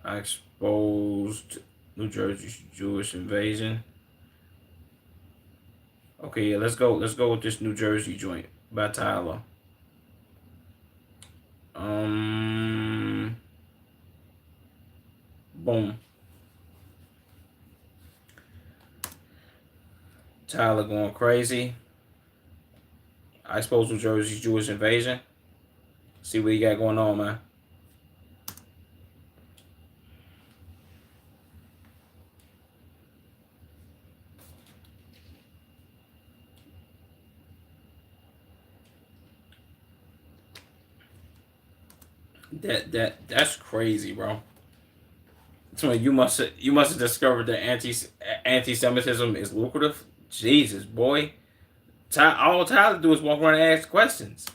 I exposed New Jersey's Jewish invasion. Okay, yeah, let's go. Let's go with this New Jersey joint by Tyler. Boom. Tyler going crazy. I exposed New Jersey's Jewish invasion. See what you got going on, man. That's crazy, bro. So you must have discovered that anti-Semitism is lucrative. Jesus, boy. All Tyler do is walk around and ask questions.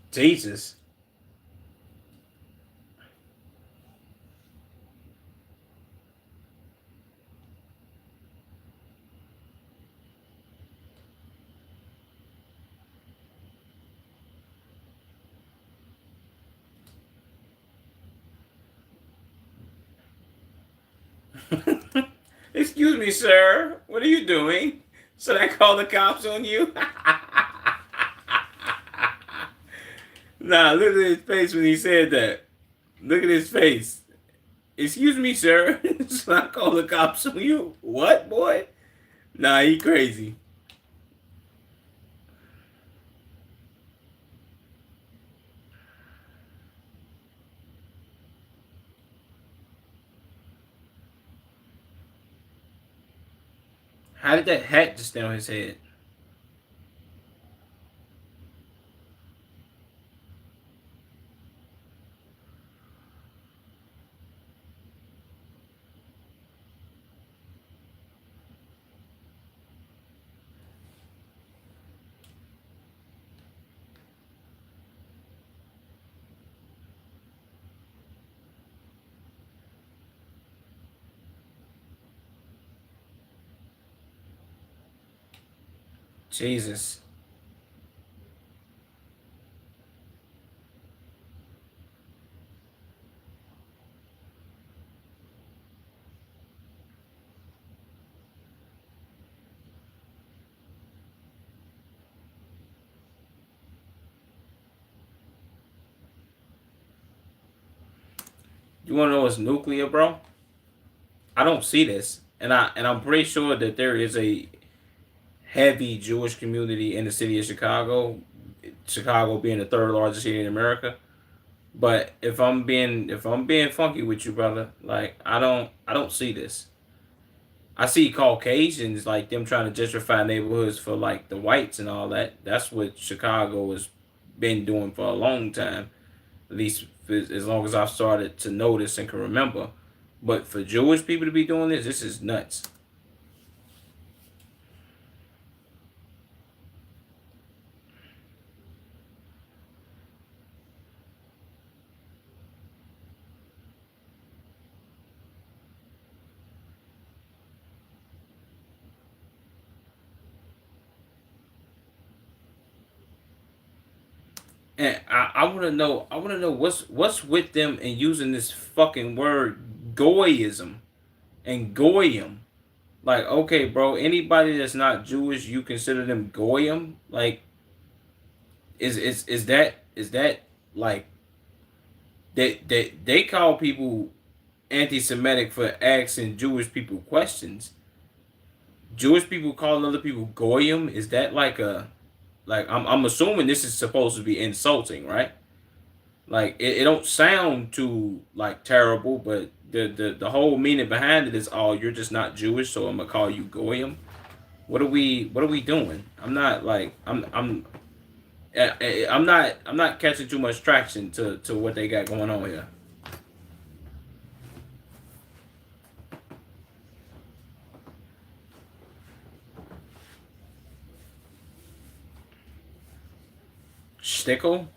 Jesus. Excuse me, sir. What are you doing? Should I call the cops on you? Nah, look at his face when he said that. Look at his face. Excuse me, sir. Should I call the cops on you? What, boy? Nah, he crazy. How did that hat just stay on his head? Jesus. You wanna know what's nuclear, bro? I don't see this. I'm pretty sure that there is a heavy Jewish community in the city of Chicago. Chicago being the third largest city in America. But if I'm being funky with you, brother, like I don't see this. I see Caucasians like them trying to gentrify neighborhoods for like the whites and all that. That's what Chicago has been doing for a long time, at least as long as I've started to notice and can remember. But for Jewish people to be doing this is nuts. And I want to know. I want to know what's with them and using this fucking word goyism and goyim. Like, okay, bro, anybody that's not Jewish, you consider them goyim? Like, is that like they call people anti-Semitic for asking Jewish people questions? Jewish people calling other people goyim? Is that like a like I'm assuming this is supposed to be insulting, right? Like it don't sound too like terrible, but the whole meaning behind it is, oh, you're just not Jewish, so I'm gonna call you goyim. What are we doing? I'm not like I'm not catching too much traction to what they got going on here. Stickle.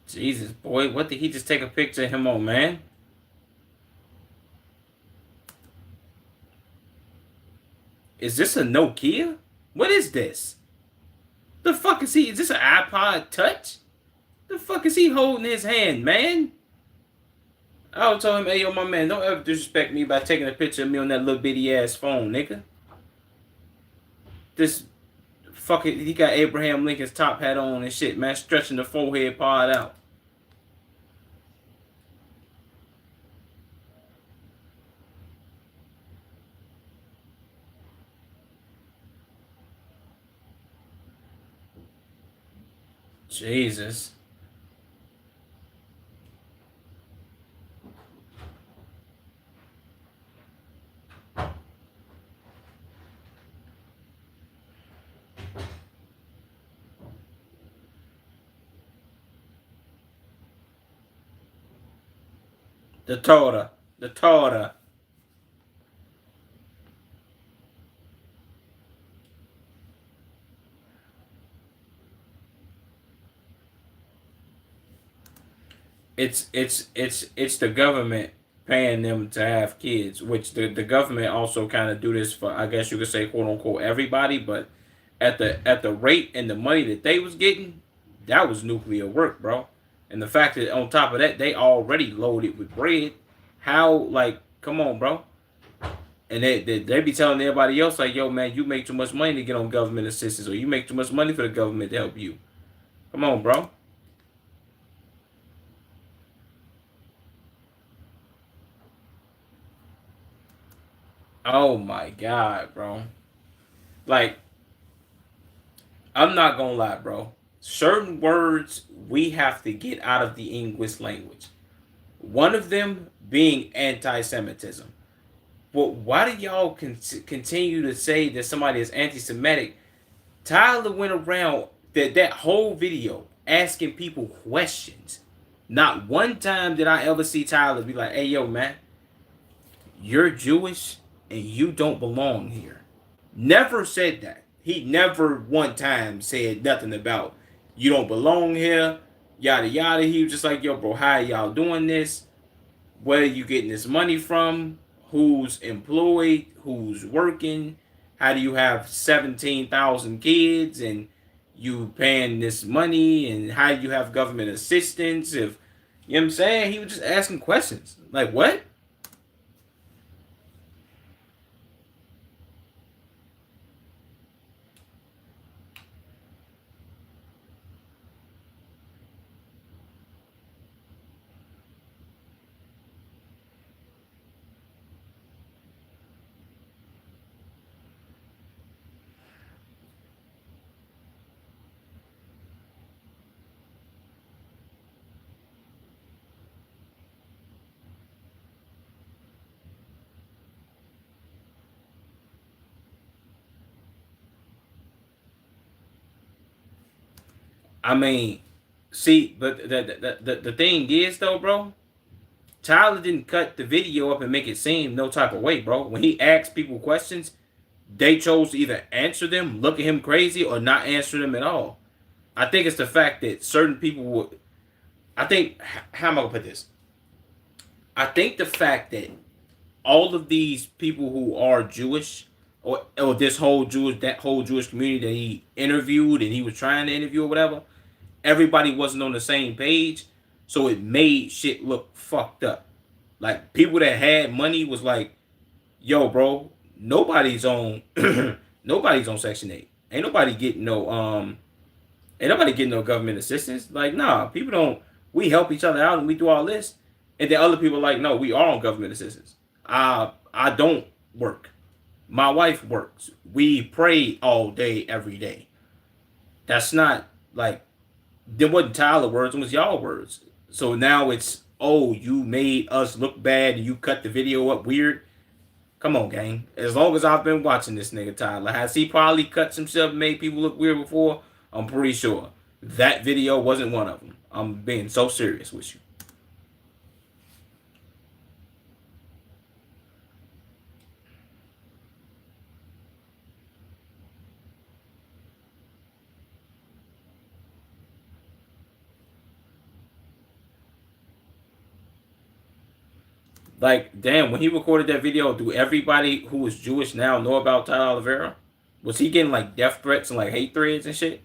Jesus, boy, what did he just take a picture of him on, man? Is this a Nokia? What is this? The fuck is he? Is this an iPod Touch? The fuck is he holding in his hand, man? I was telling him, hey, yo, my man, don't ever disrespect me by taking a picture of me on that little bitty ass phone, nigga. This fucking, he got Abraham Lincoln's top hat on and shit, man, stretching the forehead part out. Jesus. The Torah. The Torah. It's the government paying them to have kids, which the government also kind of do this for, I guess you could say, quote unquote, everybody, but at the rate and the money that they was getting, that was nuclear work, bro. And the fact that on top of that they already loaded with bread, how, like, come on, bro. And they be telling everybody else like, yo, man, you make too much money to get on government assistance, or you make too much money for the government to help you. Come on, bro. Oh my god, bro. Like, I'm not gonna lie, bro. Certain words we have to get out of the English language. One of them being anti-Semitism. But why do y'all continue to say that somebody is anti-Semitic? Tyler went around that whole video asking people questions. Not one time did I ever see Tyler be like, "Hey, yo, man, you're Jewish and you don't belong here." Never said that. He never one time said nothing about you don't belong here, yada yada. He was just like, yo, bro, how y'all doing this? Where are you getting this money from? Who's employed? Who's working? How do you have 17,000 kids and you paying this money? And how do you have government assistance? If you know what I'm saying, he was just asking questions. Like, what? I mean, see, but the thing is though, bro, Tyler didn't cut the video up and make it seem no type of way, bro. When he asked people questions, they chose to either answer them, look at him crazy, or not answer them at all. I think it's the fact that certain people would. I think, how am I gonna put this? I think the fact that all of these people who are Jewish, or this whole Jewish community that he interviewed and he was trying to interview or whatever, everybody wasn't on the same page, so it made shit look fucked up. Like people that had money was like, "Yo, bro, nobody's on, nobody's on Section 8. Ain't nobody getting no government assistance. Like, nah, people don't. We help each other out and we do all this, and then other people are like, no, we are on government assistance. I don't work. My wife works. We pray all day, every day. That's not like them wasn't Tyler words, it was y'all words. So now it's, oh, you made us look bad and you cut the video up weird. Come on, gang. As long as I've been watching this nigga Tyler, has he probably cut some stuff and made people look weird before? I'm pretty sure that video wasn't one of them. I'm being so serious with you. Like, damn, when he recorded that video, do everybody who is Jewish now know about Tyler Oliveira? Was he getting like death threats and like hate threads and shit?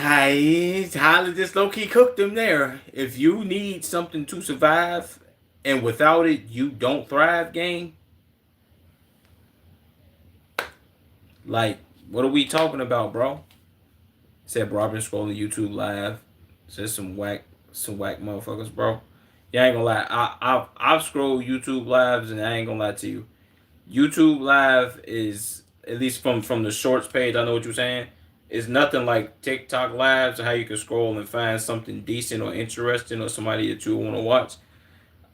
Hi, Tyler just low key cooked them there. If you need something to survive, and without it you don't thrive, gang. Like, what are we talking about, bro? Said, bro, I've been scrolling YouTube live. Said some whack motherfuckers, bro. Yeah, I ain't gonna lie. I've scrolled YouTube lives, and I ain't gonna lie to you. YouTube live is, at least from the shorts page. I know what you're saying. It's nothing like TikTok lives, how you can scroll and find something decent or interesting or somebody that you want to watch.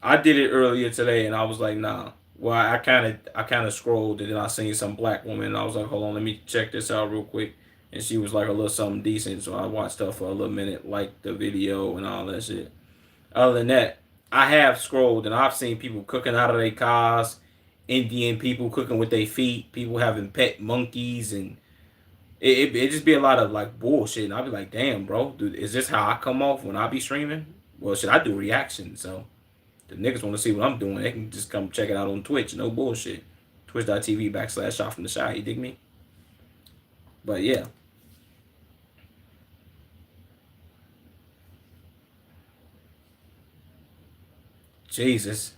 I did it earlier today, and I was like, nah. Well, I kind of scrolled, and then I seen some black woman, and I was like, hold on, let me check this out real quick. And she was like a little something decent, so I watched her for a little minute, like the video and all that shit. Other than that, I have scrolled and I've seen people cooking out of their cars, Indian people cooking with their feet, people having pet monkeys, and it just be a lot of like bullshit. And I'll be like, damn, bro, dude, is this how I come off when I be streaming? Well, should I do reactions? So the niggas want to see what I'm doing, they can just come check it out on Twitch. No bullshit. Twitch.tv/shot from the shy. You dig me? But yeah. Jesus.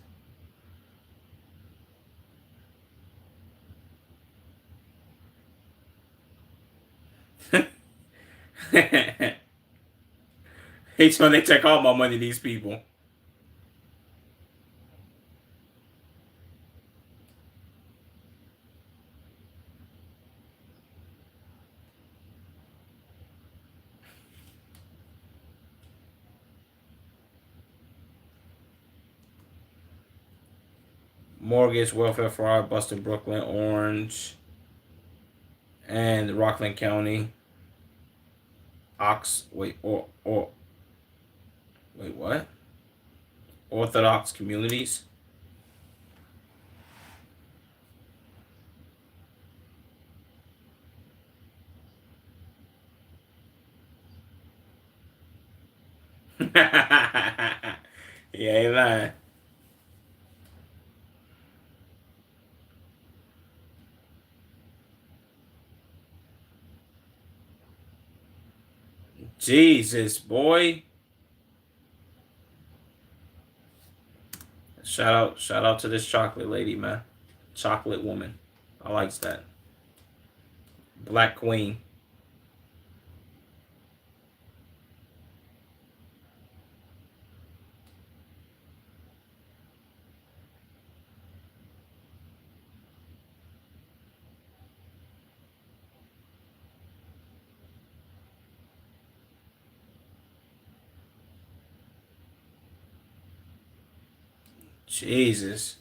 Hey, so they take all my money, these people. Mortgage, welfare fraud, busted Brooklyn, Orange, and Rockland County. Wait, what? Orthodox communities. Yeah, ain't lying. Jesus, boy. Shout out to this chocolate lady, man. Chocolate woman. I likes that. Black queen. Jesus.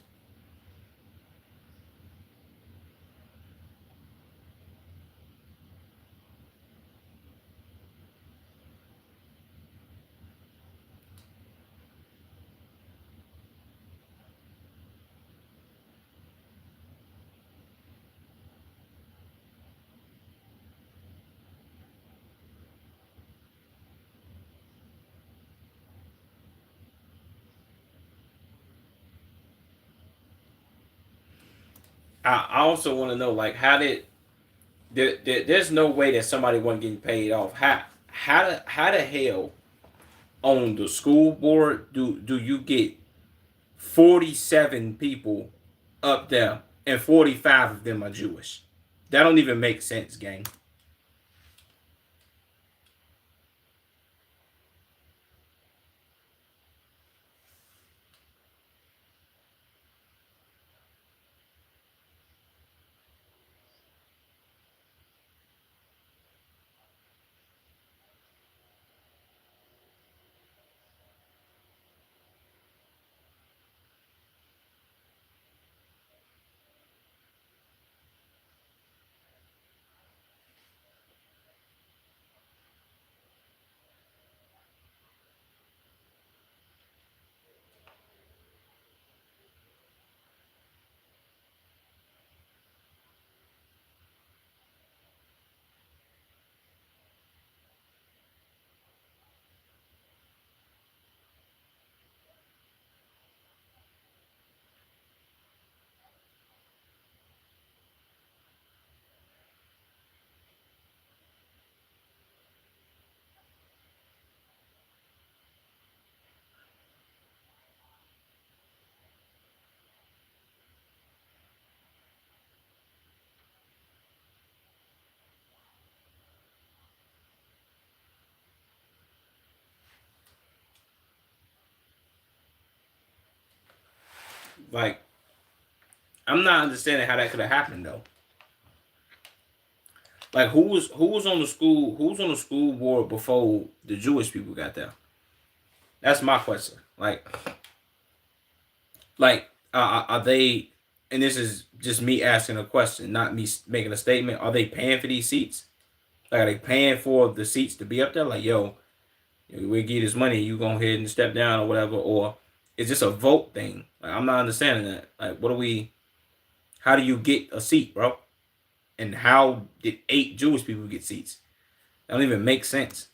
I also want to know, like, how did there's no way that somebody wasn't getting paid off. How the hell on the school board do you get 47 people up there and 45 of them are Jewish? That don't even make sense, gang. Like, I'm not understanding how that could have happened though. Like, who was on the school board before the Jewish people got there? That's my question. Like, are they? And this is just me asking a question, not me making a statement. Are they paying for these seats? Like, are they paying for the seats to be up there? Like, yo, we give this money, you go ahead and step down or whatever, or is this a vote thing? Like, I'm not understanding that. Like, what do we? How do you get a seat, bro? And how did 8 Jewish people get seats? That don't even make sense.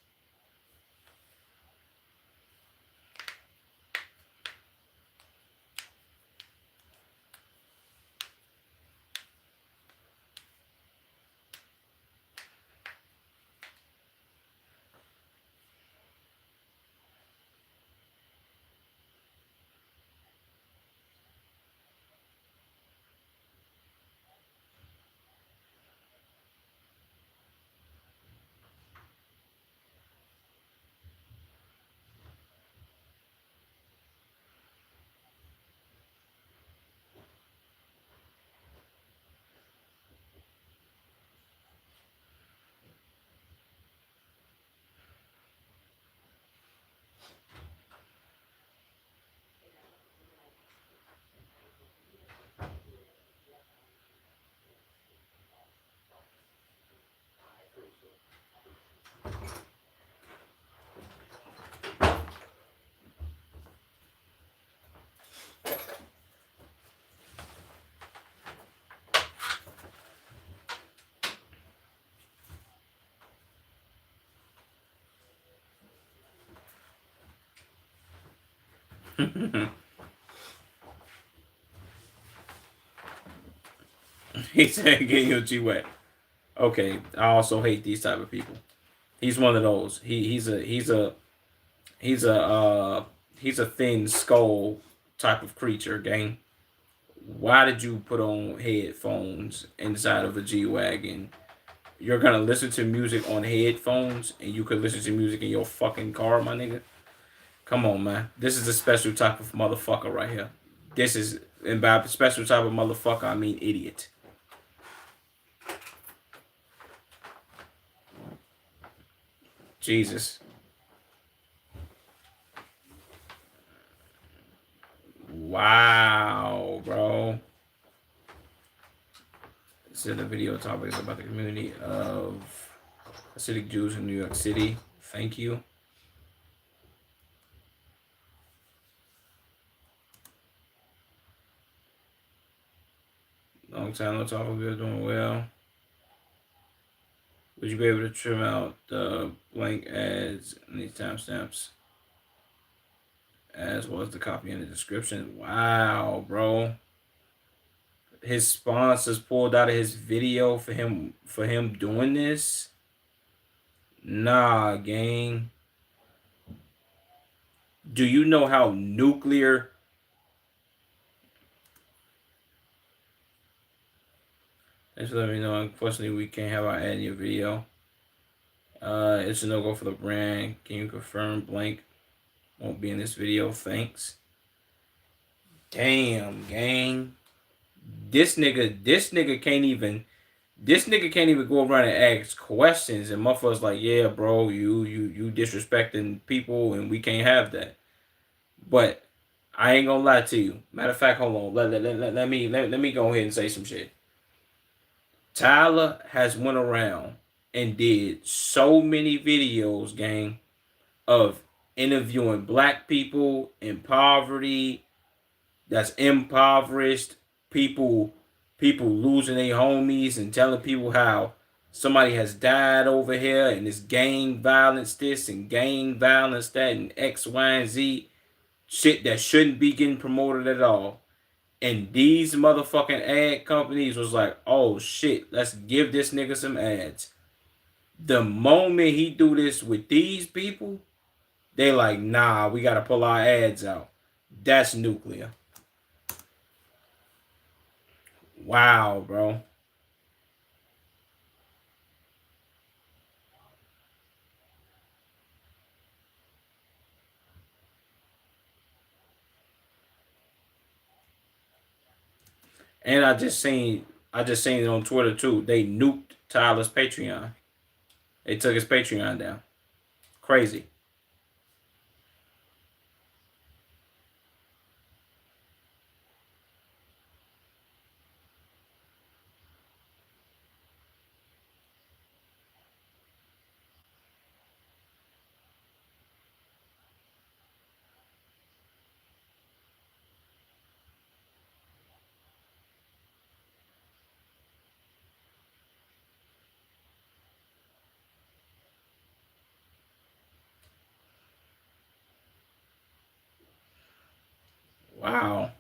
He said, "Getting your G wet." Okay, I also hate these type of people. He's one of those. He's a thin skull type of creature, gang. Why did you put on headphones inside of a G-Wagon? You're gonna listen to music on headphones and you could listen to music in your fucking car, my nigga? Come on, man. This is a special type of motherfucker right here. This is, and by special type of motherfucker, I mean idiot. Jesus. Wow, bro. This is the video topic is about the community of Hasidic Jews in New York City. Thank you. Long time no talk. We're doing well. Would you be able to trim out the blank ads and these timestamps as well as the copy in the description? Wow, bro. His sponsors pulled out of his video for him doing this. Nah, gang. Do you know how nuclear? Thanks for letting me know. Unfortunately, we can't have our ad in your video. It's a no-go for the brand. Can you confirm blank won't be in this video? Thanks. Damn, gang. This nigga can't even go around and ask questions, and motherfuckers like, yeah, bro, you disrespecting people, and we can't have that. But I ain't gonna lie to you. Matter of fact, hold on. Let me go ahead and say some shit. Tyler has went around and did so many videos, gang, of interviewing black people in poverty, that's impoverished, people losing their homies and telling people how somebody has died over here and it's gang violence this and gang violence that and X, Y, and Z shit that shouldn't be getting promoted at all. And these motherfucking ad companies was like, oh shit, let's give this nigga some ads. The moment he do this with these people, they like, nah, we gotta pull our ads out. That's nuclear. Wow, bro. And I just seen it on Twitter too. They nuked Tyler's Patreon. They took his Patreon down. Crazy. Wow.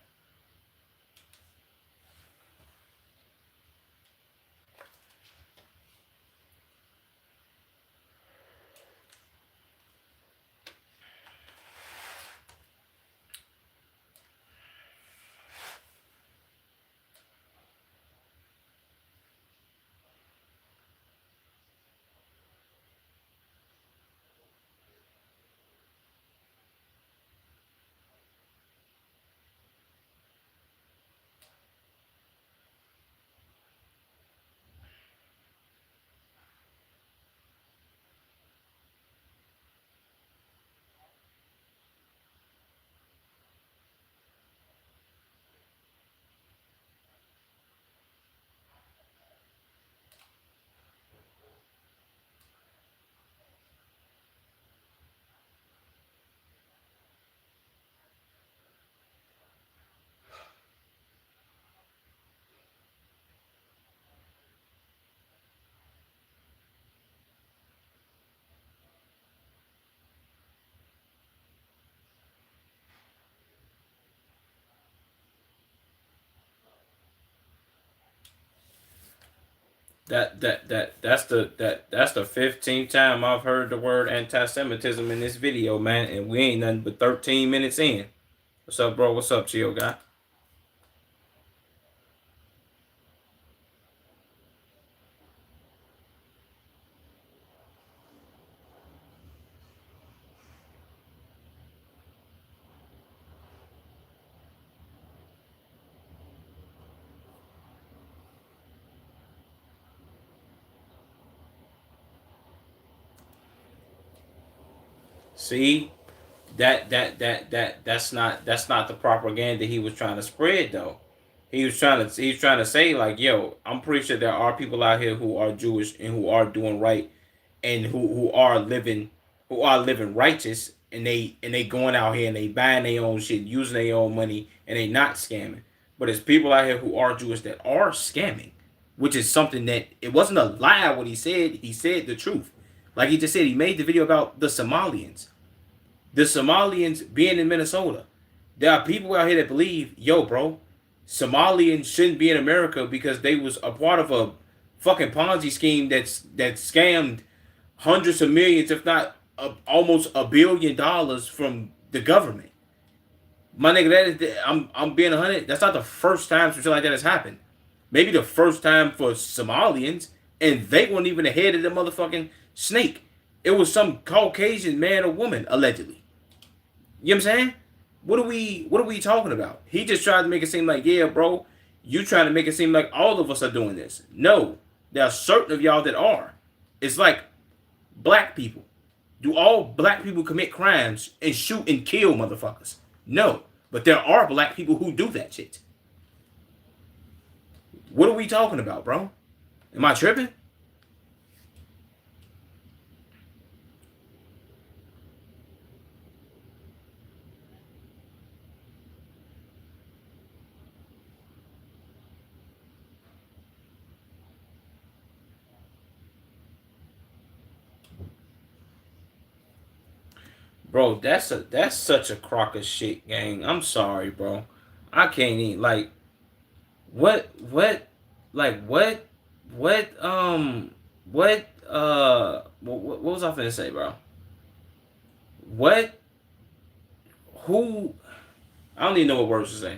That's the 15th time I've heard the word anti-Semitism in this video, man, and we ain't nothing but 13 minutes in. What's up, bro? What's up, chill guy? See, that's not the propaganda he was trying to spread though. He's trying to say like, yo, I'm pretty sure there are people out here who are Jewish and who are doing right and who are living righteous, and they going out here and they buying their own shit, using their own money, and they not scamming. But there's people out here who are Jewish that are scamming, which is something that it wasn't a lie what he said. He said the truth. Like he just said, he made the video about the Somalians. The Somalians being in Minnesota. There are people out here that believe, yo, bro, Somalians shouldn't be in America because they was a part of a fucking Ponzi scheme that scammed hundreds of millions, if not almost $1 billion from the government. My nigga, I'm being 100. That's not the first time something like that has happened. Maybe the first time for Somalians, and they weren't even the head of the motherfucking snake. It was some Caucasian man or woman allegedly. You know what I'm saying? What are we talking about? He just tried to make it seem like, yeah, bro, you trying to make it seem like all of us are doing this. No, there are certain of y'all that are. It's like black people. Do all black people commit crimes and shoot and kill motherfuckers? No. But there are black people who do that shit. What are we talking about, bro? Am I tripping? Bro, that's such a crock of shit, gang. I'm sorry, bro. I can't even like what like what was I finna say, bro? What who I don't even know what words to say.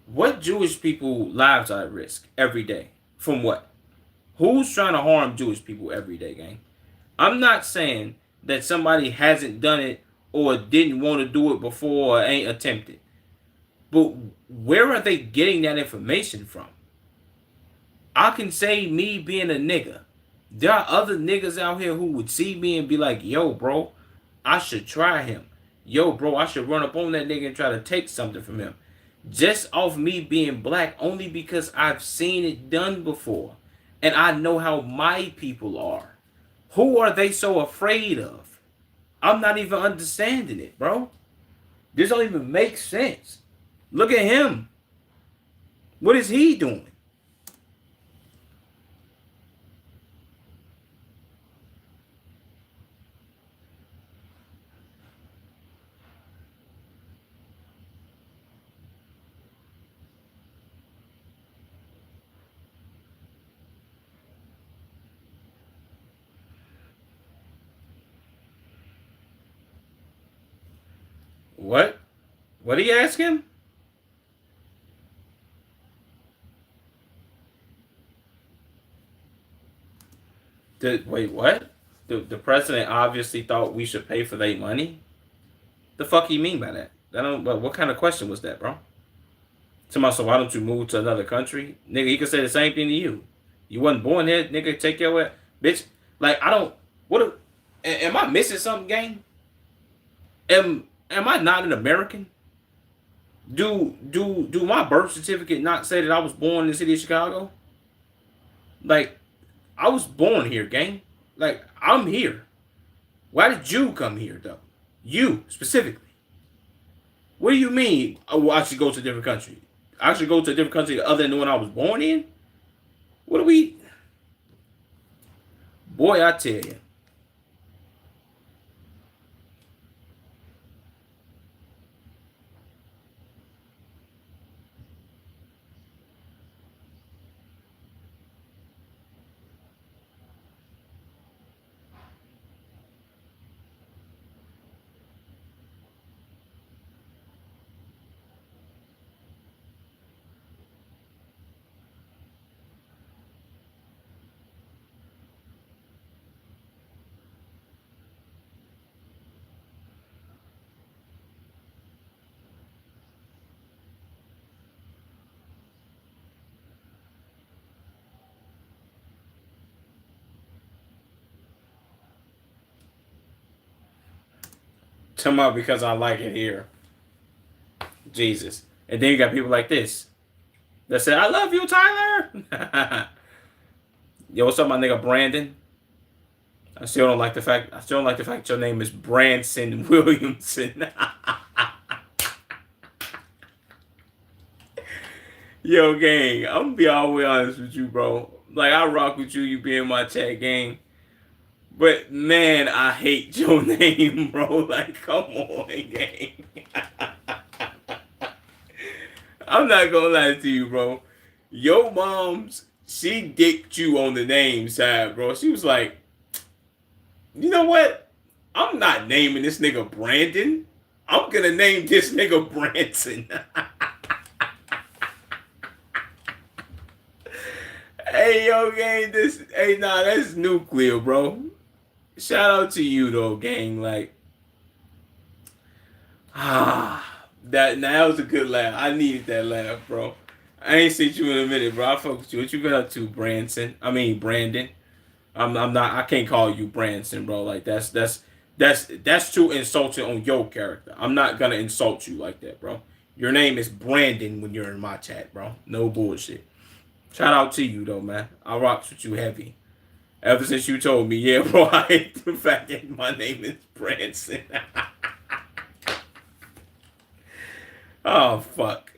What Jewish people lives are at risk every day? From what? Who's trying to harm Jewish people every day, gang? I'm not saying that somebody hasn't done it or didn't want to do it before or ain't attempted. But where are they getting that information from? I can say me being a nigga. There are other niggas out here who would see me and be like, yo, bro, I should try him. Yo, bro, I should run up on that nigga and try to take something from him. Just off me being black, only because I've seen it done before. And I know how my people are. Who are they so afraid of? I'm not even understanding it, bro. This don't even make sense. Look at him. What is he doing? What? What did he ask him? Wait, what? The president obviously thought we should pay for their money. The fuck he mean by that? I don't. But what kind of question was that, bro? Somebody, so why don't you move to another country, nigga? He could say the same thing to you. You wasn't born here, nigga. Take your way, bitch. Like I don't. What? Am I missing something, gang? Am I not an American? Do my birth certificate not say that I was born in the city of Chicago? Like I was born here, gang. Like I'm here. Why did you come here though? You specifically. What do you mean? Oh, I should go to a different country. I should go to a different country other than the one I was born in. What do we? Boy, I tell you. Come on, because I like it here. Jesus. And then you got people like this that say, I love you, Tyler. Yo, what's up, my nigga Brandon? I still don't like the fact your name is Branson Williamson. Yo, gang, I'm gonna be all the way honest with you, bro. Like, I rock with you, you be in my chat, gang. But man, I hate your name, bro. Like, come on, gang. I'm not gonna lie to you, bro. Your mom's, she dicked you on the name side, bro. She was like, you know what? I'm not naming this nigga Brandon. I'm gonna name this nigga Branson. Hey, yo, gang, that's nuclear, bro. Shout out to you, though, gang. Like, that was a good laugh. I needed that laugh, bro. I ain't seen you in a minute, bro. I fuck with you. What you been up to, Branson? I mean, Brandon. I'm not. I can't call you Branson, bro. Like that's too insulting on your character. I'm not gonna insult you like that, bro. Your name is Brandon when you're in my chat, bro. No bullshit. Shout out to you though, man. I rocks with you heavy. Ever since you told me, yeah, bro, I hate the fact that my name is Branson. Oh fuck.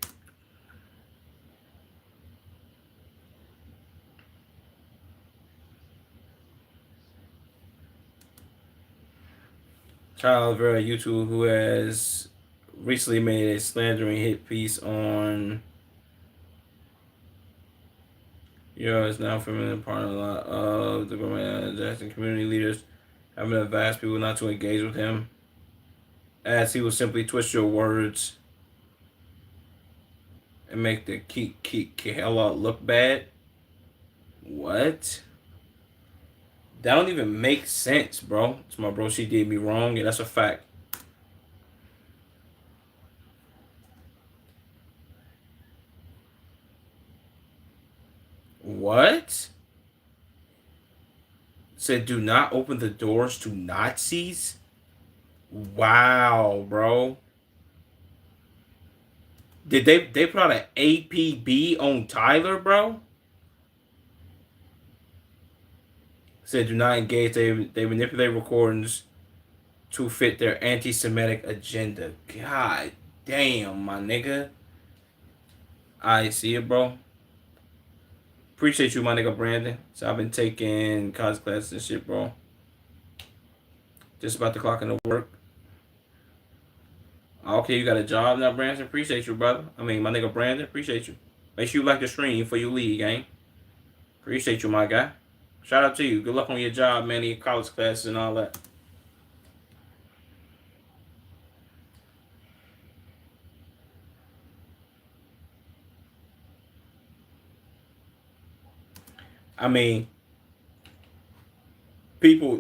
Charles Vera YouTube, who has recently made a slandering hit piece on is now familiar part of a lot of the government Jackson community leaders having advised people not to engage with him, as he will simply twist your words and make the Kehela look bad. What? That don't even make sense, bro. It's my bro. She did me wrong. Yeah, that's a fact. What? Said do not open the doors to Nazis? Wow, bro. Did they put out an APB on Tyler, bro? Said do not engage. They manipulate recordings to fit their anti-Semitic agenda. God damn, my nigga. I see it, bro. Appreciate you, my nigga Brandon. So I've been taking college classes and shit, bro. Just about to clock into work. Okay, you got a job now, Brandon. Appreciate you, brother. I mean, my nigga Brandon. Appreciate you. Make sure you like the stream before you leave, gang. Appreciate you, my guy. Shout out to you. Good luck on your job, man, your college classes and all that. I mean, people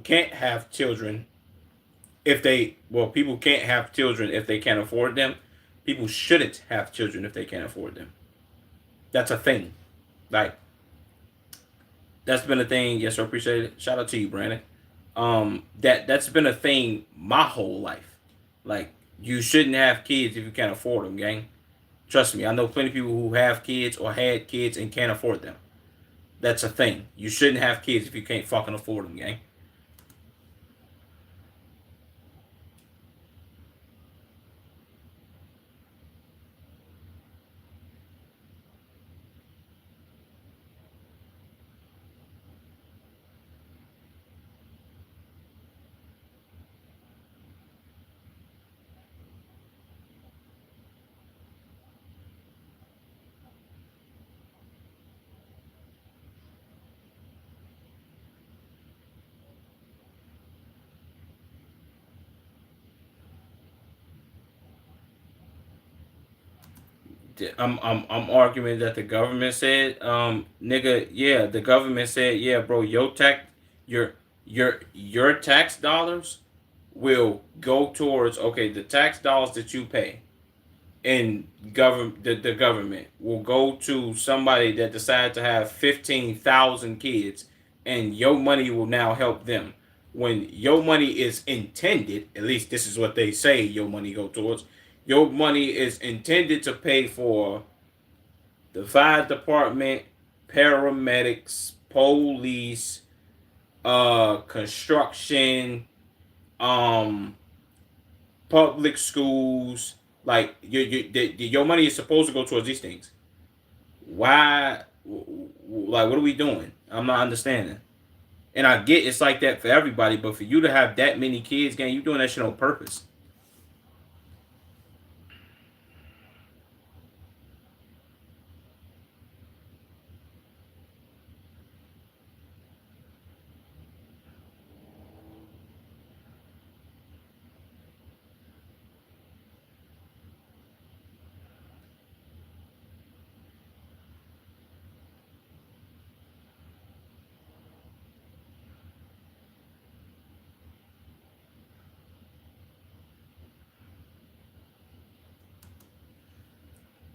can't have children people can't have children if they can't afford them. People shouldn't have children if they can't afford them. That's a thing. Like, that's been a thing. Yes, sir. Appreciate it. Shout out to you, Brandon. That's been a thing my whole life. Like, you shouldn't have kids if you can't afford them, gang. Trust me, I know plenty of people who have kids or had kids and can't afford them. That's a thing. You shouldn't have kids if you can't fucking afford them, gang. I'm arguing that the government said, nigga, yeah, the government said, yeah, bro, your your tax dollars will go towards the tax dollars that you pay in the government will go to somebody that decided to have 15,000 kids, and your money will now help them. when your money is intended, at least this is what they say your money go towards. Your money is intended to pay for the fire department, paramedics, police, construction, um, public schools. Like your money is supposed to go towards these things. Why? Like, what are we doing? I'm not understanding. And I get it's like that for everybody, but for you to have that many kids, gang, you doing that shit on purpose.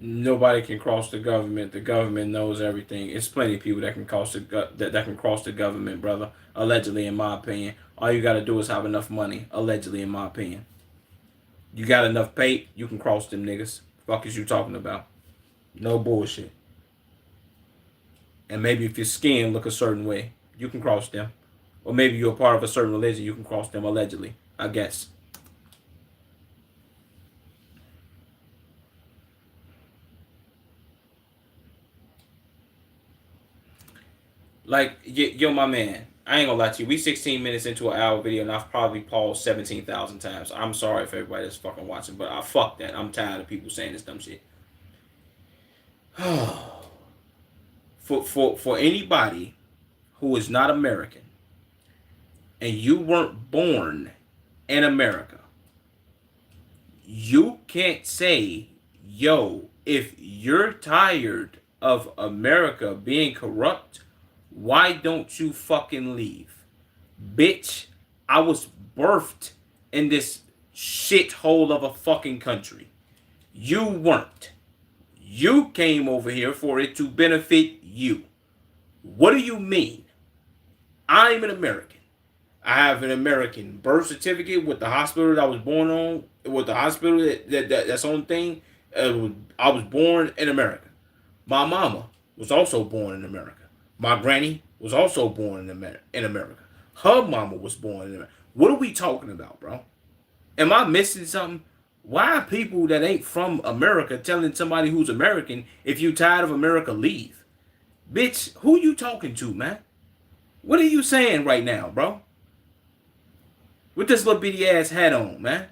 Nobody can cross the government. The government knows everything. It's plenty of people that can cross that can cross the government, brother. Allegedly, in my opinion, all you got to do is have enough money. Allegedly, in my opinion, you got enough pay, you can cross them niggas. Fuck is you talking about? No bullshit. And maybe if your skin look a certain way, you can cross them. Or maybe you're a part of a certain religion, you can cross them allegedly. I guess. Like, yo, my man, I ain't gonna lie to you. We 16 minutes into an hour video, and I've probably paused 17,000 times. I'm sorry for everybody that's fucking watching, but I fuck that. I'm tired of people saying this dumb shit. For anybody who is not American and you weren't born in America, you can't say, yo, if you're tired of America being corrupt, why don't you fucking leave? Bitch, I was birthed in this shithole of a fucking country. You weren't. You came over here for it to benefit you. What do you mean? I'm an American. I have an American birth certificate with the hospital that I was born on, with the hospital that's on thing. I was born in America. My mama was also born in America. My granny was also born in America. Her mama was born in America. What are we talking about, bro? Am I missing something? Why are people that ain't from America telling somebody who's American, if you tired of America, leave? Bitch, who you talking to, man? What are you saying right now, bro? With this little bitty ass hat on, man.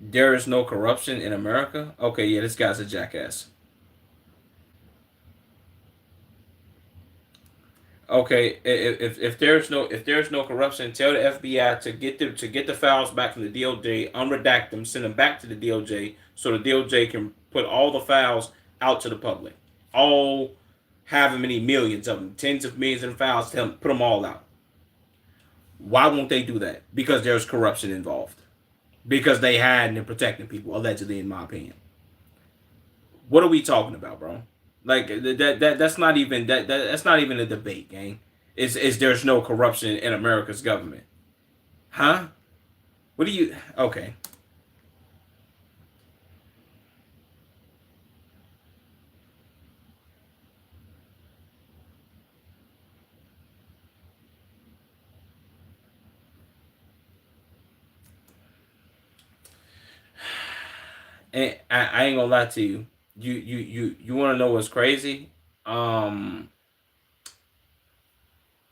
There is no corruption in America? Okay, yeah, this guy's a jackass. Okay, if there's no corruption, tell the FBI to get the files back from the DOJ, unredact them, send them back to the DOJ, so the DOJ can put all the files out to the public. All however many millions of them, tens of millions of files, tell them, put them all out. Why won't they do that? Because there's corruption involved. Because they hiding and protecting people, allegedly, in my opinion. What are we talking about, bro? Like that's not even that's not even a debate, gang. Is there's no corruption in America's government? Huh? What do you? Okay. And I ain't gonna lie to you. You want to know what's crazy? Um,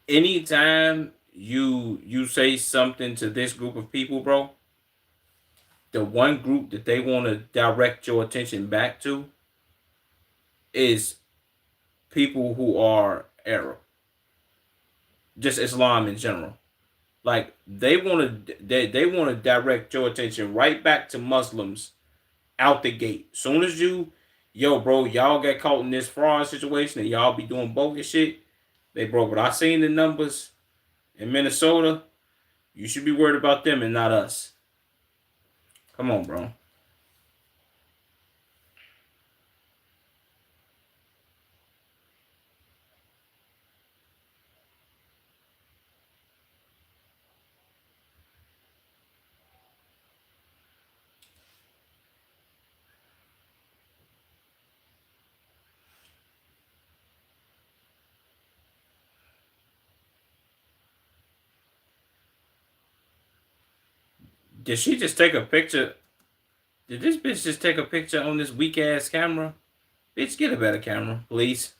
anytime you say something to this group of people, bro, the one group that they want to direct your attention back to is people who are Arab, just Islam in general. Like they want to direct your attention right back to Muslims out the gate. Soon as you, yo, bro, y'all get caught in this fraud situation and y'all be doing bogus shit. They broke. But I seen the numbers in Minnesota. You should be worried about them and not us. Come on, bro. Did she just take a picture? Did this bitch just take a picture on this weak ass camera? Bitch, get a better camera, please.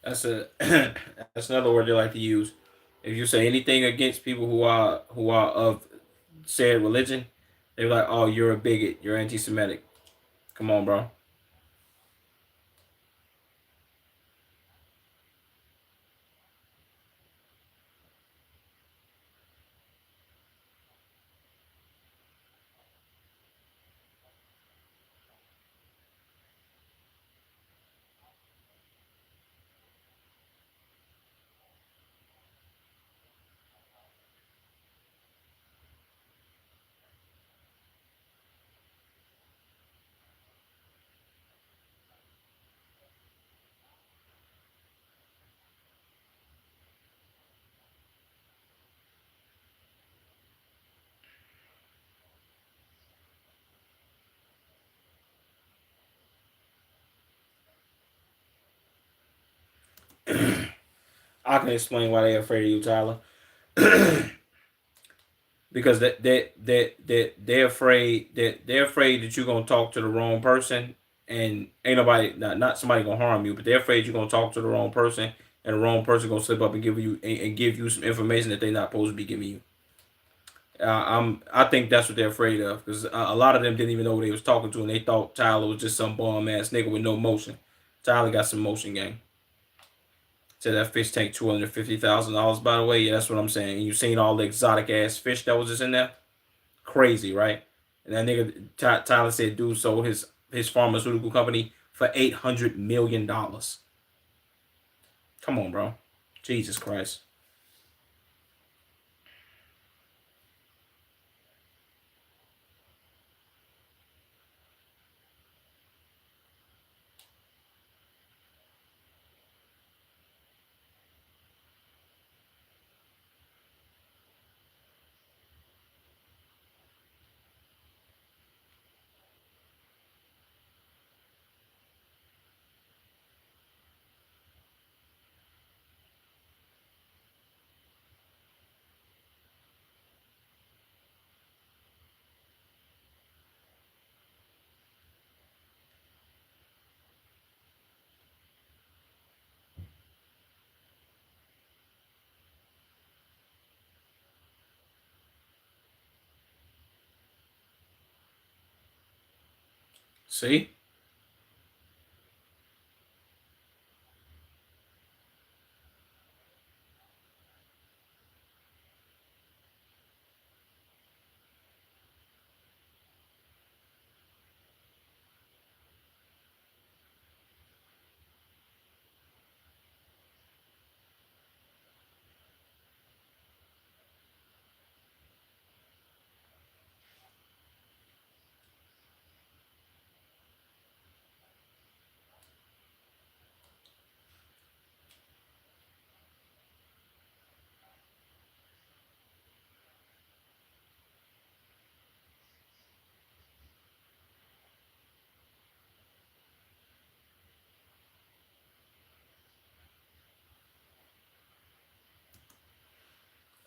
That's a that's another word they like to use. If you say anything against people who are of said religion, they're like, "Oh, you're a bigot. You're anti-Semitic." Come on, bro. I can explain why they're afraid of you, Tyler. Because they're afraid that you're gonna talk to the wrong person, and ain't nobody, not somebody gonna harm you, but they're afraid you're gonna talk to the wrong person, and the wrong person gonna slip up and give you some information that they're not supposed to be giving you. I think that's what they're afraid of, because a lot of them didn't even know who they was talking to, and they thought Tyler was just some bum ass nigga with no motion. Tyler got some motion, gang. Said that fish tank $250,000. By the way, yeah, that's what I'm saying. And you seen all the exotic ass fish that was just in there? Crazy, right? And that nigga Tyler said, dude sold his pharmaceutical company for $800 million. Come on, bro. Jesus Christ. See?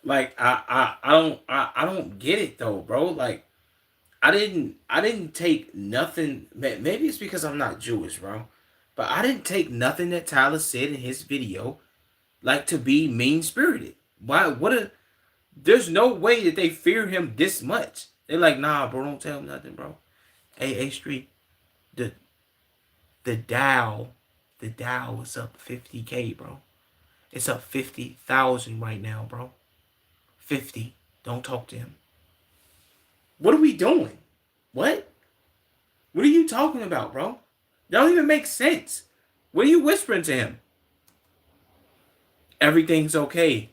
Like I don't get it though, bro. Like I didn't take nothing. Maybe it's because I'm not Jewish, bro. But I didn't take nothing that Tyler said in his video like to be mean spirited. Why? What a There's no way that they fear him this much. They're like, nah, bro, don't tell him nothing, bro. A Street, the the Dow, the Dow is up 50K, bro. It's up 50,000 right now, bro. 50. Don't talk to him. What are we doing? What? What are you talking about, bro? That don't even make sense. What are you whispering to him? Everything's okay.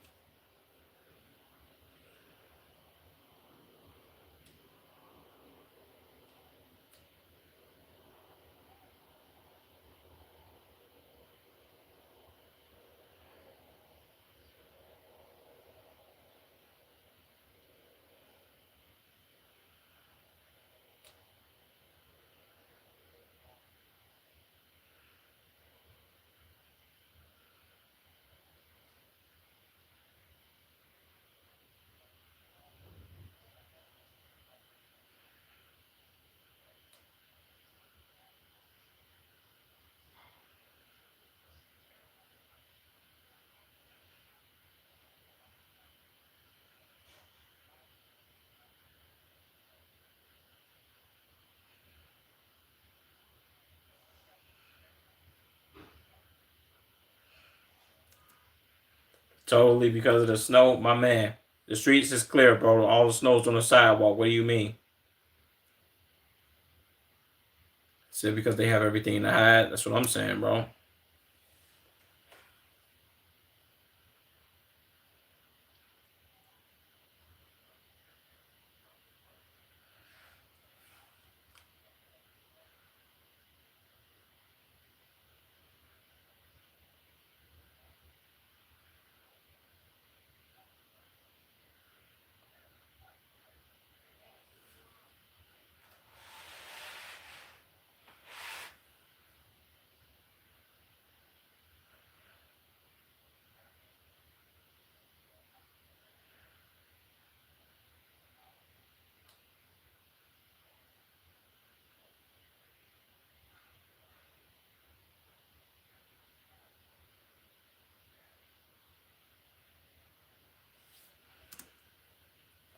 Totally because of the snow, my man. The streets is clear, bro. All the snow's on the sidewalk. What do you mean? Said because they have everything to hide. That's what I'm saying, bro.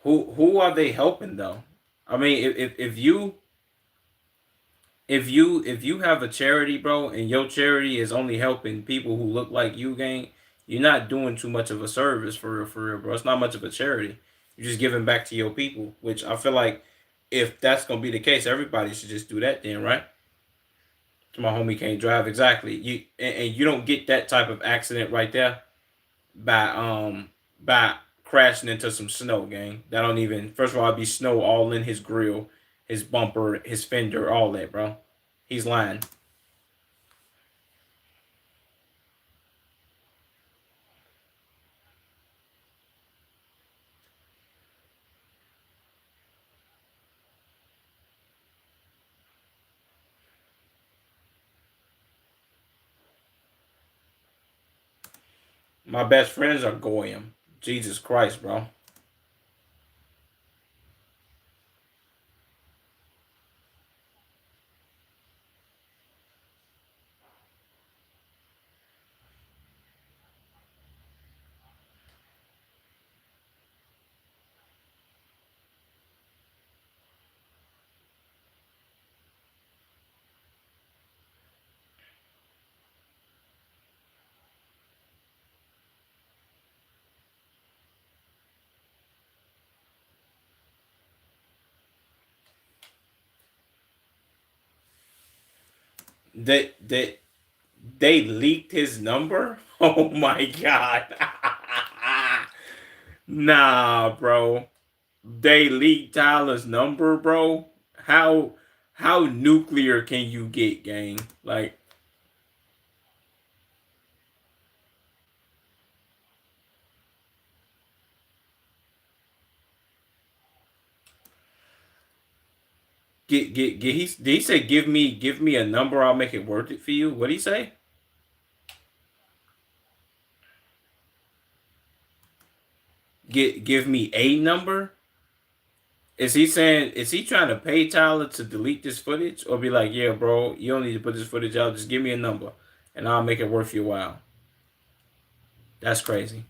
Who are they helping though? I mean, if you have a charity, bro, and your charity is only helping people who look like you, gang, you're not doing too much of a service for real, bro. It's not much of a charity. You're just giving back to your people, which I feel like if that's gonna be the case, everybody should just do that then, right? So my homie can't drive exactly. And you don't get that type of accident right there by crashing into some snow, gang. That don't even first of all it'd be snow all in his grill, his bumper, his fender, all that, bro. He's lying. My best friends are Goyim. Jesus Christ, bro. That they leaked his number? Oh my god. Nah, bro. They leaked Tyler's number, bro. How nuclear can you get, gang? Like get he did he say give me a number, I'll make it worth it for you? What'd he say? give me a number? Is he saying, is he trying to pay Tyler to delete this footage, or be like, yeah, bro, you don't need to put this footage out. Just give me a number, and I'll make it worth your while. That's crazy.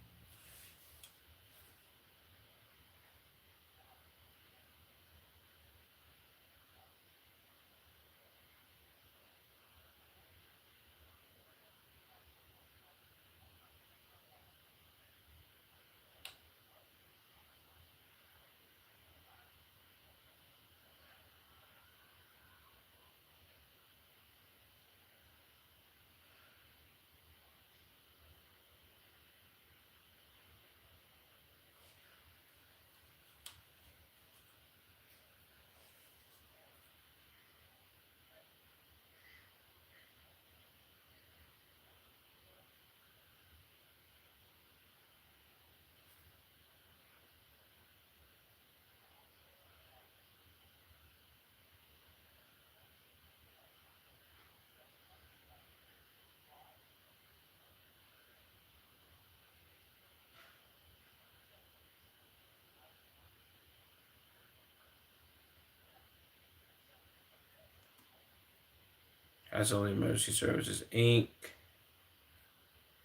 Absolutely Emergency Services Inc.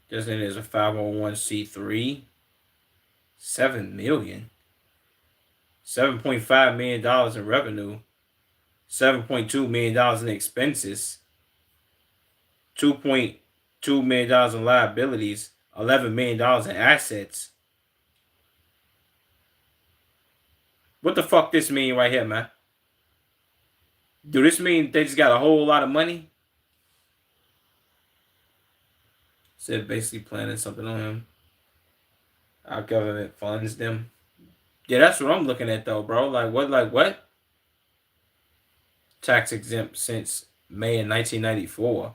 Designated as a 501c3. 7 million. $7.5 million in revenue. $7.2 million in expenses. $2.2 million in liabilities. $11 million in assets. What the fuck this mean right here, man? Do this mean they just got a whole lot of money? Said basically planning something on him. Our government funds them. Yeah, that's what I'm looking at though, bro. Like what? Like what? Tax exempt since May of 1994.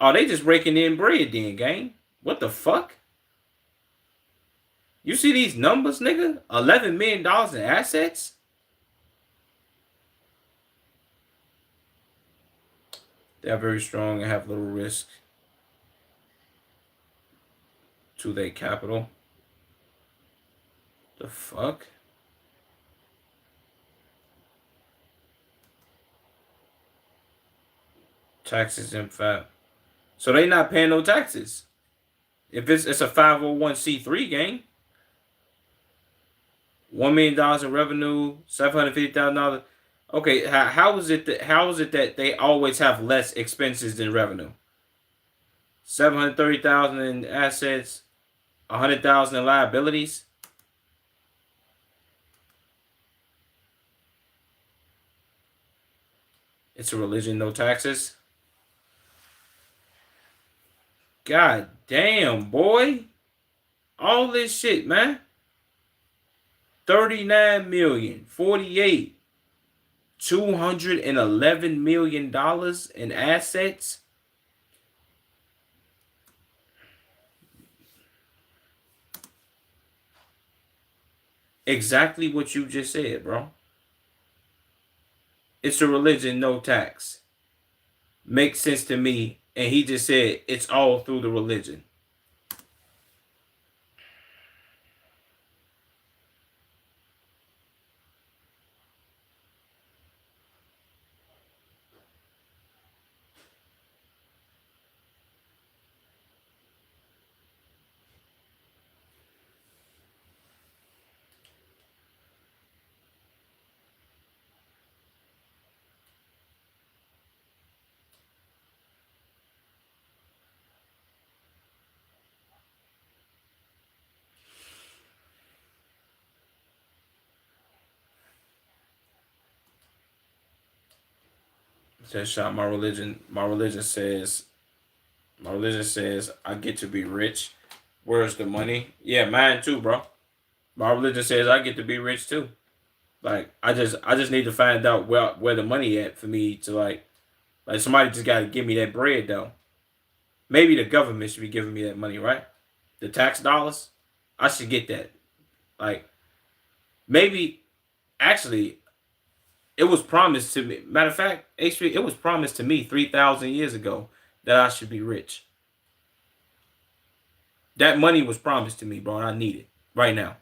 Oh, they just raking in bread then, gang. What the fuck? You see these numbers, nigga? $11 million in assets? They are very strong and have little risk to their capital. The fuck? Tax exempt FAP. So they not paying no taxes. If it's a 501c3 gang. $1 million in revenue, $750,000. Okay, how is it that they always have less expenses than revenue? 730,000 in assets, 100,000 in liabilities. It's a religion, no taxes. God damn, boy. All this shit, man. 39 million, 48, $211 million in assets. Exactly what you just said, bro. It's a religion, no tax. Makes sense to me. And he just said it's all through the religion. Says shot my religion. My religion says I get to be rich. Where's the money? Yeah, mine too, bro. My religion says I get to be rich too. Like I just need to find out where the money at for me to like somebody just gotta give me that bread though. Maybe the government should be giving me that money, right? The tax dollars. I should get that. Like maybe actually it was promised to me. Matter of fact, actually, it was promised to me 3,000 years ago that I should be rich. That money was promised to me, bro, and I need it right now.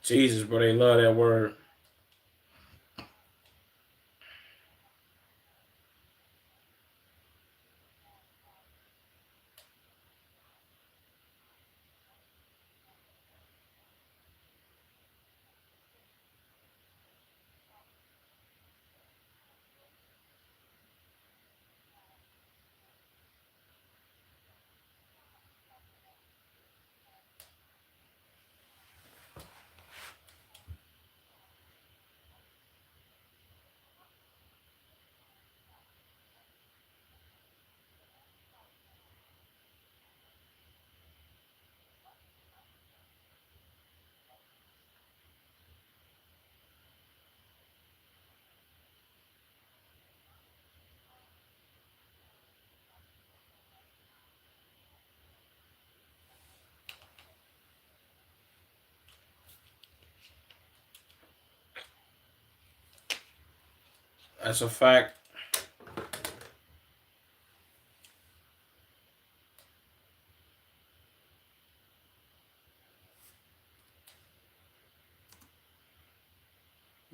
Jesus, bro, they love that word. That's a fact.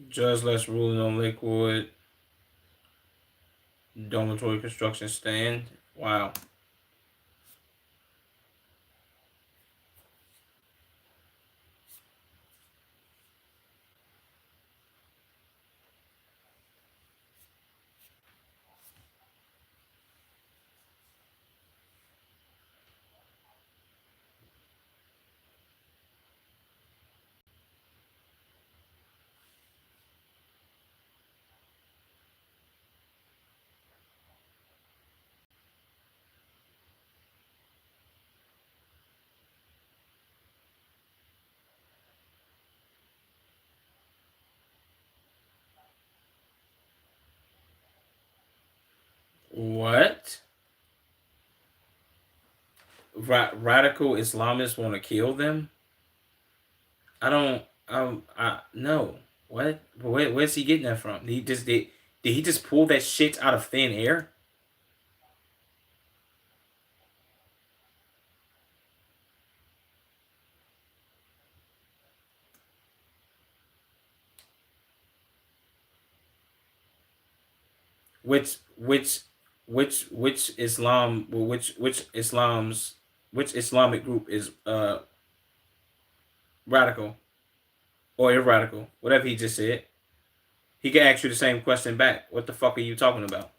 Judge less ruling on Lakewood dormitory construction stand. Wow. What? Radical Islamists want to kill them? I don't. I no. What? Where's he getting that from? He just did he just pull that shit out of thin air? Which which which Islam? Well, which Islamic group is radical? or irradical, whatever he just said. He can ask you the same question back. What the fuck are you talking about?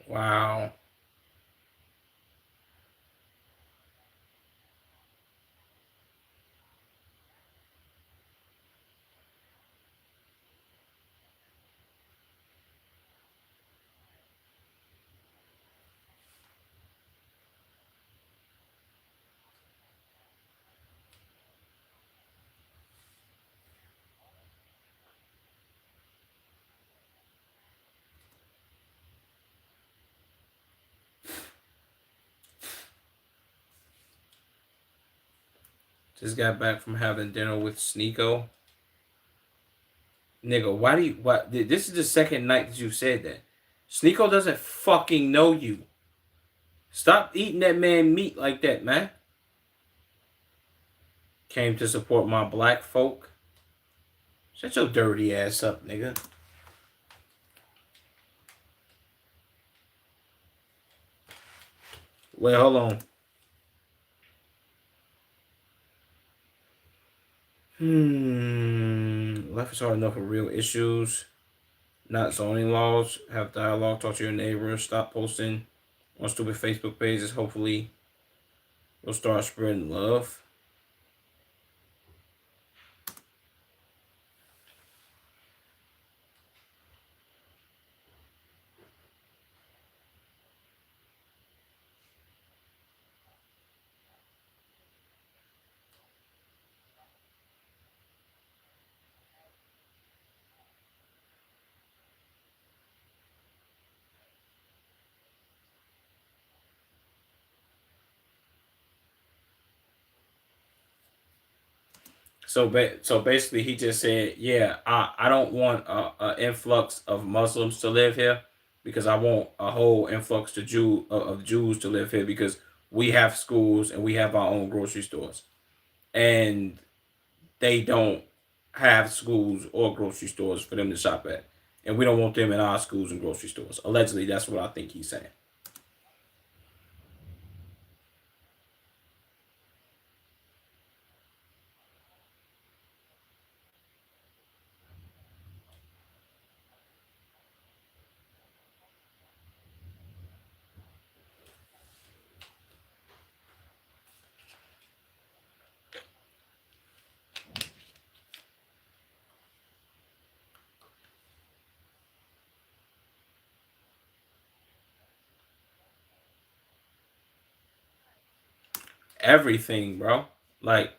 Wow. Just got back from having dinner with Sneeko. Nigga, why do you what this is the second night that you said that. Sneeko doesn't fucking know you. Stop eating that man meat like that, man. Came to support my black folk. Shut your dirty ass up, nigga. Wait, hold on. Life is hard enough with real issues, not zoning laws. Have dialogue, talk to your neighbors, stop posting on stupid Facebook pages. Hopefully, you'll start spreading love. So basically, he just said, "Yeah, I don't want a influx of Muslims to live here because I want a whole influx of Jews to live here because we have schools and we have our own grocery stores, and they don't have schools or grocery stores for them to shop at, and we don't want them in our schools and grocery stores." Allegedly, that's what I think he's saying. Everything, bro. Like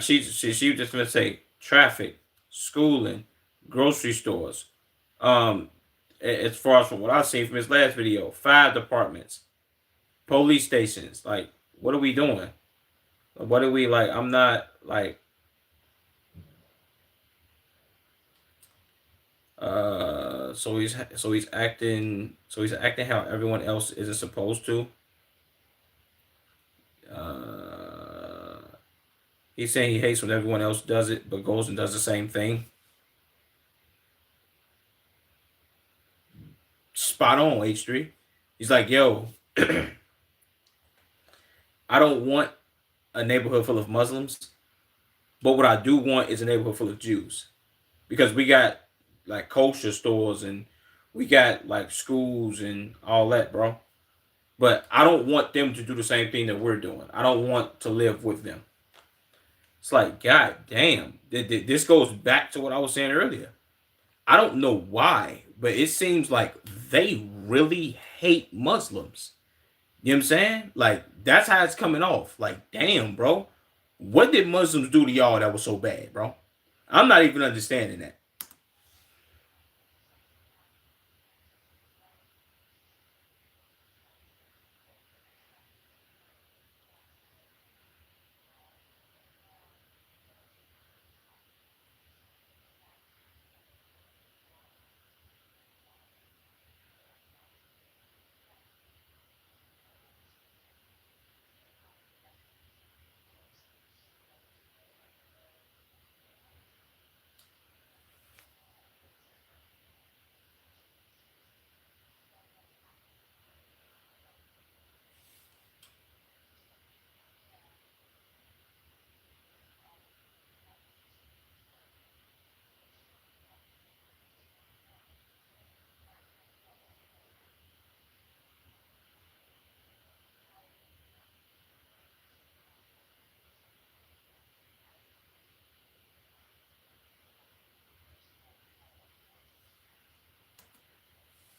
she just gonna say traffic, schooling, grocery stores. Um, as far as from what I've seen from his last video, fire departments, police stations. Like, what are we doing? What are we like? I'm not like So he's acting how everyone else isn't supposed to. Uh, he's saying he hates when everyone else does it, but goes and does the same thing. Spot on, H3. He's like, yo, I don't want a neighborhood full of Muslims, but what I do want is a neighborhood full of Jews because we got like kosher stores and we got like schools and all that, bro. But I don't want them to do the same thing that we're doing. I don't want to live with them. It's like, God damn. This goes back to what I was saying earlier. I don't know why, but it seems like they really hate Muslims. You know what I'm saying? Like, that's how it's coming off. Like, damn, bro. What did Muslims do to y'all that was so bad, bro? I'm not even understanding that.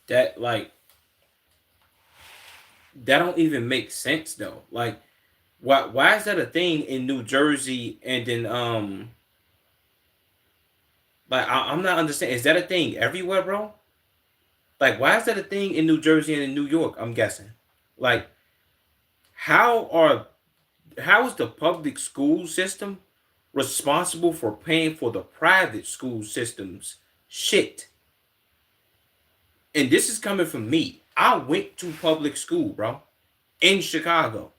That, like, that don't even make sense, though. Like, why is that a thing in New Jersey and then, like, I'm not understanding. Is that a thing everywhere, bro? Like, why is that a thing in New Jersey and in New York? I'm guessing. Like, how are how is the public school system responsible for paying for the private school systems shit? And this is coming from me. I went to public school, bro, in Chicago.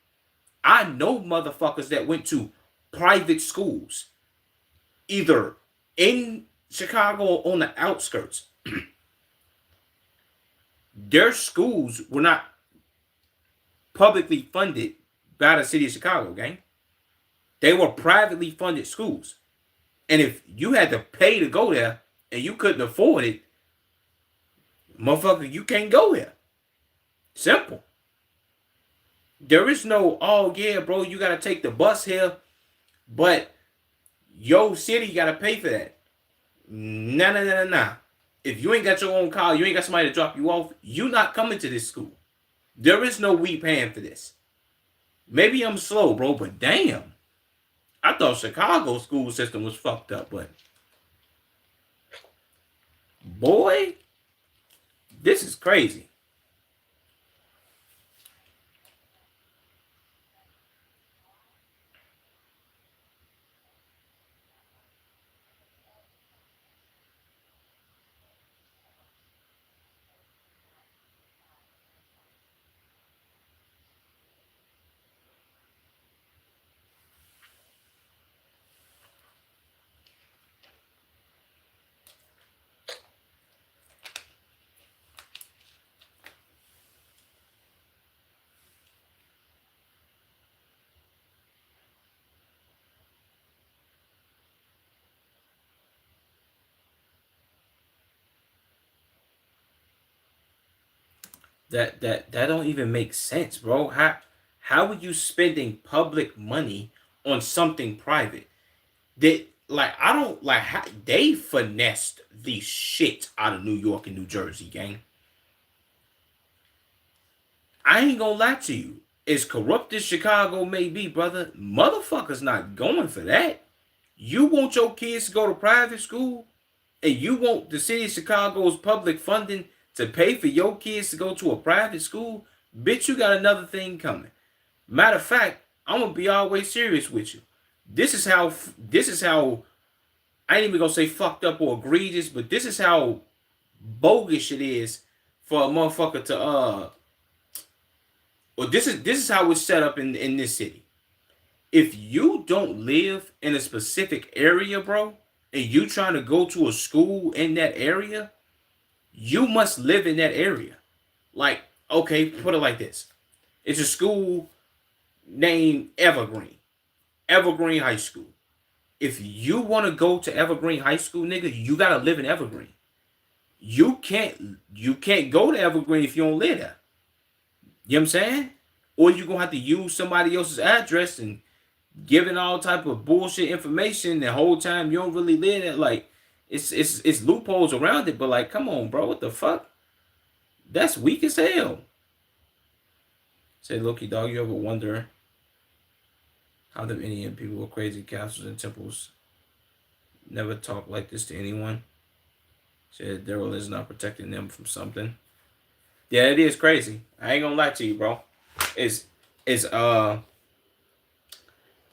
I know motherfuckers that went to private schools, either in Chicago or on the outskirts. Their schools were not publicly funded by the city of Chicago, gang. They were privately funded schools. And if you had to pay to go there and you couldn't afford it, motherfucker, you can't go there. Simple. There is no, oh yeah, bro, you gotta take the bus here, but your city gotta pay for that. Nah, nah, nah, nah, nah. If you ain't got your own car, you ain't got somebody to drop you off, you not coming to this school. There is no we paying for this. Maybe I'm slow, bro, but damn. I thought Chicago's school system was fucked up, but boy, this is crazy. That don't even make sense, bro. How are you spending public money on something private? That, like, I don't like how they finessed the shit out of New York and New Jersey, gang. I ain't gonna lie to you. As corrupt as Chicago may be, brother, motherfuckers not going for that. You want your kids to go to private school, and you want the city of Chicago's public funding to pay for your kids to go to a private school, bitch, you got another thing coming. Matter of fact, I'm gonna be always serious with you. This is how I ain't even gonna say fucked up or egregious, but this is how bogus it is for a motherfucker to well, this is how it's set up in this city. If you don't live in a specific area, bro, and you trying to go to a school in that area, you must live in that area. Like, okay, put it like this. It's a school named Evergreen. Evergreen High School. If you want to go to Evergreen High School, nigga, you gotta live in Evergreen. You can't go to Evergreen if you don't live there. You know what I'm saying? Or you gonna have to use somebody else's address and giving all type of bullshit information the whole time you don't really live there. Like it's loopholes around it, but like, come on, bro, what the fuck? That's weak as hell. Say, Loki dog, you ever wonder how the Indian people with crazy castles and temples never talk like this to anyone? Said their religion not protecting them from something. Yeah, it is crazy. I ain't gonna lie to you, bro. It's it's I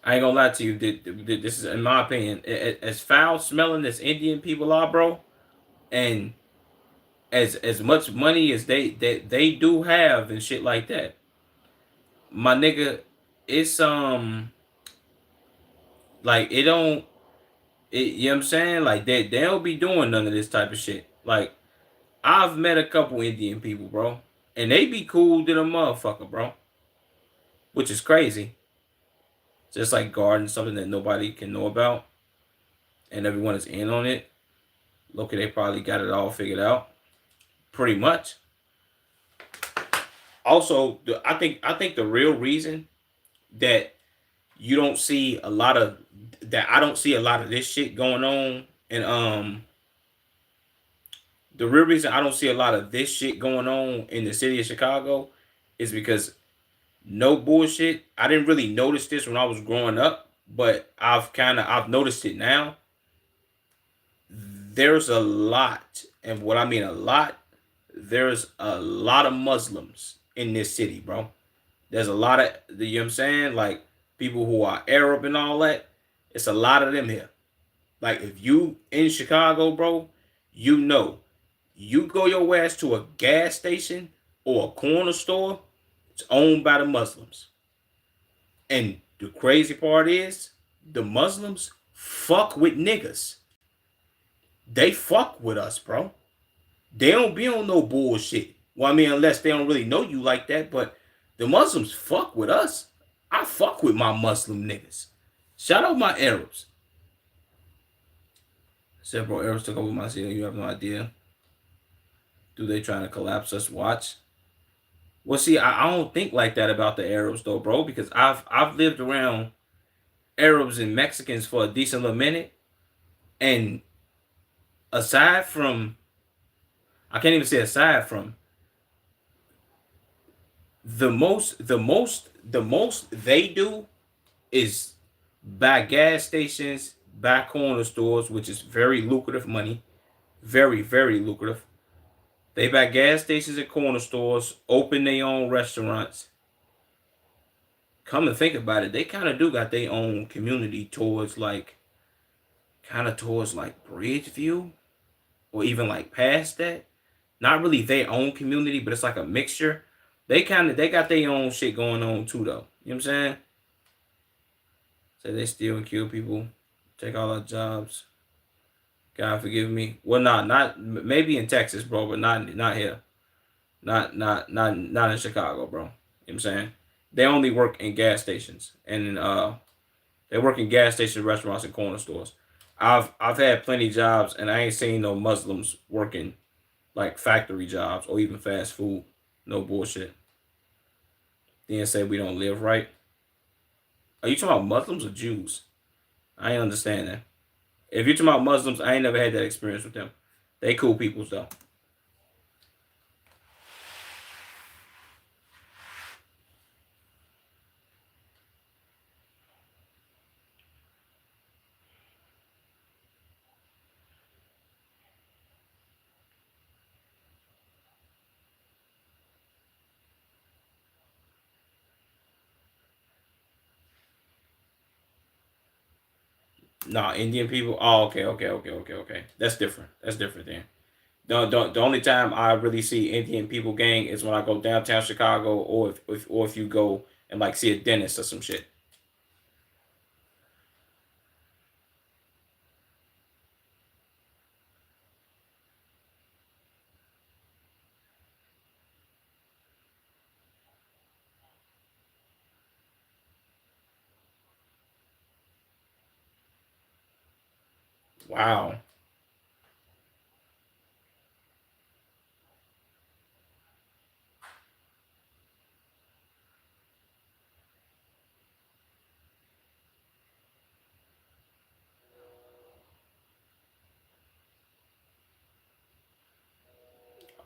ain't gonna lie to you. This is, in my opinion, as foul smelling as Indian people are, bro, and as much money as they do have and shit like that, my nigga, it's like it don't you know what I'm saying? Like they don't be doing none of this type of shit. Like I've met a couple Indian people, bro, and they be cool to the motherfucker, bro, which is crazy. Just like guarding something that nobody can know about, and everyone is in on it. Look, they probably got it all figured out, pretty much. Also, I think the real reason that you don't see a lot of that I don't see a lot of this shit going on, and the real reason I don't see a lot of this shit going on in the city of Chicago is because, no bullshit, I didn't really notice this when I was growing up, but I've noticed it now. There's a lot, and what I mean a lot, there's a lot of Muslims in this city, bro. There's a lot of, you know what I'm saying? Like people who are Arab and all that. It's a lot of them here. Like if you in Chicago, bro, you know, you go your ass to a gas station or a corner store, it's owned by the Muslims. And the crazy part is, the Muslims fuck with niggas. They fuck with us, bro. They don't be on no bullshit. Well, I mean, unless they don't really know you like that, but the Muslims fuck with us. I fuck with my Muslim niggas. Shout out my Arabs. Several Arabs took over my city. You have no idea. Do they trying to collapse us? Watch. Well, see, I don't think like that about the Arabs though, bro, because I've lived around Arabs and Mexicans for a decent little minute, and aside from, I can't even say aside from, the most they do is buy gas stations, buy corner stores, which is very lucrative money, very very lucrative. They buy gas stations and corner stores, open their own restaurants. Come to think about it, they kind of do got their own community towards like, kind of towards like Bridgeview, or even like past that. Not really their own community, but it's like a mixture. They got their own shit going on too, though. You know what I'm saying? So they steal and kill people, take all our jobs. God forgive me. Well, not maybe in Texas, bro, but not here. Not in Chicago, bro. You know what I'm saying? They only work in gas stations, and they work in gas station restaurants and corner stores. I've had plenty of jobs, and I ain't seen no Muslims working like factory jobs or even fast food. No bullshit. Then say we don't live right. Are you talking about Muslims or Jews? I ain't understand that. If you're talking about Muslims, I ain't never had that experience with them. They cool peoples though. Nah, Indian people. Oh, okay. That's different. That's different then. The only time I really see Indian people gang is when I go downtown Chicago, or if you go and like see a dentist or some shit. Wow.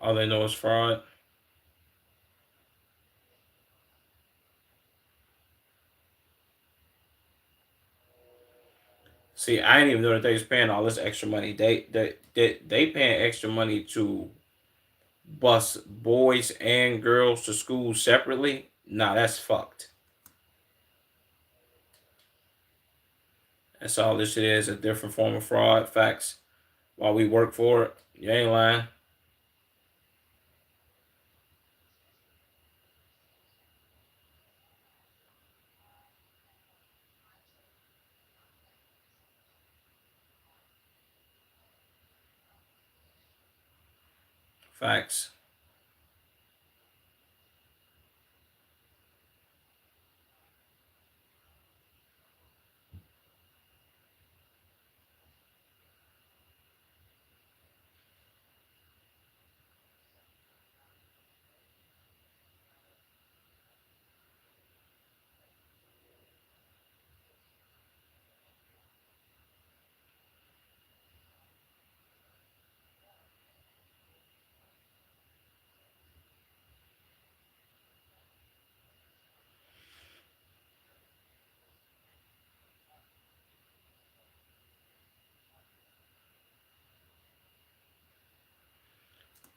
All they know is fraud. See, I didn't even know that they was paying all this extra money. They paying extra money to bus boys and girls to school separately. Nah, that's fucked. That's all this shit is, a different form of fraud. Facts. While we work for it, you ain't lying. Facts.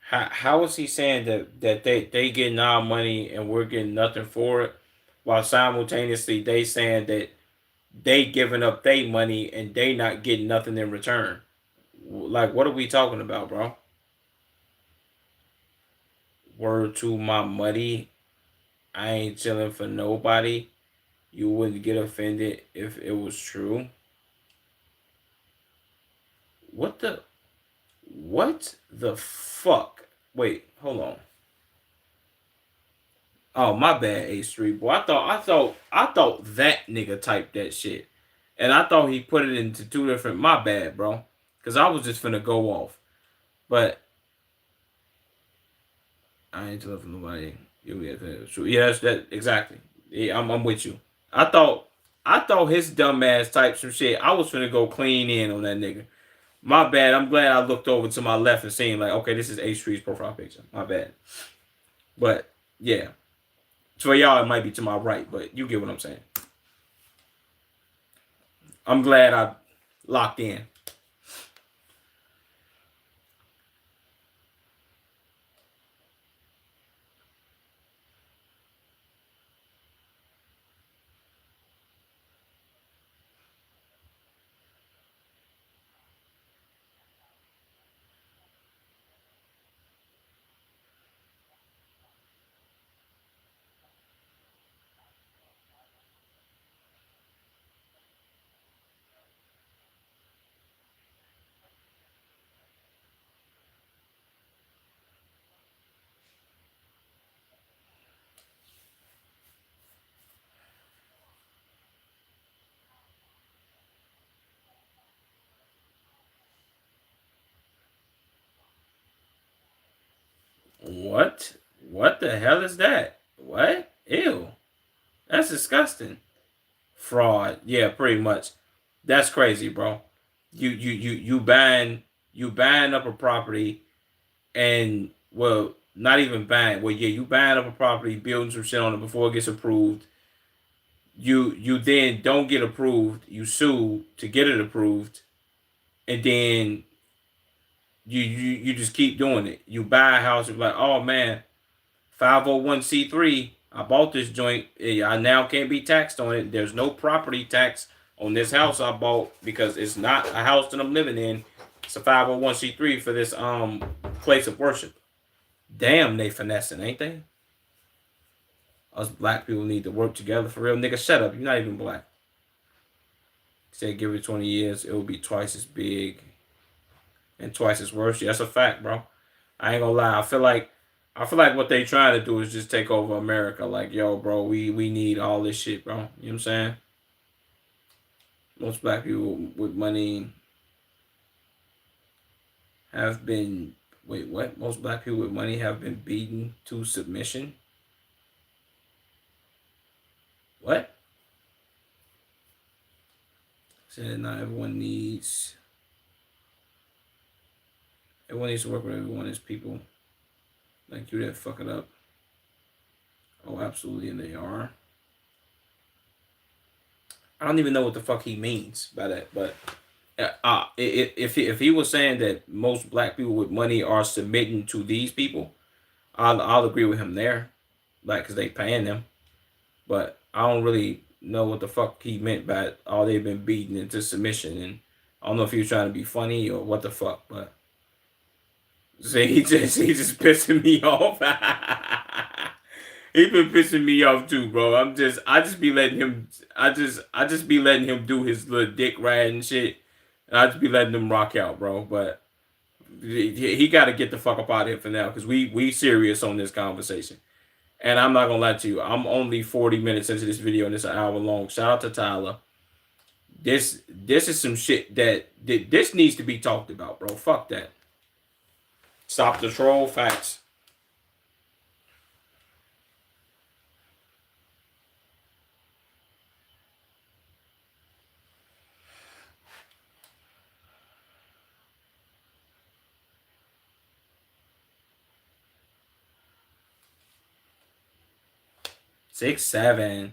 How is he saying that they getting our money and we're getting nothing for it, while simultaneously they saying that they giving up their money and they not getting nothing in return? Like, what are we talking about, bro? Word to my money, I ain't chilling for nobody. You wouldn't get offended if it was true. What the what the fuck? Wait, hold on. Oh, my bad, H3 boy. I thought that nigga typed that shit. And I thought he put it into two different, my bad, bro. Cause I was just finna go off. But I ain't telling nobody. Yeah, that's that exactly. Yeah, I'm with you. I thought I thought his dumb ass typed some shit. I was finna go clean in on that nigga. My bad. I'm glad I looked over to my left and seen like, okay, this is H3's profile picture. My bad. But yeah. So for y'all it might be to my right, but you get what I'm saying. I'm glad I locked in. What? What the hell is that? What? Ew. That's disgusting. Fraud. Yeah, pretty much. That's crazy, bro. You buying up a property and well, not even buying. Well, yeah, you buying up a property, building some shit on it before it gets approved. You then don't get approved. You sue to get it approved, and then you just keep doing it. You buy a house, you're like, oh man, 501c3. I bought this joint. I now can't be taxed on it. There's no property tax on this house I bought because it's not a house that I'm living in. It's a 501c3 for this place of worship. Damn, they finessing, ain't they? Us black people need to work together for real. Nigga, shut up. You're not even black. Say give it 20 years, it will be twice as big and twice as worse. Yeah, that's a fact, bro. I ain't gonna lie. I feel like what they trying to do is just take over America. Like, yo, bro, we need all this shit, bro. You know what I'm saying? Most black people with money have been wait, what? Most black people with money have been beaten to submission. What? Said not everyone needs to work with everyone as people like you that fuck it up. Oh, absolutely, and they are. I don't even know what the fuck he means by that, but if he was saying that most black people with money are submitting to these people, I'll agree with him there, like because they paying them. But I don't really know what the fuck he meant by all they've been beaten into submission, and I don't know if he was trying to be funny or what the fuck, but say he just pissing me off. He been pissing me off too, bro. I just be letting him I just be letting him do his little dick riding shit. And I just be letting him rock out, bro. But he got to get the fuck up out of here for now because we serious on this conversation. And I'm not gonna lie to you, I'm only 40 minutes into this video and it's an hour long. Shout out to Tyler. This is some shit that this needs to be talked about, bro. Fuck that. Stop the troll. Facts. Six, seven.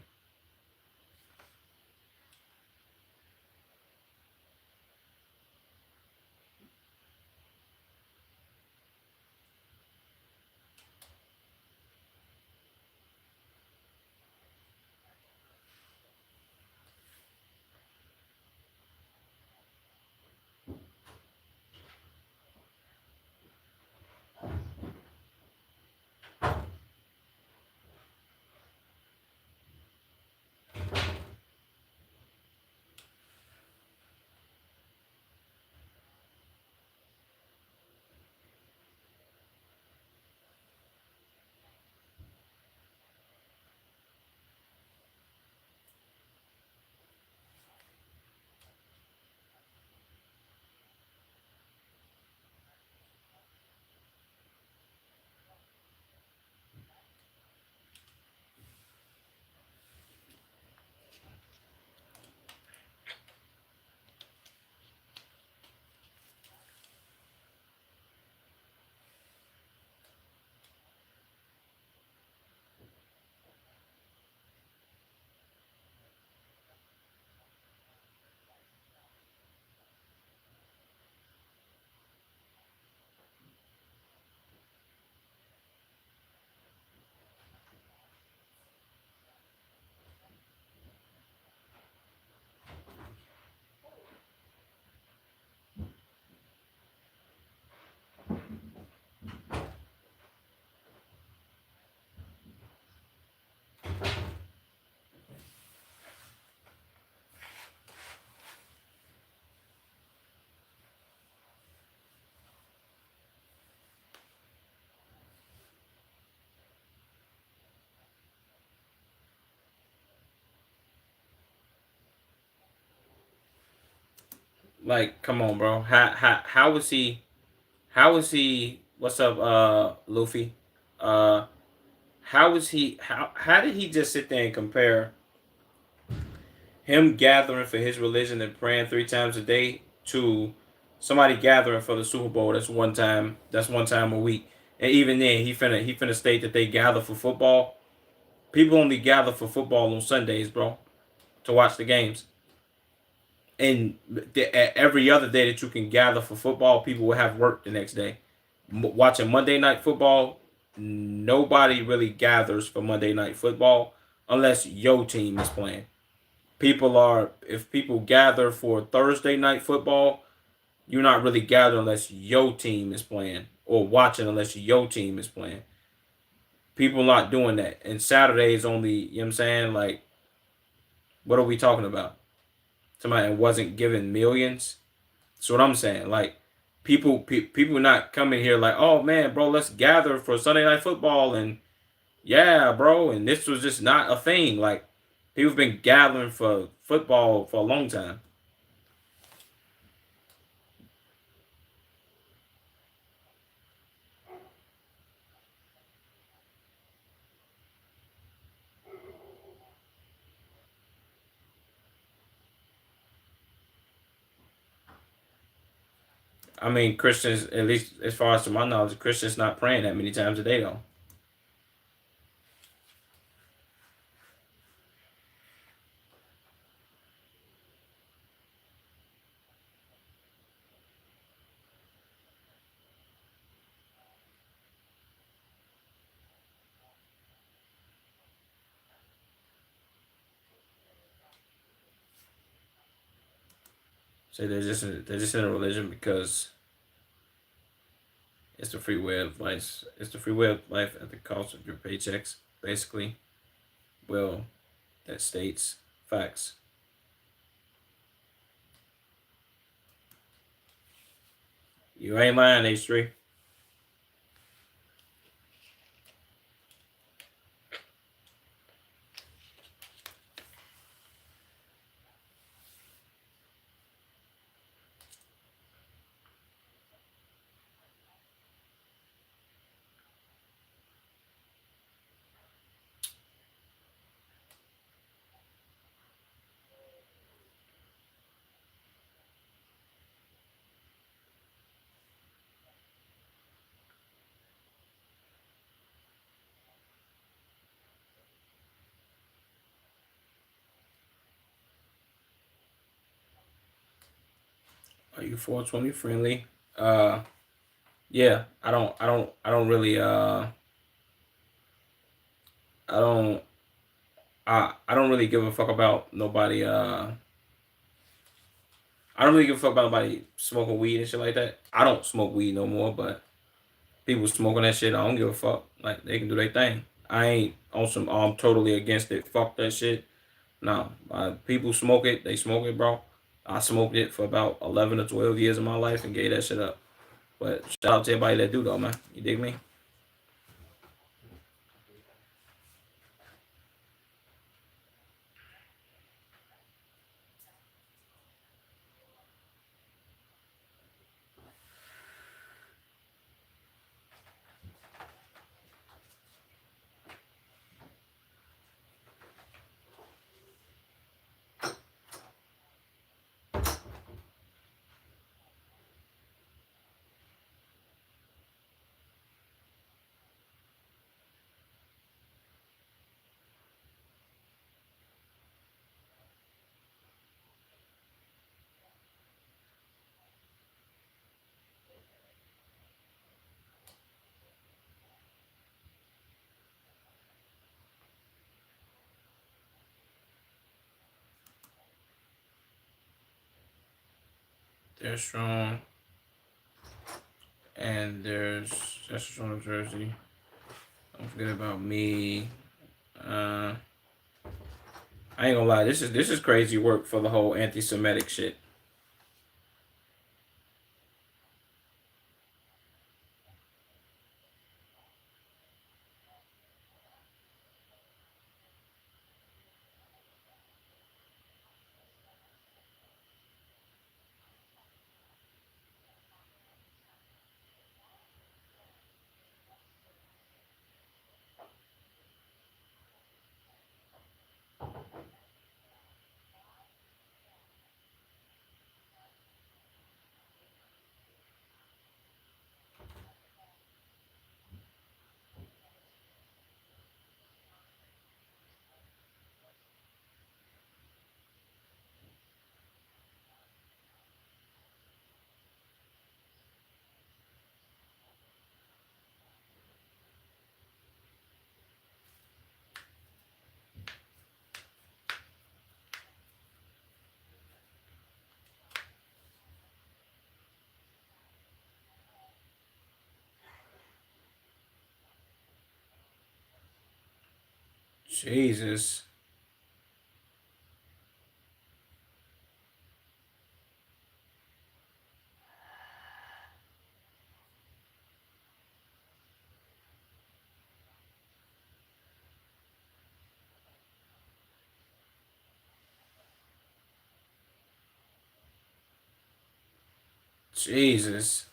Like, come on, bro. How was he? How was he? What's up, Luffy? Uh, how was he? How did he just sit there and compare him gathering for his religion and praying 3 times a day to somebody gathering for the Super Bowl? That's one time. That's one time a week. And even then, he finna state that they gather for football. People only gather for football on Sundays, bro, to watch the games. And every other day that you can gather for football, people will have work the next day. Watching Monday Night Football, nobody really gathers for Monday Night Football unless your team is playing. If people gather for Thursday Night Football, you're not really gathering unless your team is playing or watching unless your team is playing. People not doing that. And Saturday is only, you know what I'm saying? Like, what are we talking about? Somebody wasn't given millions. That's what I'm saying. Like, people not coming here like, oh man, bro, let's gather for Sunday night football and yeah, bro. And this was just not a thing. Like, people have been gathering for football for a long time. I mean, Christians, at least as far as to my knowledge, Christians not praying that many times a day though. So they're just in a religion because it's the free way of life. It's the free way of life at the cost of your paychecks, basically. Well, that states facts. You ain't lying, H3. Are you 420 friendly? Uh, yeah. I don't really. I don't. I don't really give a fuck about nobody. I don't really give a fuck about nobody smoking weed and shit like that. I don't smoke weed no more, but people smoking that shit, I don't give a fuck. Like they can do their thing. I ain't on some. I'm totally against it. Fuck that shit. No, people smoke it. They smoke it, bro. I smoked it for about 11 or 12 years of my life and gave that shit up. But shout out to everybody that do though, man. You dig me? They're strong, and there's that's strong Jersey. Don't forget about me. Uh, I ain't gonna lie. This is crazy work for the whole anti-Semitic shit. Jesus. Jesus.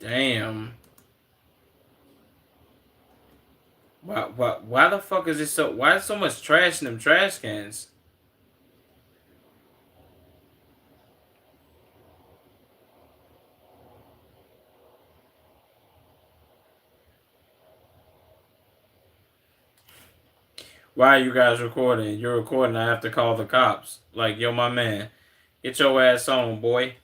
Damn. Why the fuck is it so? Why is so much trash in them trash cans? Why are you guys recording? You're recording. I have to call the cops. Like, yo, my man, get your ass on, boy.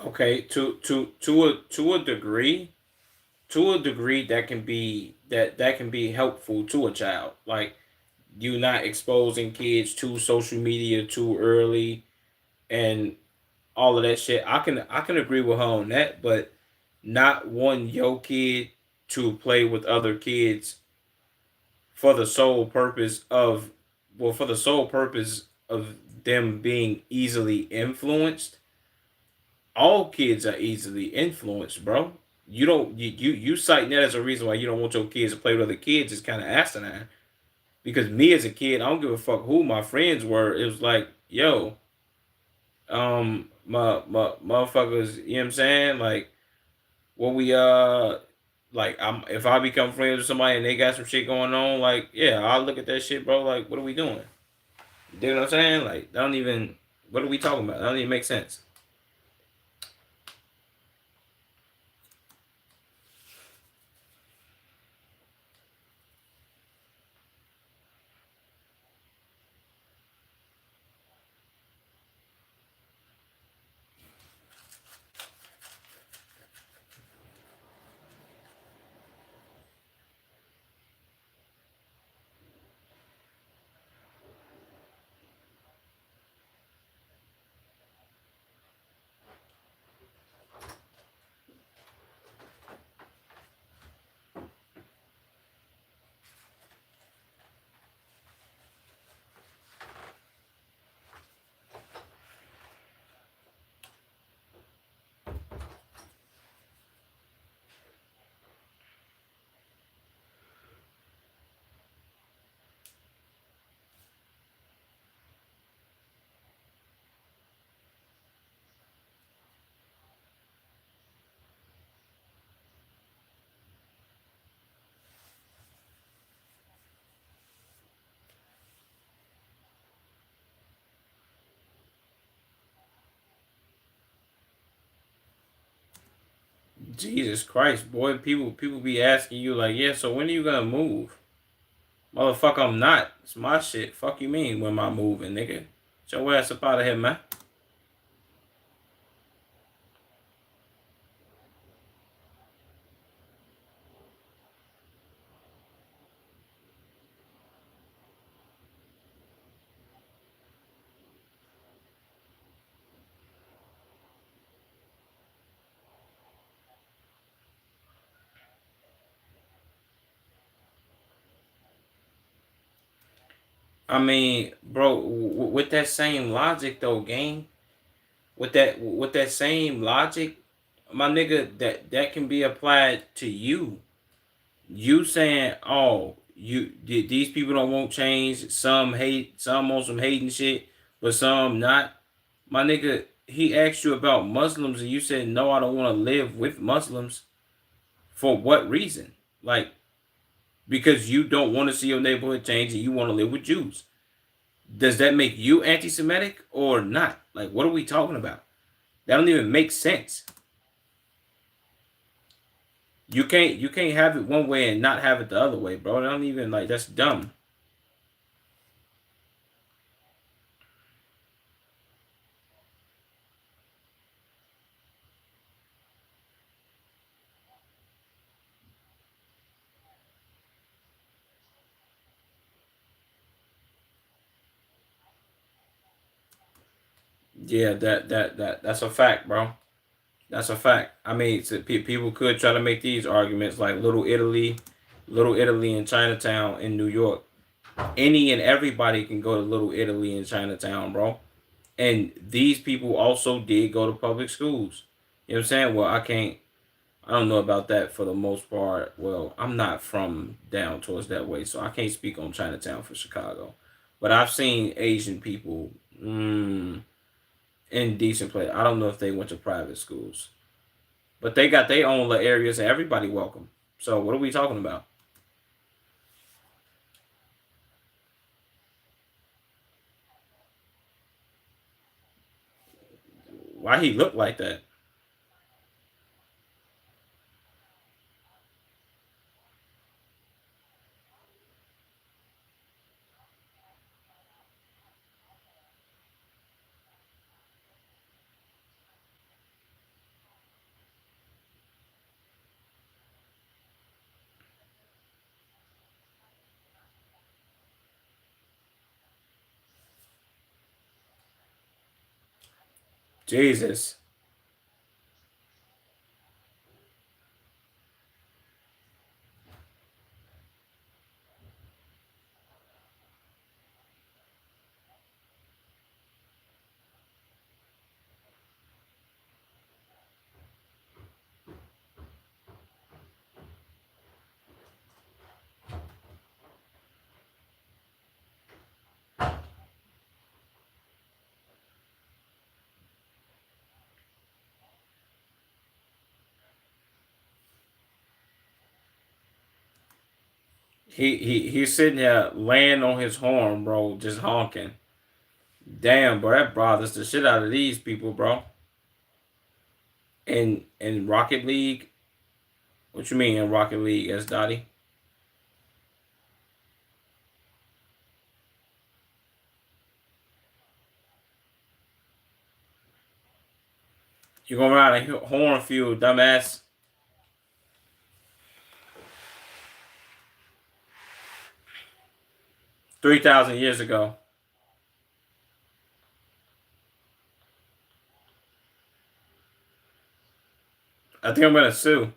Okay, to a degree that can be helpful to a child. Like, you not exposing kids to social media too early and all of that shit. I can agree with her on that, but not wanting your kid to play with other kids for the sole purpose of for the sole purpose of them being easily influenced. All kids are easily influenced, bro. You don't you citing that as a reason why you don't want your kids to play with other kids is kind of asinine. Because me as a kid, I don't give a fuck who my friends were. It was like, yo, my motherfuckers, you know what I'm saying? Like, what we like, I'm if I become friends with somebody and they got some shit going on, like, yeah, I'll look at that shit, bro. Like, what are we doing? You know what I'm saying? Like, that don't even, what are we talking about? That don't even make sense. Jesus Christ, boy, people be asking you like, yeah, so when are you gonna move? Motherfucker, I'm not. It's my shit. Fuck you mean when am I moving, nigga? Get your ass up out of here, man. I mean, bro, with that same logic though, gang, with that same logic, my nigga, that can be applied to you. You saying, oh, these people don't want change. Some hate, some on some hating shit, but some not. My nigga, he asked you about Muslims, and you said, no, I don't want to live with Muslims. For what reason? Like, because you don't want to see your neighborhood change and you want to live with Jews. Does that make you anti-Semitic or not? Like, what are we talking about? That don't even make sense. You can't have it one way and not have it the other way, bro. That don't even like that's dumb. Yeah, that's a fact, bro. That's a fact. I mean, people could try to make these arguments like Little Italy in Chinatown in New York. Any and everybody can go to Little Italy in Chinatown, bro. And these people also did go to public schools. You know what I'm saying? Well, I don't know about that for the most part. Well, I'm not from down towards that way, so I can't speak on Chinatown for Chicago. But I've seen Asian people in decent place. I don't know if they went to private schools, but they got their own little areas and everybody welcome. So what are we talking about? Why he look like that? Jesus. He's sitting there laying on his horn, bro, just honking. Damn, bro, that bothers the shit out of these people, bro. In Rocket League, what you mean in Rocket League, S Dotty? You go around a horn field, dumbass. 3,000 years ago. I think I'm gonna sue.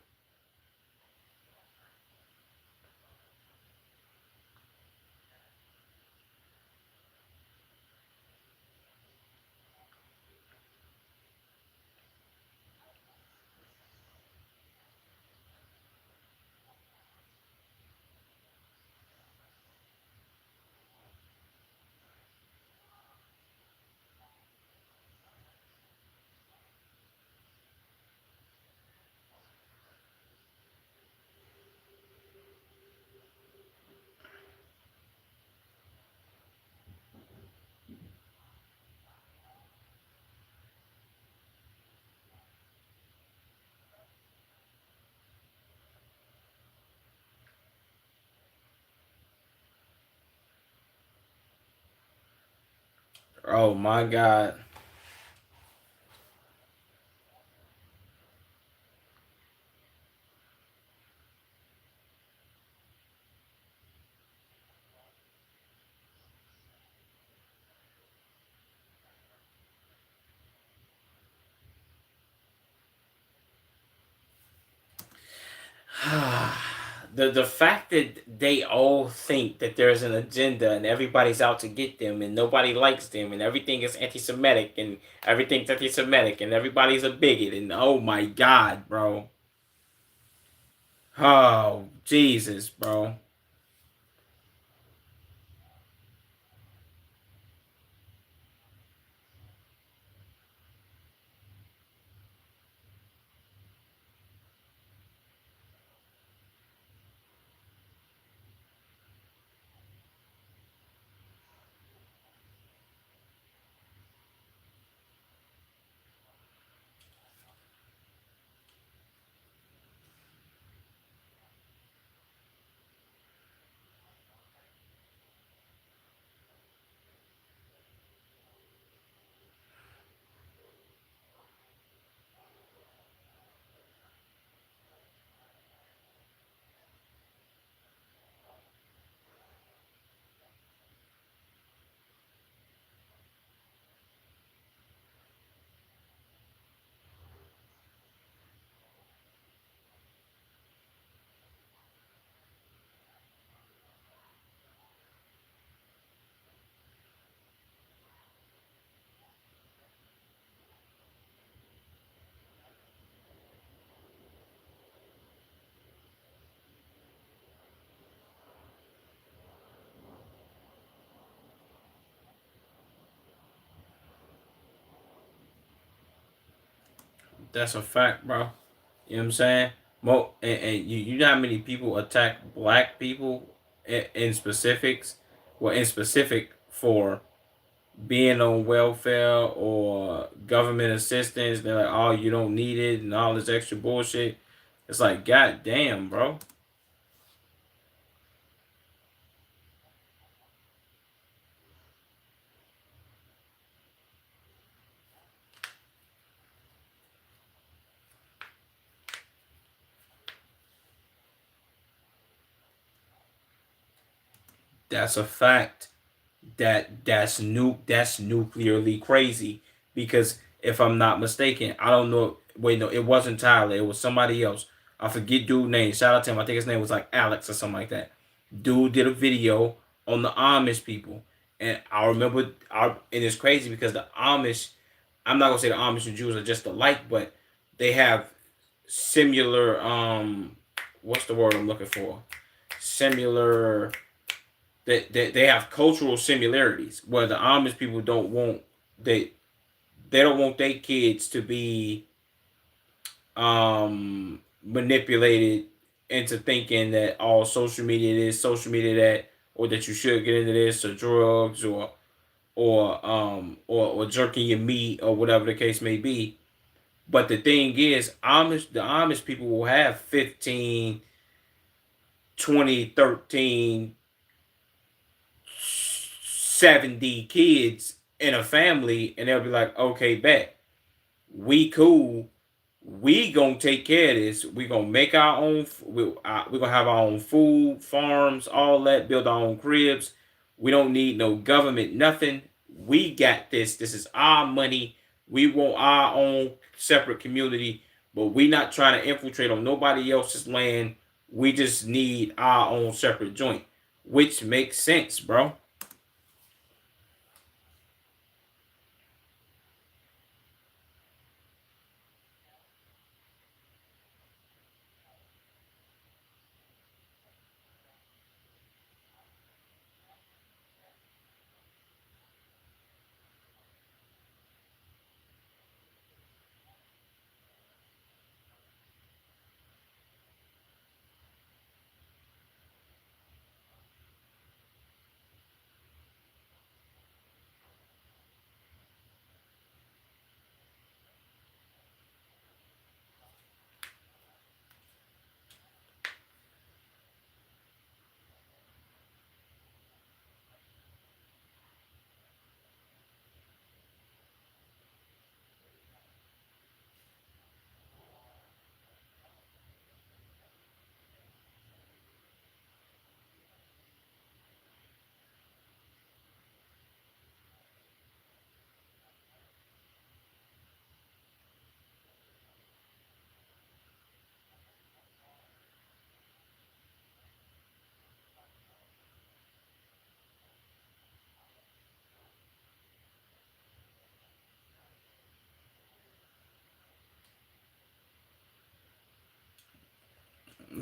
Oh my God. The fact that they all think that there's an agenda and everybody's out to get them and nobody likes them and everything is anti-Semitic and everything's anti-Semitic and everybody's a bigot and oh my God, bro. Oh Jesus, bro. That's a fact, bro. You know what I'm saying? And you know how many people attack black people in specifics? Well, in specific for being on welfare or government assistance. They're like, oh, you don't need it and all this extra bullshit. It's like, god damn, bro. That's a fact. That's nuclearly crazy because if I'm not mistaken, I don't know. Wait, no, it wasn't Tyler. It was somebody else. I forget dude name. Shout out to him. I think his name was like Alex or something like that. Dude did a video on the Amish people, and I remember. And it's crazy because the Amish. I'm not gonna say the Amish and Jews are just alike, but they have similar. What's the word I'm looking for? Similar they have cultural similarities where the Amish people don't want they they don't want their kids to be manipulated into thinking that all social media this, social media that, or that you should get into this or drugs or jerking your meat or whatever the case may be. But the thing is, the Amish people will have 15, 20, 13, 70 kids in a family and they'll be like, okay, bet. We cool. We gonna take care of this. We gonna make our own. We gonna have our own food, farms, all that. Build our own cribs. We don't need no government, nothing. We got this. This is our money. We want our own separate community, but we not trying to infiltrate on nobody else's land. We just need our own separate joint, which makes sense, bro.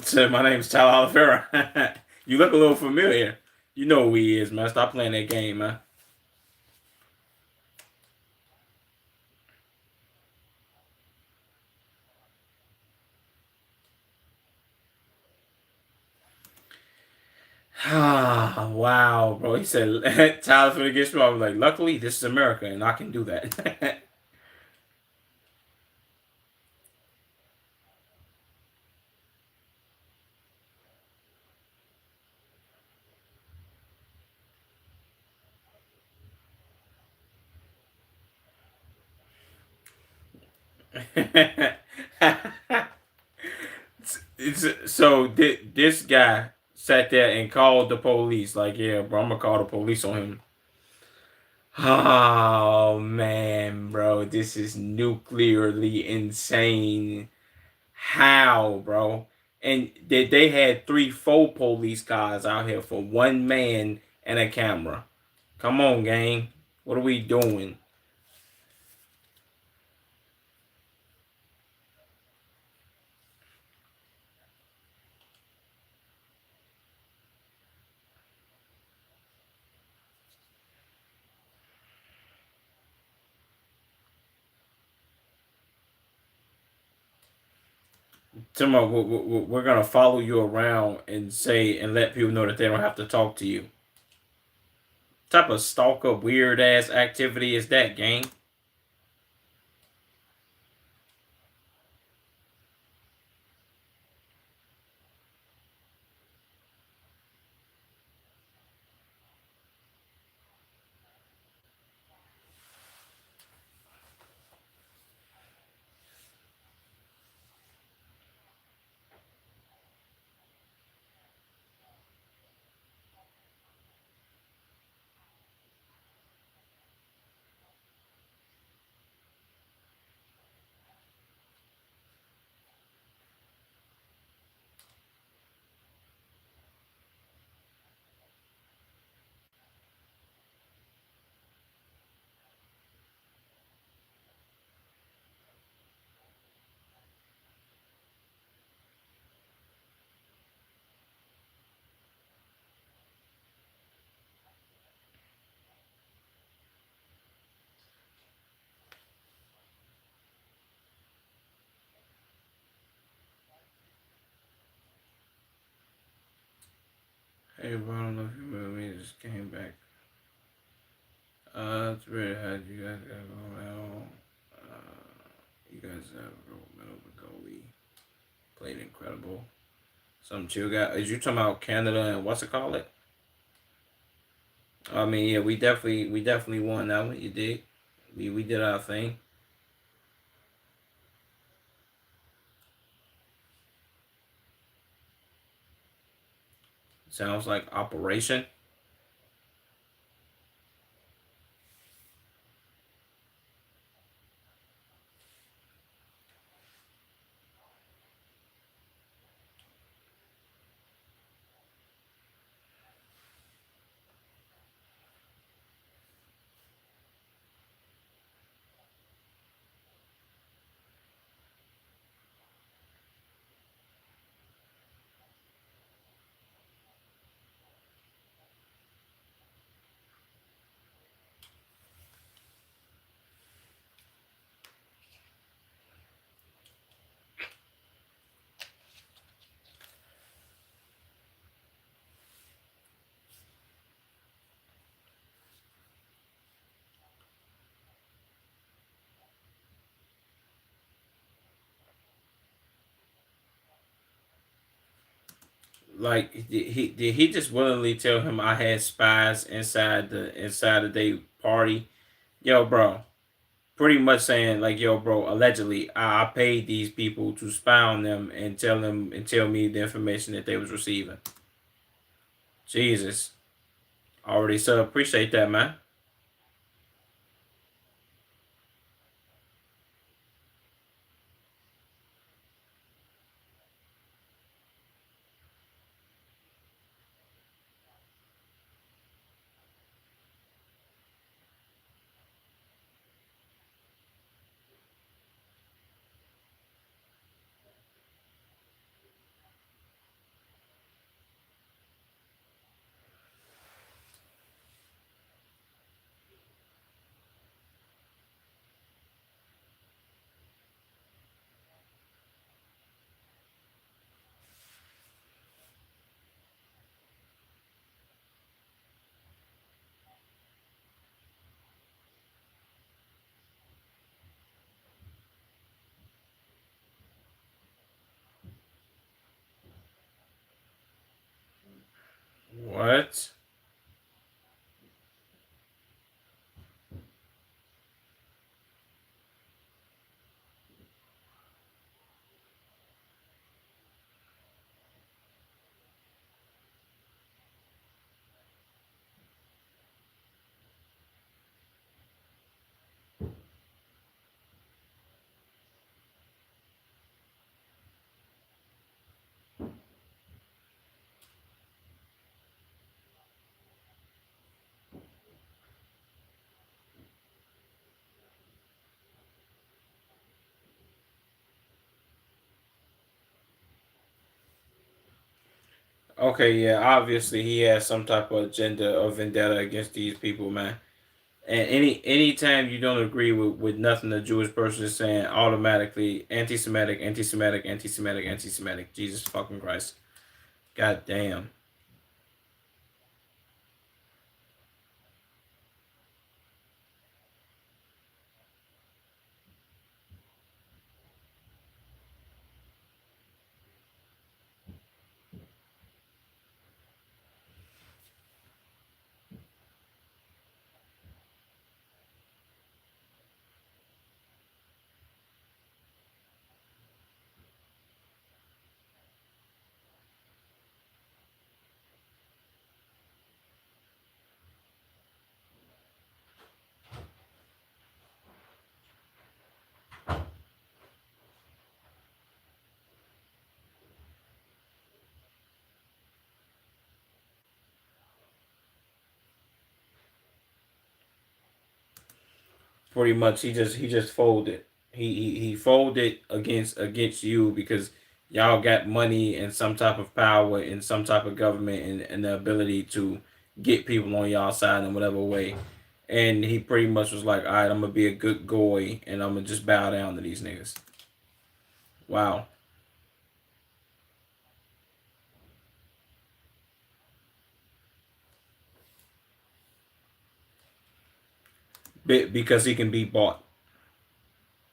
So my name's Tyler Oliveira. You look a little familiar. You know who he is, man. Stop playing that game, man. Ah, wow, bro. He said Tyler's gonna get smart. I was like, luckily, this is America, and I can do that. So this guy sat there and called the police. Like, yeah, bro, I'm gonna call the police on him. Oh man, bro, this is nuclearly insane. How, bro? And they had three, four police cars out here for one man and a camera. Come on, gang. What are we doing? Tomorrow, we're gonna follow you around and say and let people know that they don't have to talk to you. Type of stalker weird ass activity is that, gang? Hey, bro, I don't know if you remember me. Just came back. It's really hard. You guys gotta go now. You guys have a gold medal with goalie. Played incredible. Some chill guy. Is you talking about Canada and what's it called it? I mean, yeah, we definitely won that one. You did. We did our thing. Sounds like operation. Like did he just willingly tell him I had spies inside the day party? Yo, bro. Pretty much saying like, yo, bro, allegedly I paid these people to spy on them and tell me the information that they was receiving. Jesus. Already so appreciate that, man. What? Okay, yeah, obviously he has some type of agenda or vendetta against these people, man. And anytime you don't agree with nothing the Jewish person is saying, automatically anti-Semitic, anti-Semitic, anti-Semitic, anti-Semitic. Jesus fucking Christ. God damn. Pretty much, he just folded. He folded against you because y'all got money and some type of power and some type of government and the ability to get people on y'all side in whatever way. And he pretty much was like, all right, I'm gonna be a good goy and I'm gonna just bow down to these niggas. Wow. Because he can be bought,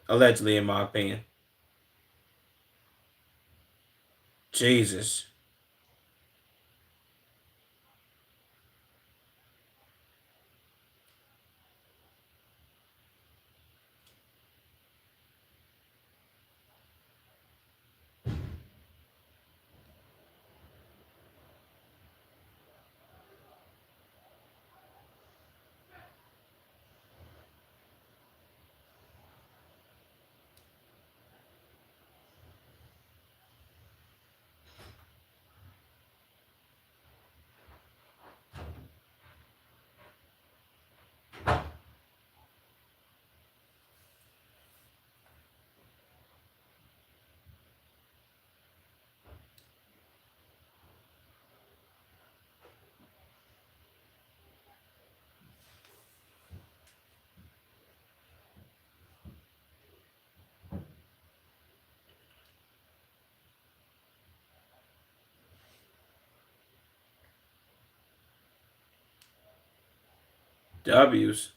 allegedly, in my opinion. Jesus. W's.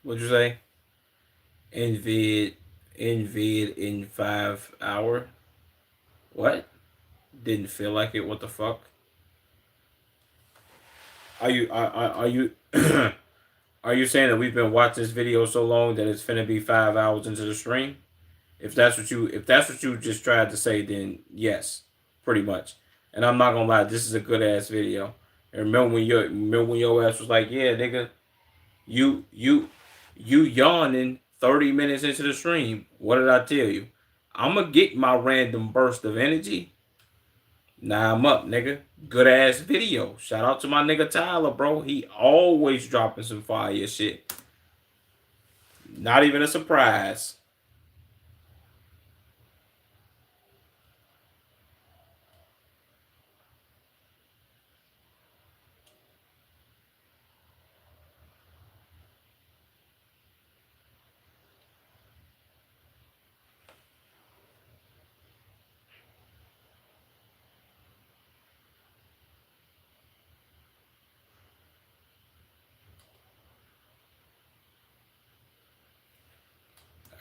What'd you say? Invid, invid in 5 hour. What? Didn't feel like it. What the fuck? Are you are you saying that we've been watching this video so long that it's finna be 5 hours into the stream? If that's what you just tried to say, then yes, pretty much. And I'm not gonna lie, this is a good ass video. And remember when your ass was like, yeah, nigga, you you you yawning 30 minutes into the stream. What did I tell you? I'ma get my random burst of energy. Now I'm up, nigga. Good ass video. Shout out to my nigga Tyler, bro. He always dropping some fire shit. Not even a surprise.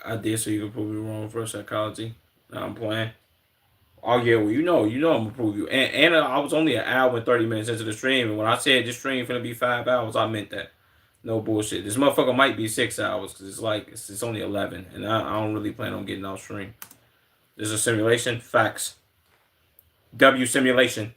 I did so you can prove me wrong for psychology. Now I'm playing. Oh yeah, well I'm gonna prove you. And I was only an hour and 30 minutes into the stream, and when I said this stream finna be 5 hours, I meant that. No bullshit. This motherfucker might be 6 hours because it's only 11, and I don't really plan on getting off stream. This is a simulation. Facts. W simulation.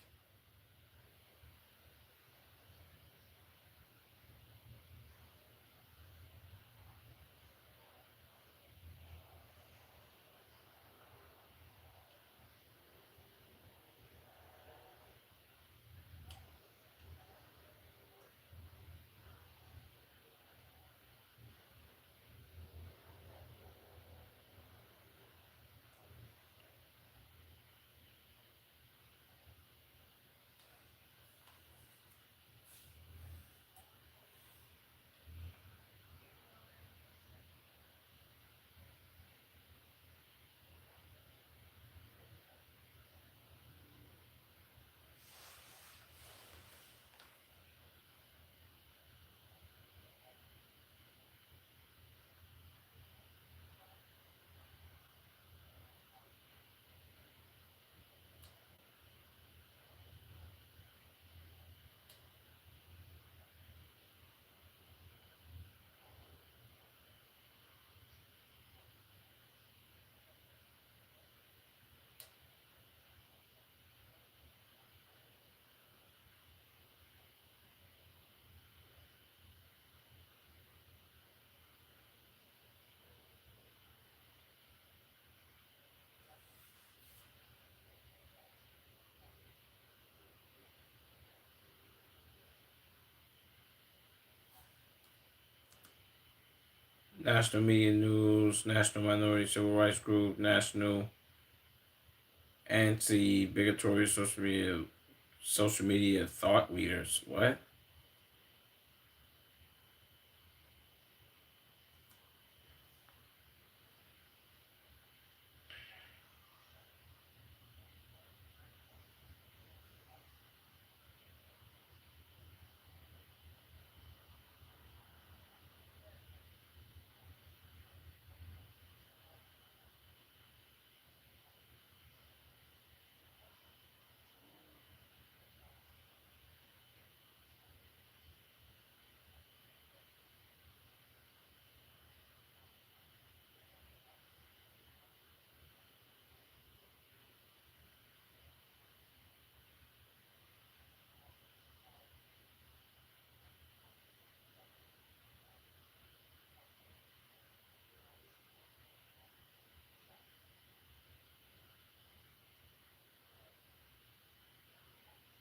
National Media News, National Minority Civil Rights Group, National Anti-Bigotry Social Media Thought Leaders. What?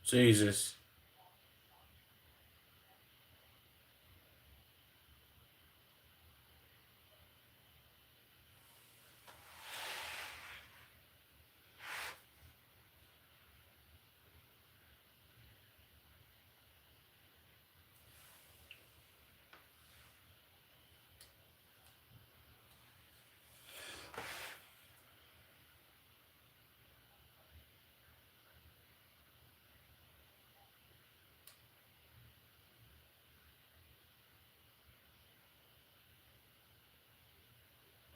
Jesus.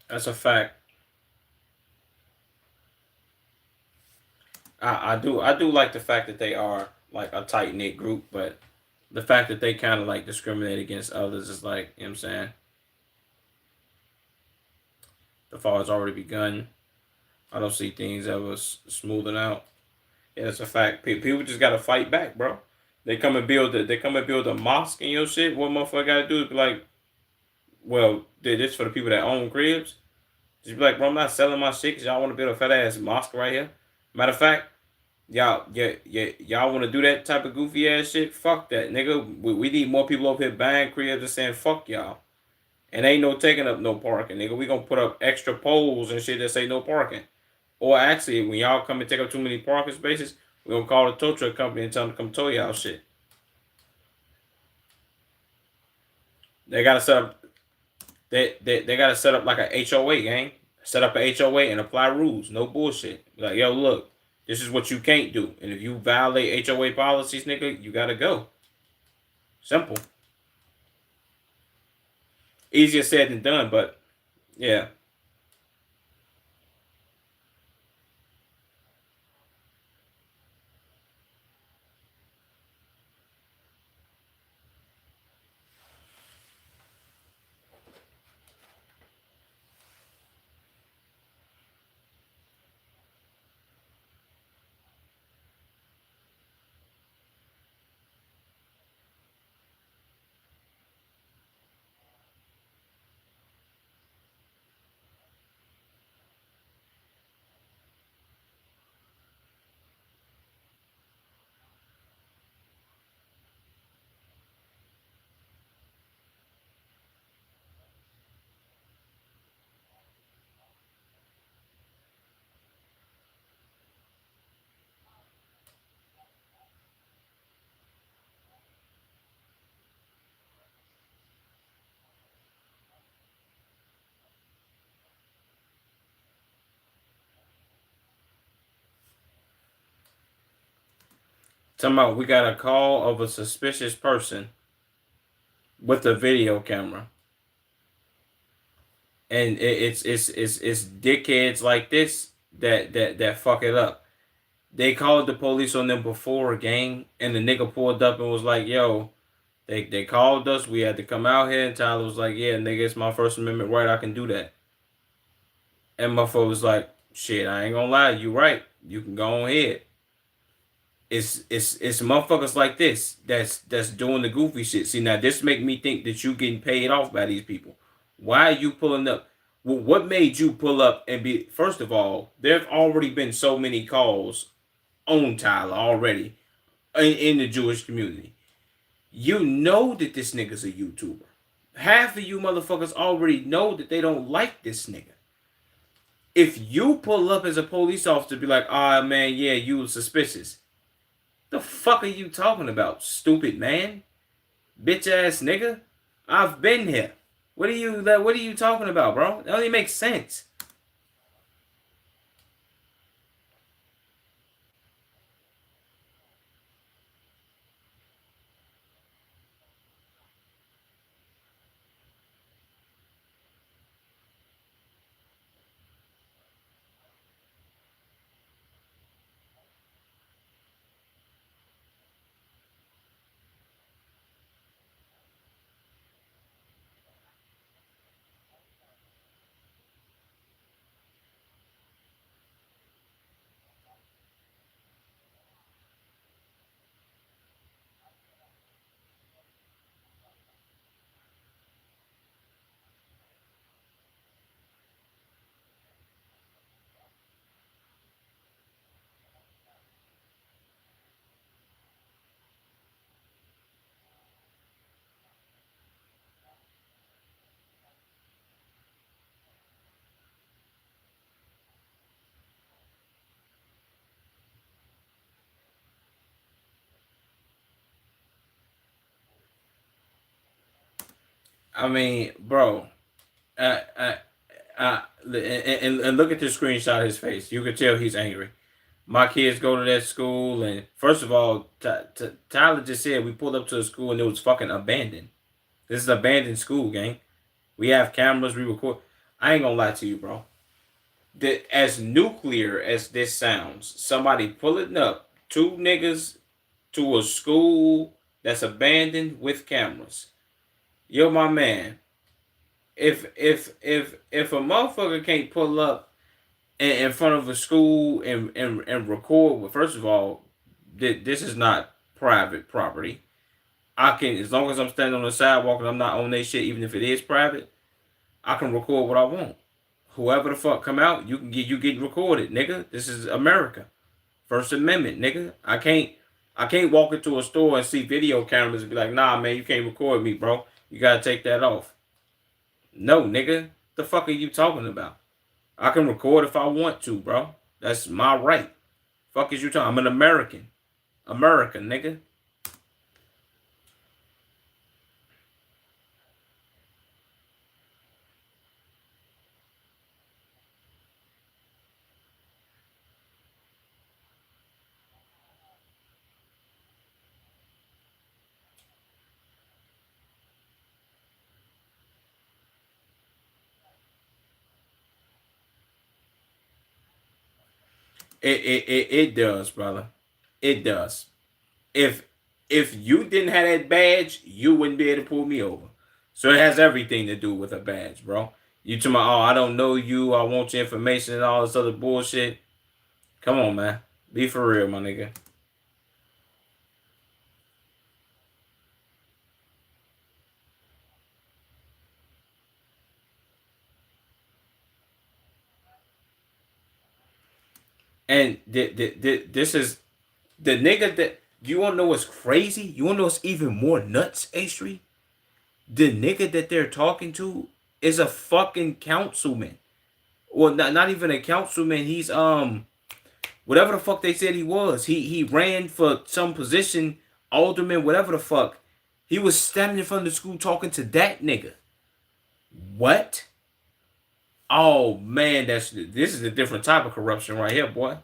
That's a fact. I do like the fact that they are like a tight knit group, but the fact that they kind of like discriminate against others is like, you know what I'm saying? The fall has already begun. I don't see things ever smoothing out. Yeah, that's a fact. People just gotta fight back, bro. They come and build a mosque and your shit. What motherfucker gotta do is be like, well, this for the people that own cribs. Just be like, bro, I'm not selling my shit because y'all want to build a fat ass mosque right here. Matter of fact, y'all want to do that type of goofy ass shit? Fuck that, nigga. We need more people over here buying cribs and saying fuck y'all. And ain't no taking up no parking, nigga. We gonna put up extra poles and shit that say no parking. Or actually, when y'all come and take up too many parking spaces, we gonna call the tow truck company and tell them to come tow y'all shit. They gotta set up. They gotta set up like a HOA, gang. Set up a HOA and apply rules. No bullshit. Like, yo, look, this is what you can't do. And if you violate HOA policies, nigga, you gotta go. Simple. Easier said than done, but yeah. Talking about we got a call of a suspicious person with a video camera. And it's dickheads like this that fuck it up. They called the police on them before, gang, and the nigga pulled up and was like, yo, they called us, we had to come out here, and Tyler was like, yeah, nigga, it's my First Amendment right, I can do that. And motherfucker was like, shit, I ain't gonna lie, you right. You can go on ahead. It's motherfuckers like this that's doing the goofy shit. See, now this make me think that you getting paid off by these people. Why are you pulling up? Well, what made you pull up and be? First of all, there've already been so many calls on Tyler already in the Jewish community. You know that this nigga's a YouTuber. Half of you motherfuckers already know that they don't like this nigga. If you pull up as a police officer, be like, ah, man, yeah, you was suspicious. The fuck are you talking about, stupid man? Bitch ass nigga? I've been here. What are you talking about, bro? That only makes sense. I mean, bro, and look at the screenshot of his face. You can tell he's angry. My kids go to that school, and first of all, Tyler just said we pulled up to a school and it was fucking abandoned. This is abandoned school, gang. We have cameras, we record. I ain't gonna lie to you, bro. That as nuclear as this sounds, somebody pulling up two niggas to a school that's abandoned with cameras. Yo, my man. If a motherfucker can't pull up in front of a school and record. Well, first of all, this is not private property. I can, as long as I'm standing on the sidewalk and I'm not on that shit, even if it is private, I can record what I want. Whoever the fuck come out, you get recorded, nigga. This is America. First Amendment, nigga. I can't walk into a store and see video cameras and be like, nah, man, you can't record me, bro. You gotta take that off. No, nigga. The fuck are you talking about? I can record if I want to, bro. That's my right. Fuck is you talking? I'm an American. America, nigga. It does, brother. It does. If if you didn't have that badge, you wouldn't be able to pull me over. So it has everything to do with a badge, bro. You to my oh, I don't know you, I want your information and all this other bullshit. Come on, man. Be for real, my nigga. And this is the nigga that you wanna know what's crazy? You wanna know what's even more nuts, A Street? The nigga that they're talking to is a fucking councilman. Well, not even a councilman. He's whatever the fuck they said he was. He ran for some position, alderman, whatever the fuck. He was standing in front of the school talking to that nigga. What? Oh man, this is a different type of corruption right here, boy.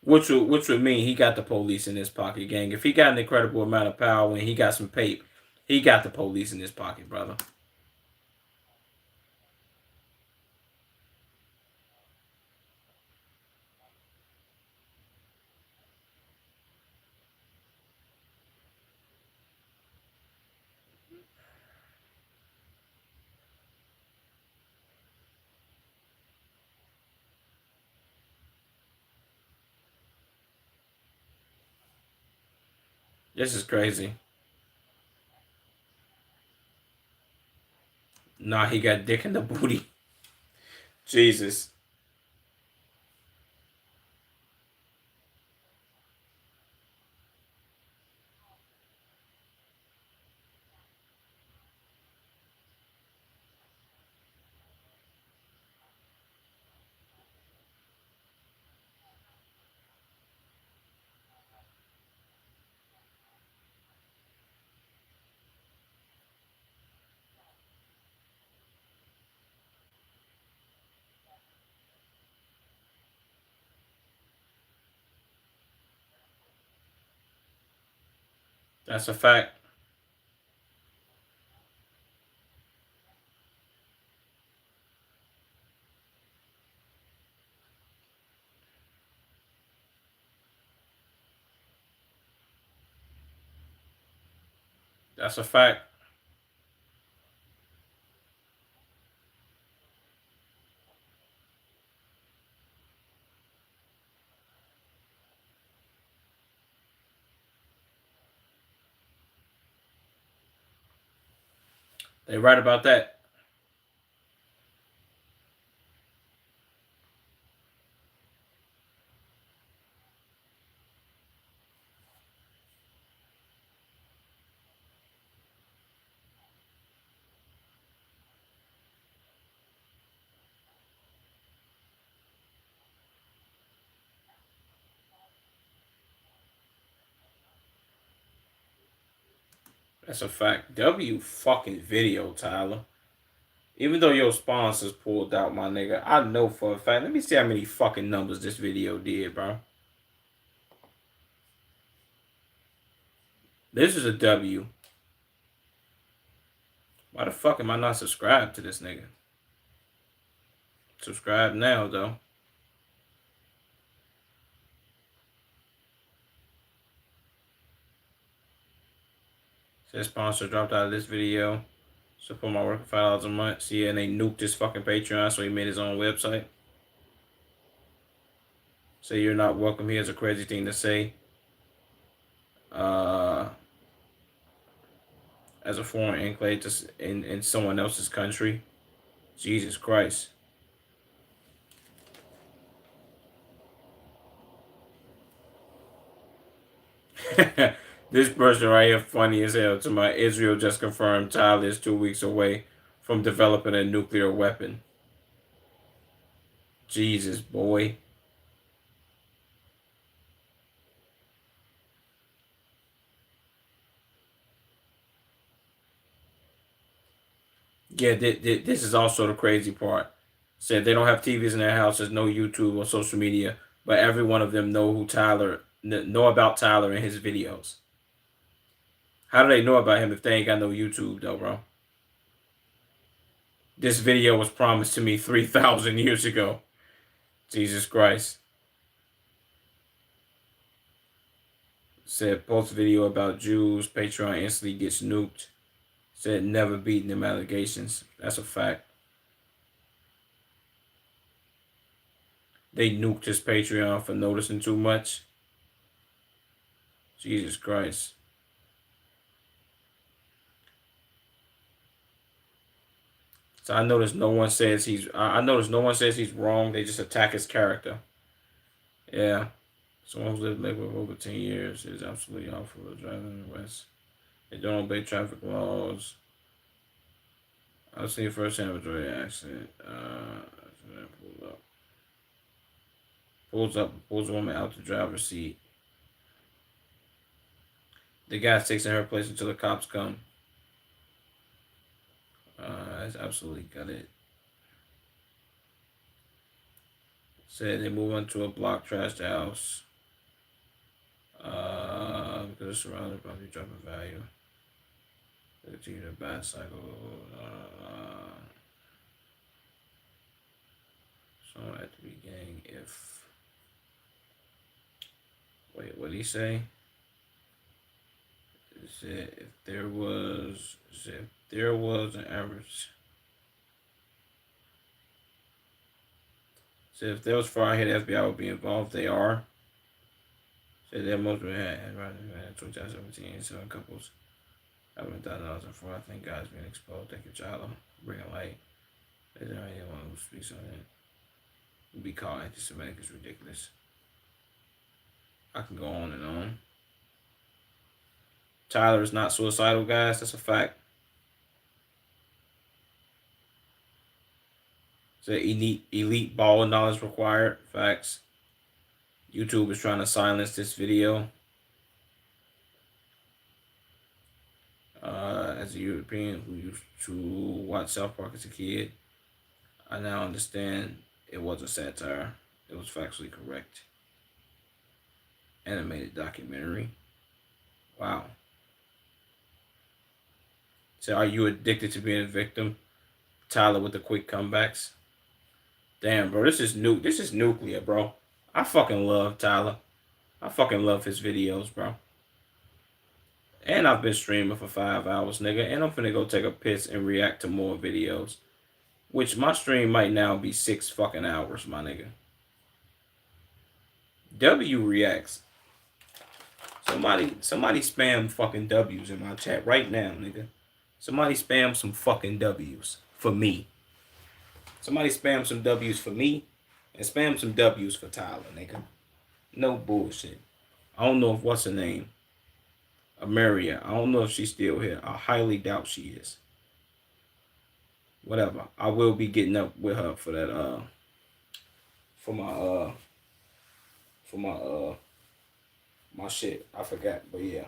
Which would mean he got the police in his pocket, gang. If he got an incredible amount of power and he got some pape, he got the police in his pocket, brother. This is crazy. Nah, he got dick in the booty. Jesus. That's a fact. That's a fact. They right about that. That's a fact. W fucking video, Tyler. Even though your sponsors pulled out, my nigga, I know for a fact. Let me see how many fucking numbers this video did, bro. This is a W. Why the fuck am I not subscribed to this nigga? Subscribe now, though. Says sponsor dropped out of this video. Support my work for $5 a month. See, and they nuked his fucking Patreon, so he made his own website. Say you're not welcome here is a crazy thing to say. As a foreign enclave in someone else's country. Jesus Christ. This person right here funny as hell. To my Israel just confirmed Tyler is 2 weeks away from developing a nuclear weapon. Jesus, boy. Yeah, this is also the crazy part. Said they don't have TVs in their house. There's no YouTube or social media, but every one of them know about Tyler and his videos. How do they know about him if they ain't got no YouTube though, bro? This video was promised to me 3,000 years ago. Jesus Christ. Said post video about Jews. Patreon instantly gets nuked. Said never beating them allegations. That's a fact. They nuked his Patreon for noticing too much. Jesus Christ. So I noticed no one says he's wrong. They just attack his character. Yeah. Someone who's lived in Lakewood for over 10 years is absolutely awful for driving in the West. They don't obey traffic laws. I've seen firsthand a Detroit accident. Pulls a woman out the driver's seat. The guy takes in her place until the cops come. That's absolutely gutted. Said they move on to a block trashed house. Because it's surrounded by the dropping value. They continue the bad cycle. So at the beginning, wait, what did he say? It said if there was an average. Said if there was fraud here, the FBI would be involved. They are. Said that most women had 2017, 7 couples. $1,000 I think God's being exposed. Thank you, child. Bringing light. There's not anyone who speaks on it. Be called anti-Semitic is ridiculous. I can go on and on. Tyler is not suicidal, guys. That's a fact. So elite ball knowledge required. Facts. YouTube is trying to silence this video. As a European who used to watch South Park as a kid, I now understand it wasn't satire. It was factually correct. Animated documentary. Wow. So are you addicted to being a victim? Tyler with the quick comebacks. Damn, bro, this is nuclear, bro. I fucking love Tyler. I fucking love his videos, bro. And I've been streaming for 5 hours, nigga. And I'm finna go take a piss and react to more videos. Which my stream might now be 6 fucking hours, my nigga. W reacts. Somebody spam fucking W's in my chat right now, nigga. Somebody spam some fucking W's for me. Somebody spam some W's for me and spam some W's for Tyler, nigga. No bullshit. I don't know if what's her name. Ameria. I don't know if she's still here. I highly doubt she is. Whatever. I will be getting up with her for that my shit. I forgot, but yeah.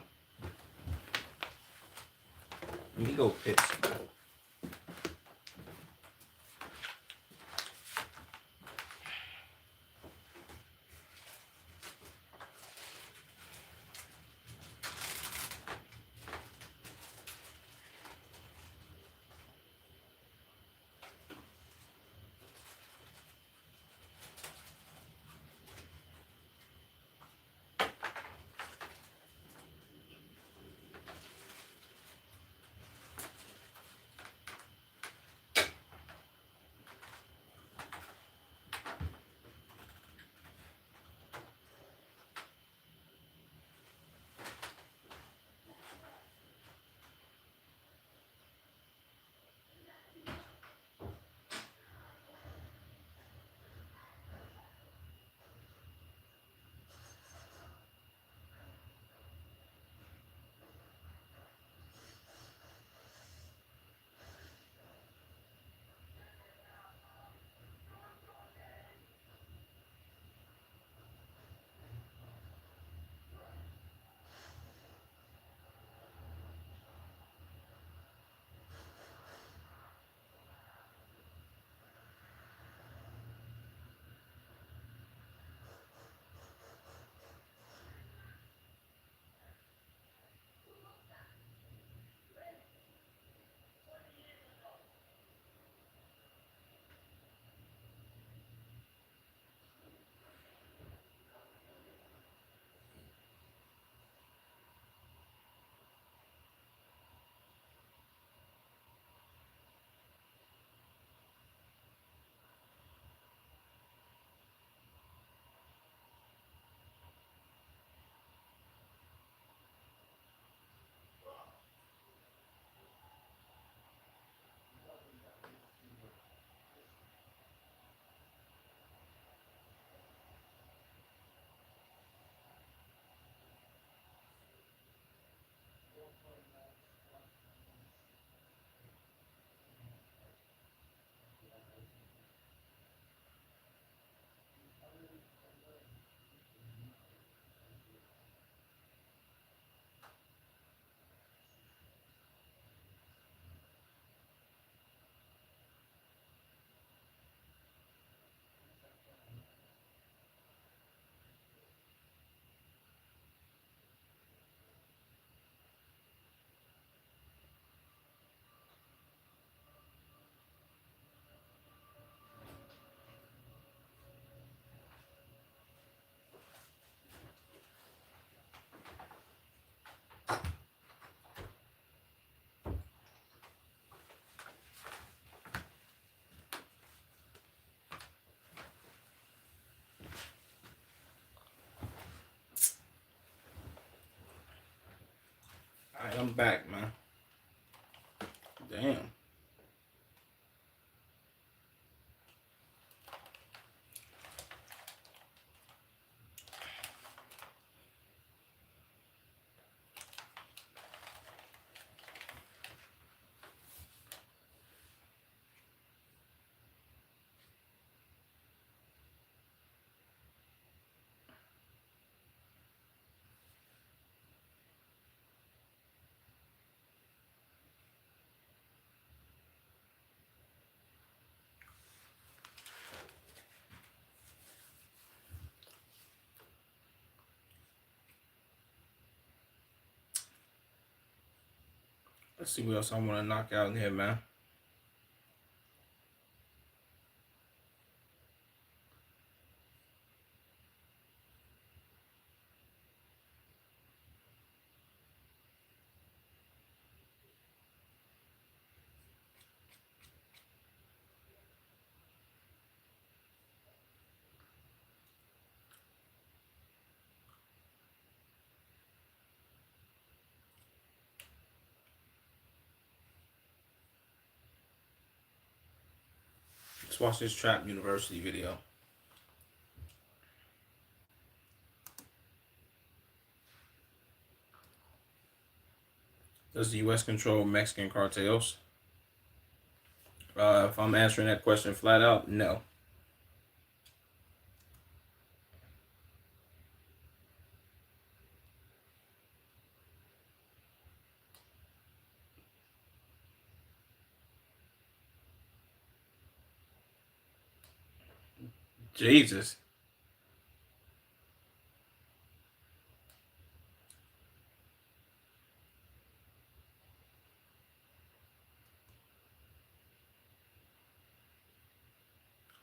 Let me go piss. I'm back, man. Damn. Let's see what else I want to knock out in here, man. Let's watch this Trap University video. Does the U.S. control Mexican cartels? If I'm answering that question flat out, no. Jesus.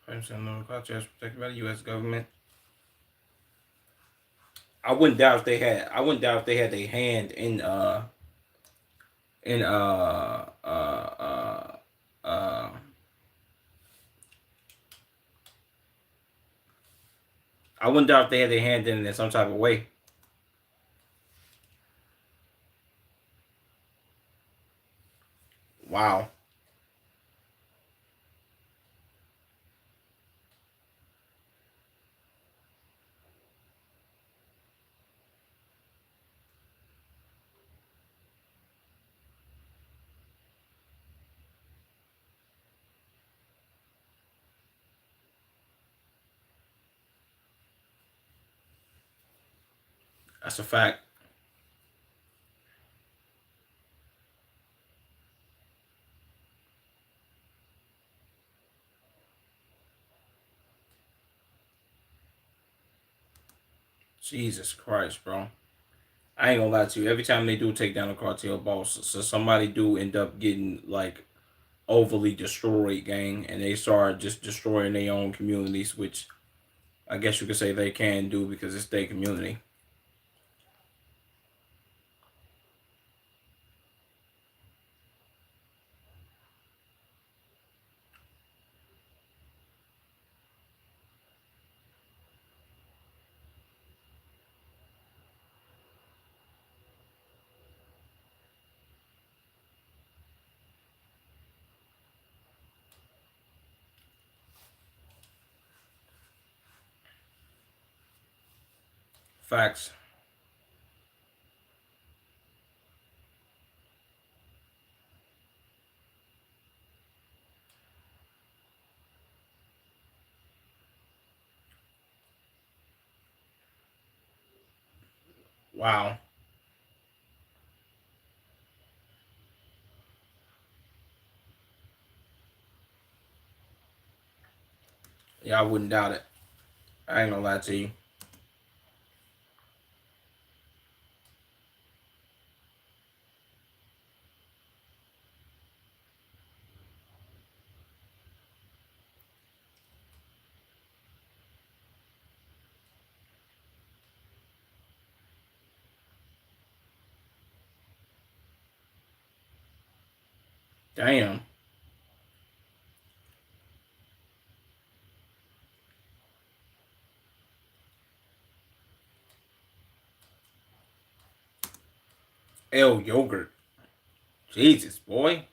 Cartels protected by the U.S. government. I wouldn't doubt if they had. I wouldn't doubt if they had a hand in I wouldn't doubt if they had their hand in it in some type of way. Wow. That's a fact. Jesus Christ, bro. I ain't gonna lie to you. Every time they do take down a cartel boss, so somebody do end up getting like overly destroyed, gang, and they start just destroying their own communities, which I guess you could say they can do because it's their community. Facts. Wow. Yeah, I wouldn't doubt it. I ain't gonna lie to you. Damn. L yogurt. Jesus, boy.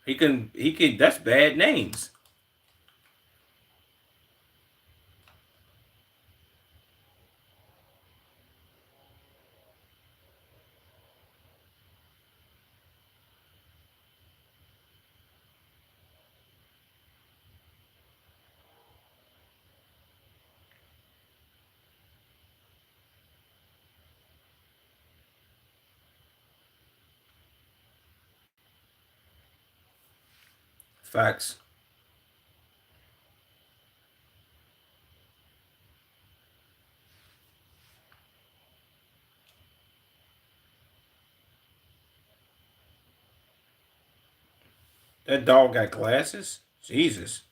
He can that's bad names. Facts. That dog got glasses? Jesus.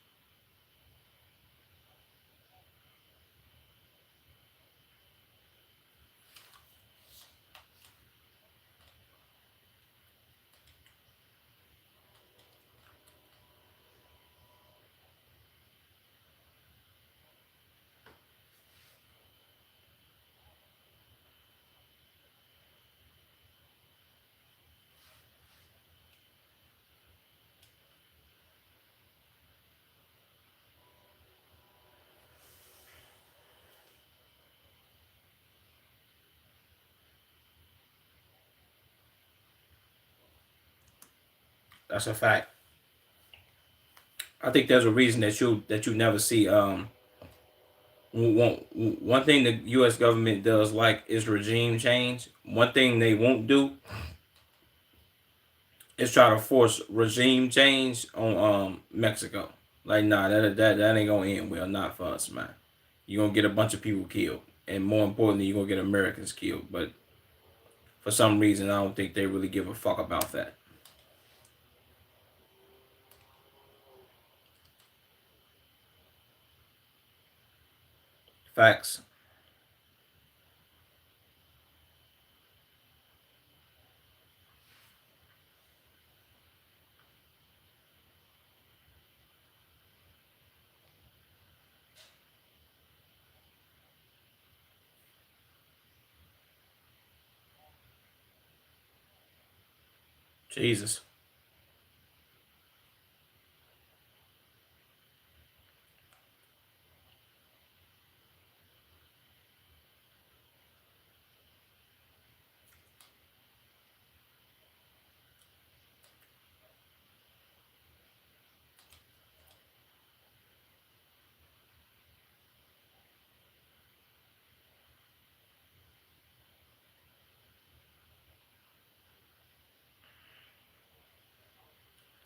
That's a fact. I think there's a reason that you never see one thing the US government does like is regime change. One thing they won't do is try to force regime change on Mexico. Like nah, that ain't gonna end well, not for us, man. You're gonna get a bunch of people killed. And more importantly, you're gonna get Americans killed. But for some reason I don't think they really give a fuck about that. Facts. Jesus.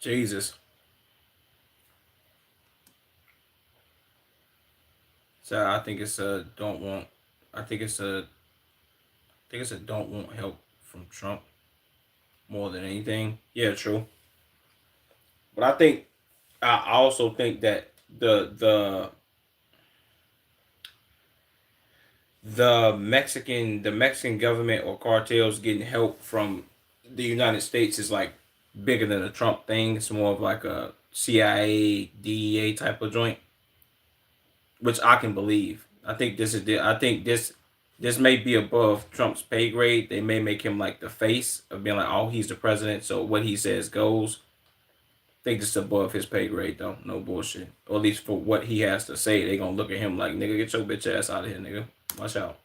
Jesus. So I think it's a don't want I think it's a I think it's a don't want help from Trump more than anything. Yeah, true. But I also think that the Mexican government or cartels getting help from the United States is like bigger than a Trump thing. It's more of like a CIA, DEA type of joint, which I can believe. I think this may be above Trump's pay grade. They may make him like the face of being like, oh, he's the president, so what he says goes. I think this is above his pay grade though. No bullshit. Or at least for what he has to say, they gonna look at him like, nigga, get your bitch ass out of here, nigga. Watch out.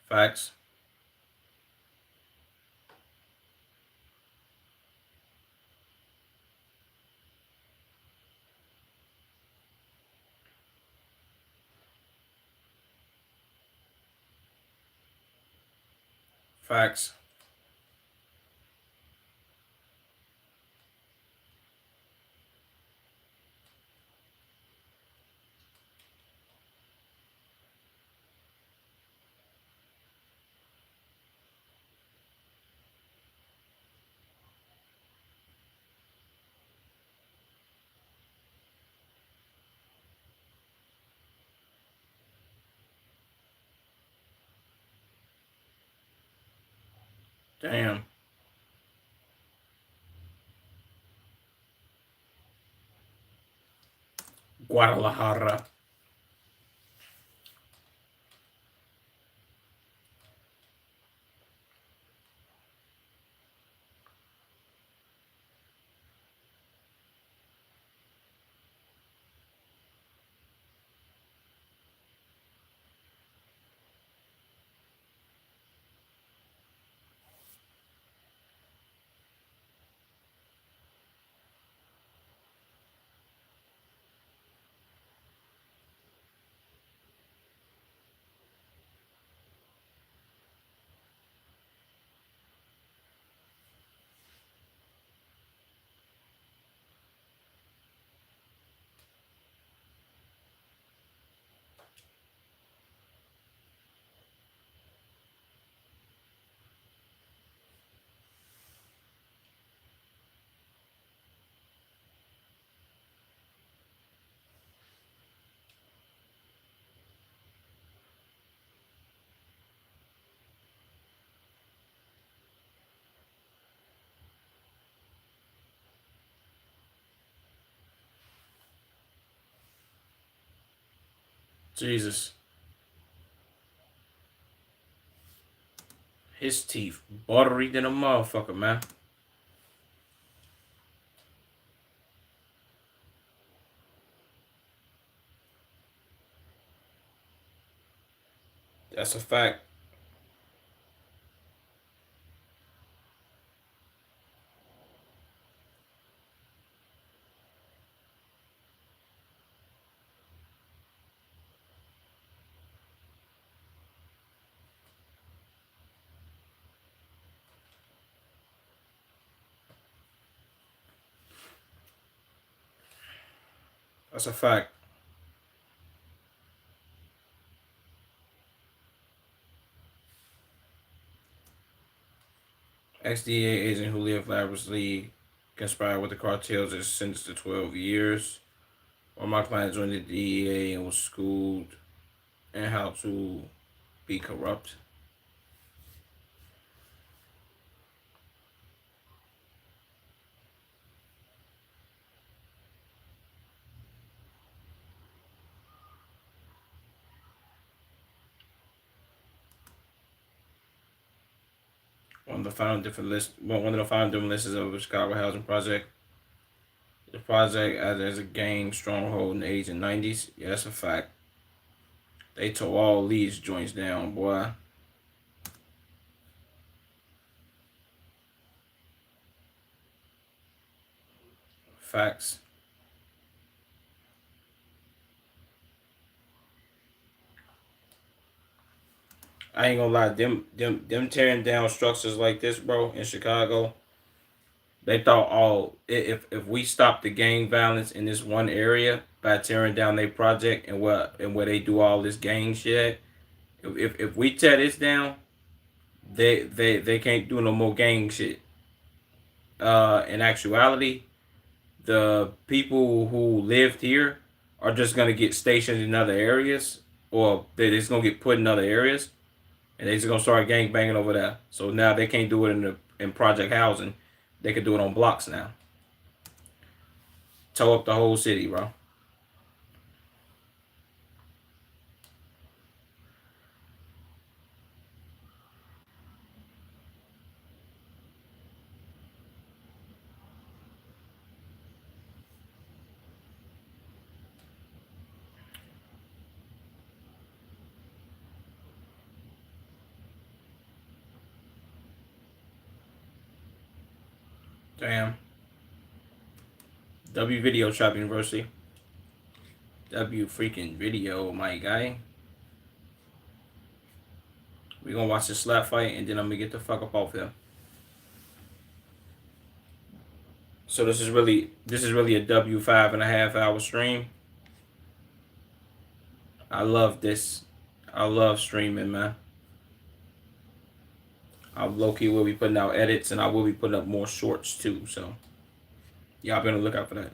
Facts. Facts. Damn. Guadalajara. Jesus. His teeth buttery than a motherfucker, man. That's a fact. That's a fact. XDA agent who lived lavishly conspired with the cartels is sentenced to 12 years. While my client joined the DEA and was schooled in how to be corrupt. One of the final different lists of the Chicago housing project. The project as a gang stronghold in the 80s and 90s. Yeah, that's a fact. They tore all these joints down, boy. Facts. I ain't gonna lie, them tearing down structures like this, bro, in Chicago. They thought, oh, if we stop the gang violence in this one area by tearing down their project and where they do all this gang shit, if we tear this down, they can't do no more gang shit. In actuality, the people who lived here are just gonna get stationed in other areas, or they're just gonna get put in other areas, and they're just gonna start gang banging over there. So now they can't do it in project housing; they can do it on blocks now. Tow up the whole city, bro. Damn. W Video Shop University. W freaking video, my guy. We gonna watch the slap fight and then I'm gonna get the fuck up off here. So this is really a W 5.5 hour stream. I love this. I love streaming, man. I low key will be putting out edits and I will be putting up more shorts too. So y'all better look out for that.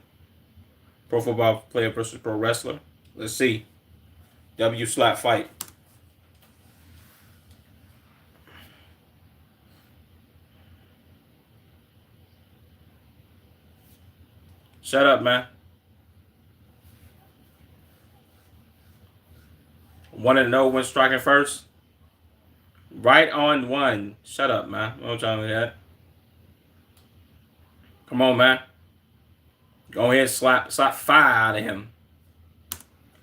Pro football player versus pro wrestler. Let's see. W slap fight. Shut up, man. Want to know when striking first? Right on one. Shut up, man. I'm trying to do that. Come on, man. Go ahead, slap fire out of him.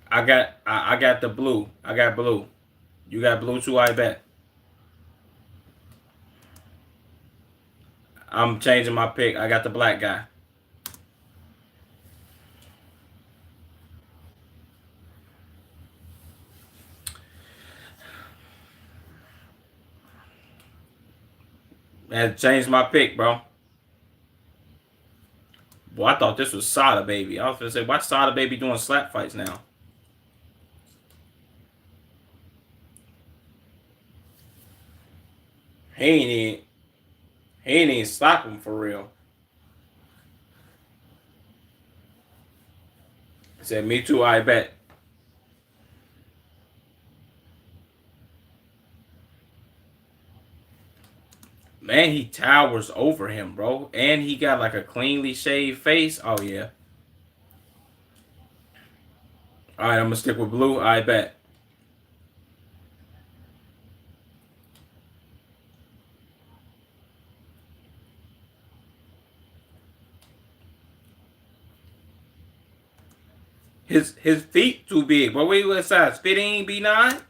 I got the blue. I got blue. You got blue too, I bet. I'm changing my pick. I got the black guy. I had to change my pick, bro. Boy, I thought this was Sada Baby. I was gonna say, why Sada Baby doing slap fights now? He ain't even slap him for real. He said, me too, I bet. Man, he towers over him, bro. And he got like a cleanly shaved face. Oh, yeah. All right, I'm going to stick with blue, I bet. His feet too big. But wait, what size? 15, B9?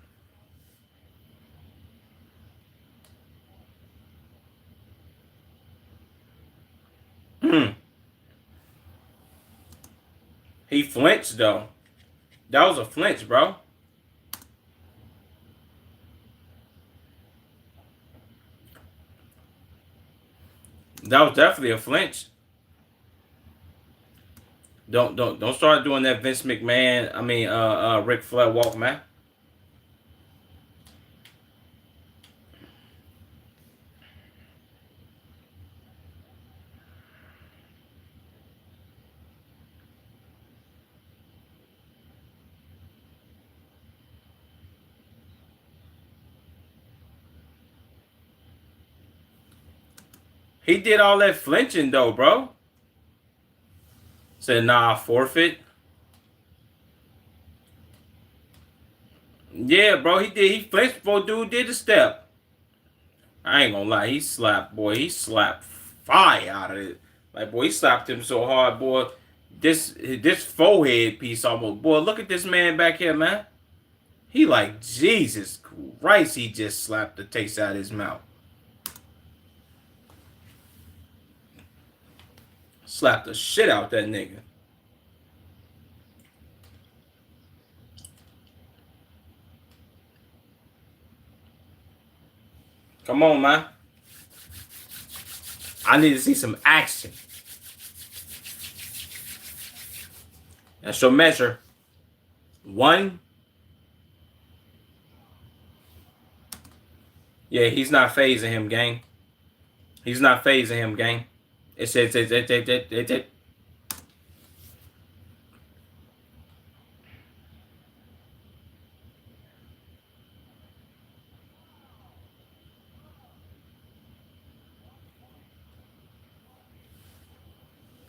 He flinched, though. That was a flinch, bro. That was definitely a flinch. Don't start doing that Vince McMahon. I mean, Ric Flair walk, man. He did all that flinching though, bro. Said nah, forfeit. Yeah, bro, he did. He flinched before dude did the step. I ain't gonna lie, he slapped, boy. He slapped fire out of it. Like, boy, he slapped him so hard, boy. This forehead piece almost, boy. Look at this man back here, man. He like Jesus Christ. He just slapped the taste out of his mouth. Slapped the shit out that nigga. Come on, man. I need to see some action. That's your measure. 1. Yeah, he's not phasing him, gang. He's not phasing him, gang. It.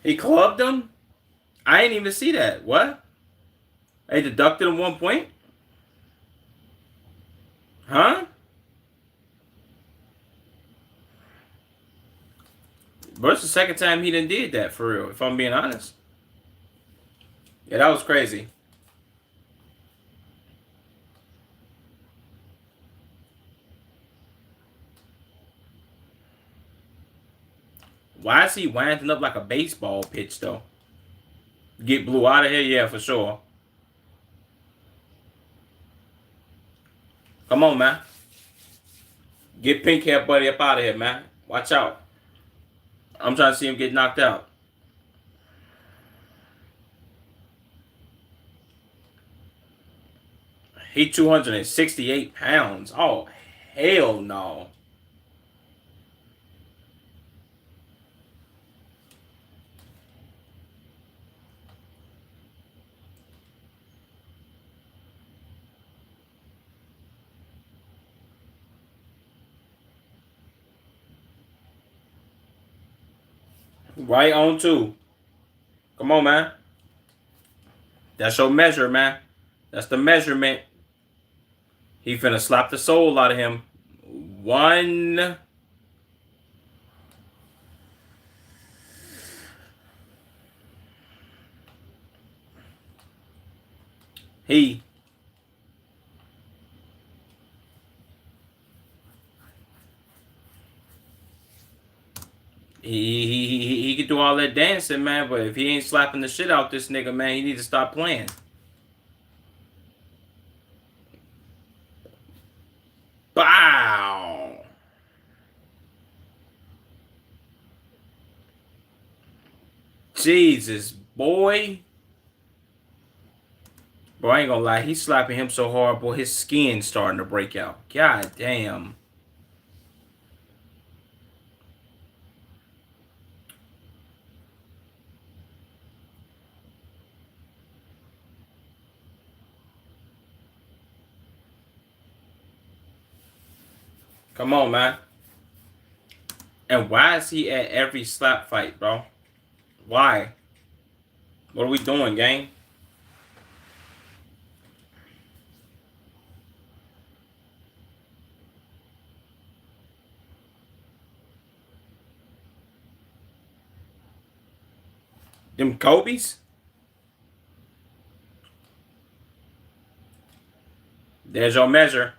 He clubbed him? I didn't even see that. What? They deducted him 1 point? Huh? But it's the second time he done did that, for real, if I'm being honest. Yeah, that was crazy. Why is he winding up like a baseball pitch, though? Get blue out of here? Yeah, for sure. Come on, man. Get pink hair buddy up out of here, man. Watch out. I'm trying to see him get knocked out. He 268 pounds. Oh, hell no. Right on 2. Come on, man. That's your measure, man. That's the measurement. He finna slap the soul out of him. One. He. He can do all that dancing, man, but if he ain't slapping the shit out this nigga, man, he need to stop playing. Bow. Jesus, boy. Bro, I ain't gonna lie. He's slapping him so hard, boy, his skin's starting to break out. God damn. Come on, man. And why is he at every slap fight, bro? Why? What are we doing, gang? Them Kobe's? There's your measure.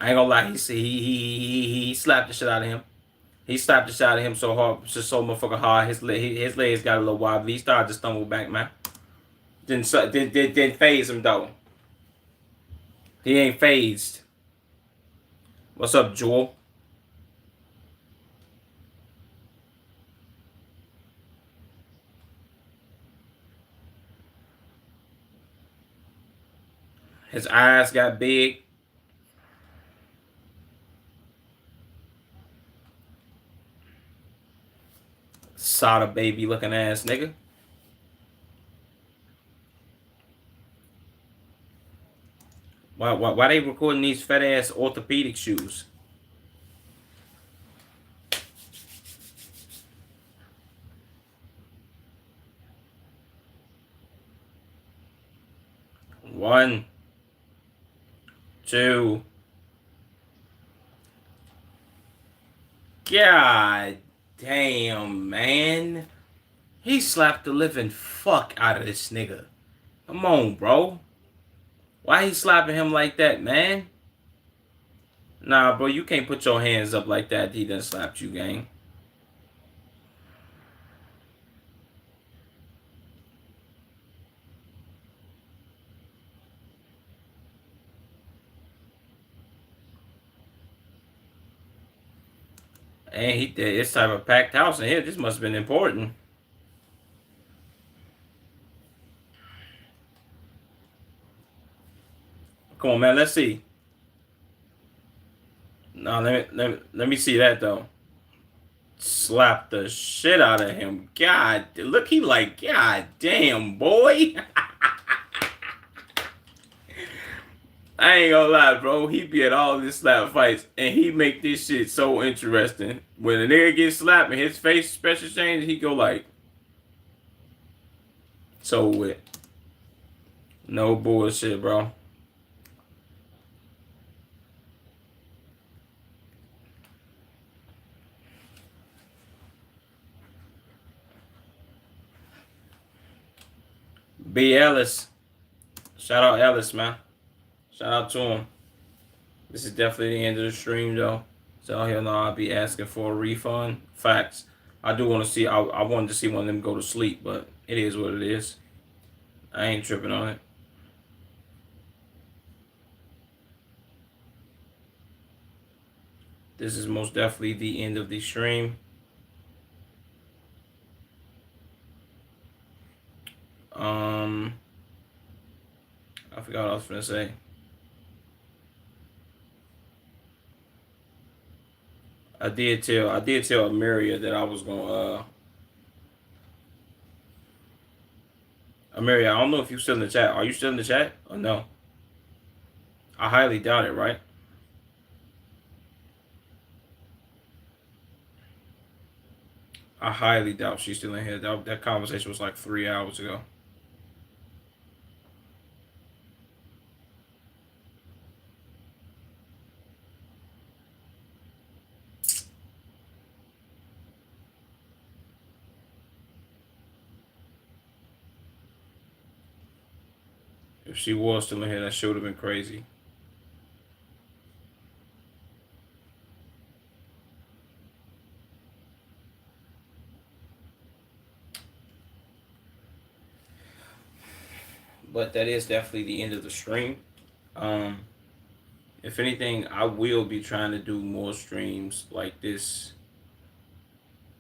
I ain't gonna lie. He slapped the shit out of him. He slapped the shit out of him so hard, just so motherfucking hard. His legs got a little wobbly. He started to stumble back, man. Didn't phase him though. He ain't phased. What's up, Jewel? His eyes got big. Soda baby looking ass nigga. Why they recording these fat ass orthopedic shoes? One, two. God damn, man. He slapped the living fuck out of this nigga. Come on, bro. Why he slapping him like that, man? Nah, bro, you can't put your hands up like that. He done slapped you, gang. And he did this type of packed house in here. This must have been important. Come on, man. Let's see. No, let me see that though. Slap the shit out of him. God, look, he like, God damn, boy. I ain't gonna lie, bro. He be at all these slap fights, and he make this shit so interesting. When a nigga gets slapped and his face special change, he go like, so with. No bullshit, bro. B. Ellis. Shout out Ellis, man. Shout out to him. This is definitely the end of the stream, though. So he'll know I'll be asking for a refund. Facts. I do want to see. I wanted to see one of them go to sleep, but it is what it is. I ain't tripping on it. This is most definitely the end of the stream. I forgot what I was gonna say. I did tell Ameria that I was gonna Ameria, I don't know if you're still in the chat. Are you still in the chat or no? I highly doubt it, right? I highly doubt she's still in here. That conversation was like 3 hours ago. If she was still in here, that shit would have been crazy. But that is definitely the end of the stream. Um, if anything, I will be trying to do more streams like this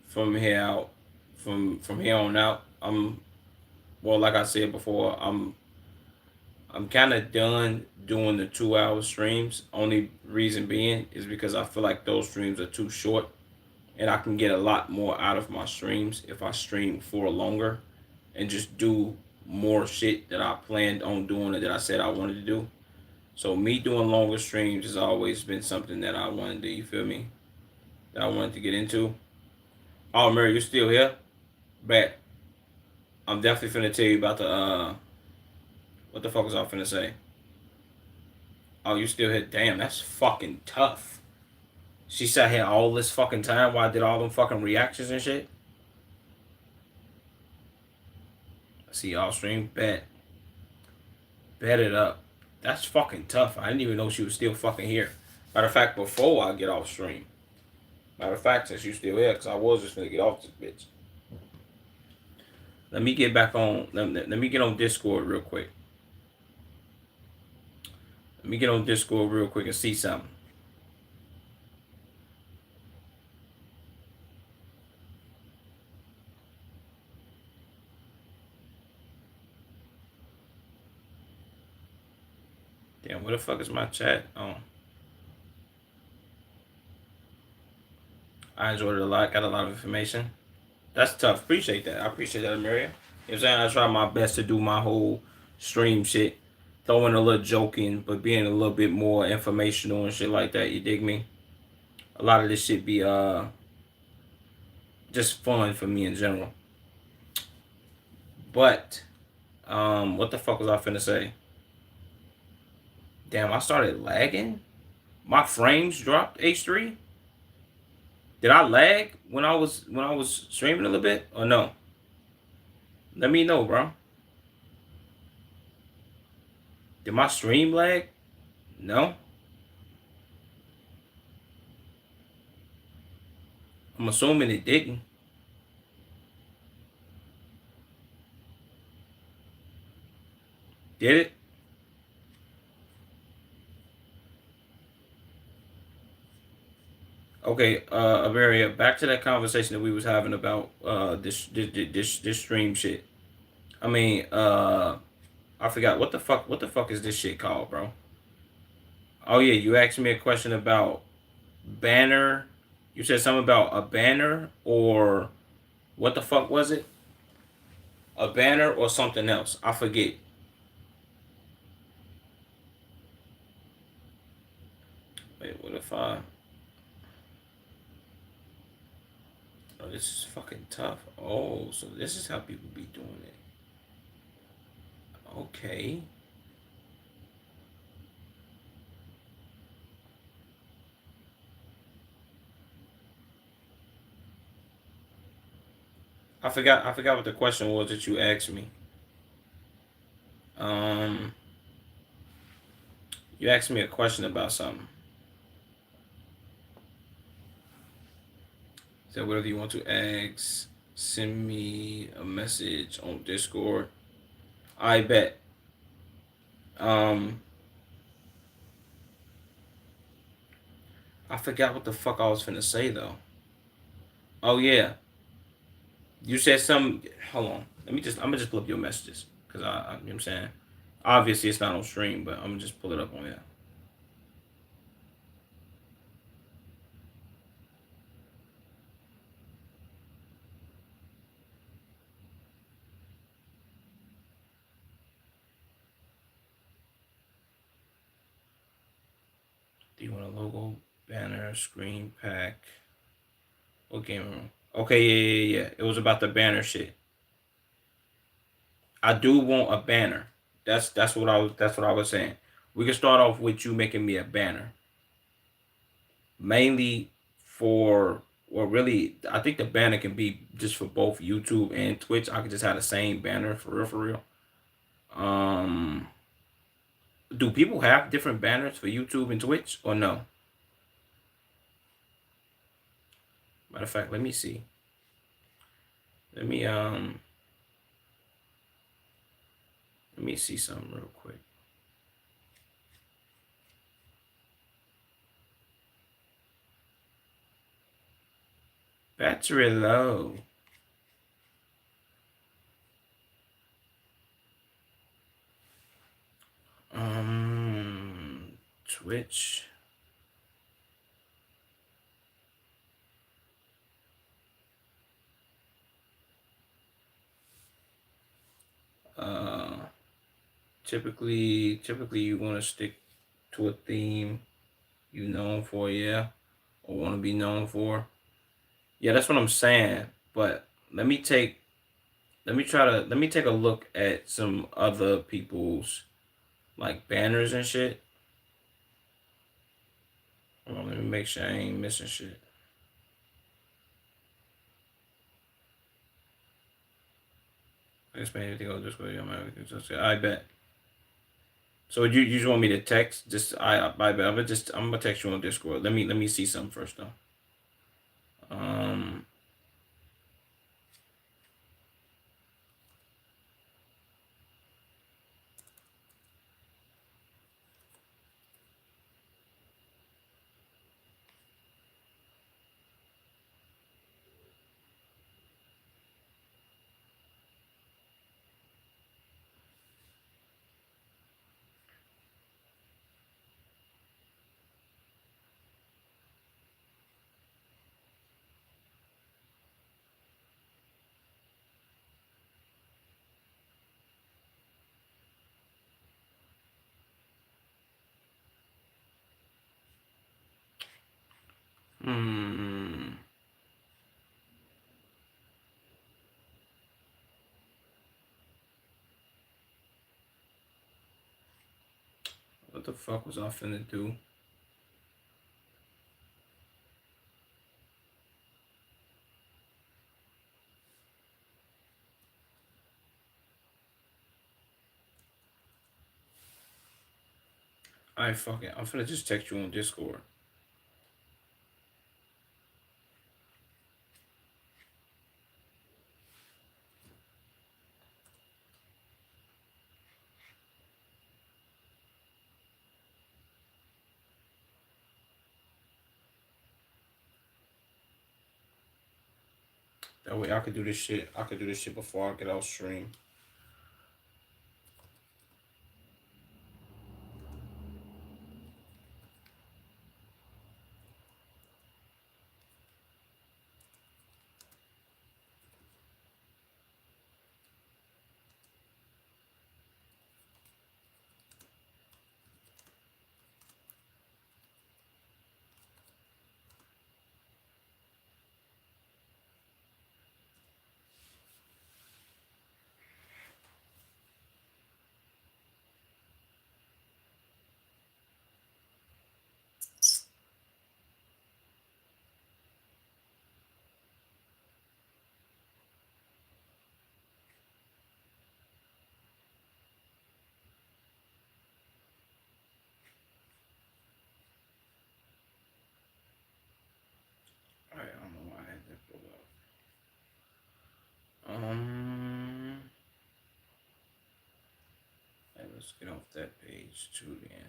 from here out. From here on out, well, like I said before, I'm kind of done doing the 2 hour streams. Only reason being is because I feel like those streams are too short, and I can get a lot more out of my streams if I stream for longer and just do more shit that I planned on doing and that I said I wanted to do. So me doing longer streams has always been something that I wanted to, you feel me? That I wanted to get into. Oh, Mary, you still here? Bet. I'm definitely finna tell you about the what the fuck was I finna say? Oh, you still here? Damn, that's fucking tough. She sat here all this fucking time while I did all them fucking reactions and shit. I see y'all stream. Bet. Bet it up. That's fucking tough. I didn't even know she was still fucking here. Matter of fact, before I get off stream. Matter of fact, since you still here, because I was just gonna get off this bitch. Let me get back on. Let me get on Discord real quick. Let me get on Discord real quick and see something. Damn, where the fuck is my chat? Oh, I enjoyed it a lot. Got a lot of information. That's tough. Appreciate that. I appreciate that, Amelia. You know what I'm saying? I try my best to do my whole stream shit. Throwing a little joking, but being a little bit more informational and shit like that. You dig me? A lot of this shit be just fun for me in general. But what the fuck was I finna say? Damn, I started lagging. My frames dropped. H3. Did I lag when I was streaming a little bit or no? Let me know, bro. Did my stream lag? No. I'm assuming it didn't. Did it? Okay, Averia, back to that conversation that we was having about this stream shit. I mean, I forgot what the fuck is this shit called, bro? Oh yeah, you asked me a question about banner. You said something about a banner or what the fuck was it? A banner or something else? I forget. Wait, what if I? Oh, this is fucking tough. Oh, so this is how people be doing it. Okay. I forgot what the question was that you asked me. Um, you asked me a question about something. So whatever you want to ask, send me a message on Discord. I bet. Um, I forgot what the fuck I was finna say though. Oh yeah, you said some. Hold on. I'm gonna just pull up your messages because you know what I'm saying. Obviously, it's not on stream, but I'm gonna just pull it up on here. Do you want a logo, banner, screen pack? What game room? Okay, yeah. It was about the banner shit. I do want a banner. That's what I was saying. We can start off with you making me a banner. Mainly for, well, really, I think the banner can be just for both YouTube and Twitch. I could just have the same banner for real, for real. Um, do people have different banners for YouTube and Twitch or no? Matter of fact, let me see. Let me um let me see something real quick. Battery low. Twitch. Uh, typically you want to stick to a theme you known for, yeah, or want to be known for. Yeah, that's what I'm saying. But let me take let me take a look at some other people's like banners and shit. Hold on, let me make sure I ain't missing shit. I guess maybe go this way. I bet. So you just want me to text? Just I bet. I'm gonna text you on Discord. Let me see something first though. Um. Hmm. What the fuck was I finna do? I fuck it. I'm finna just text you on Discord. That way I could do this shit. I could do this shit before I get out stream. Alright, I don't know why I had that pulled up. Let's get off that page too then.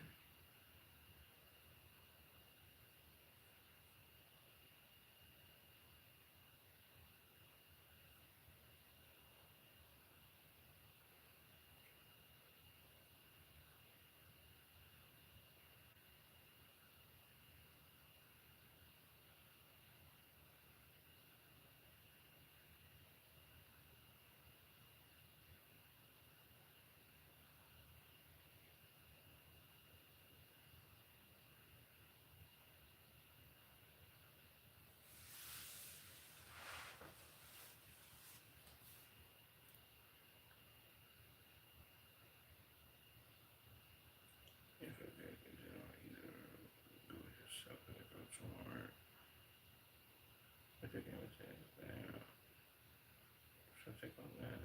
Yeah. Should I take on that?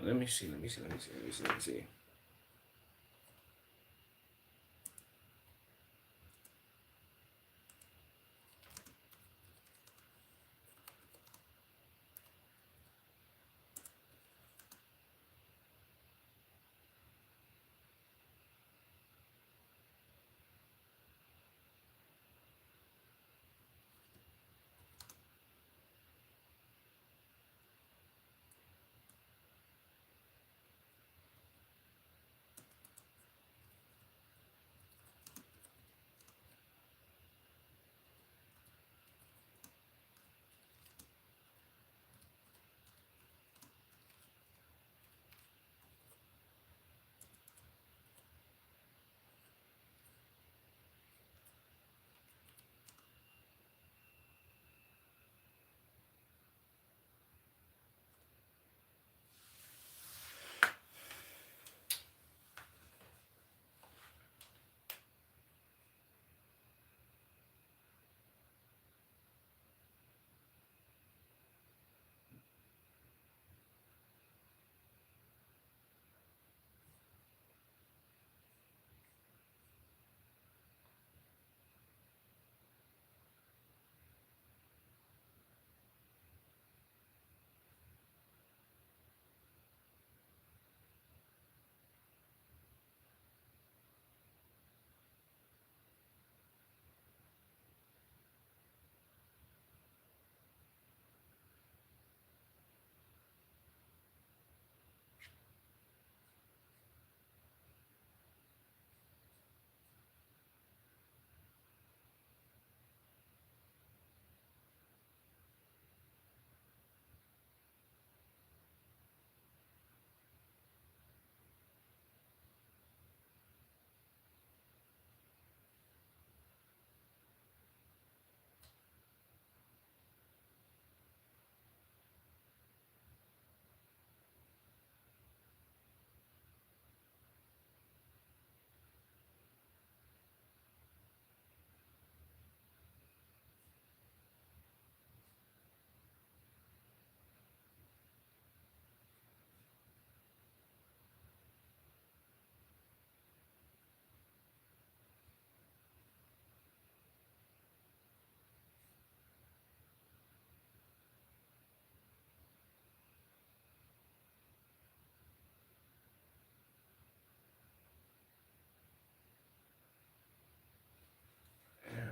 Let me see. Let me see. Let me see. Let me see. Let me see.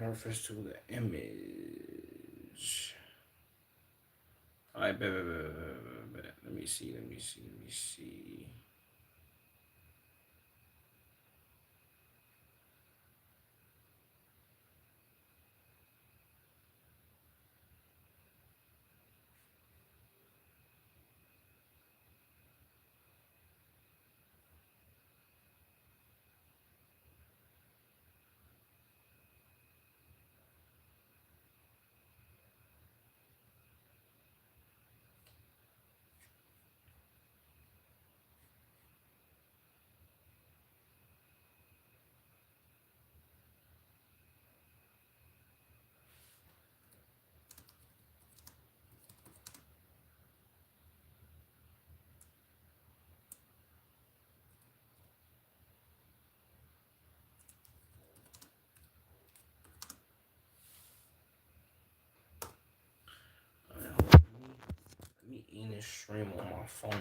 Refers to the image. All right, bet. Let me see. Let me see. Let me see. All right, let me end this stream on my phone.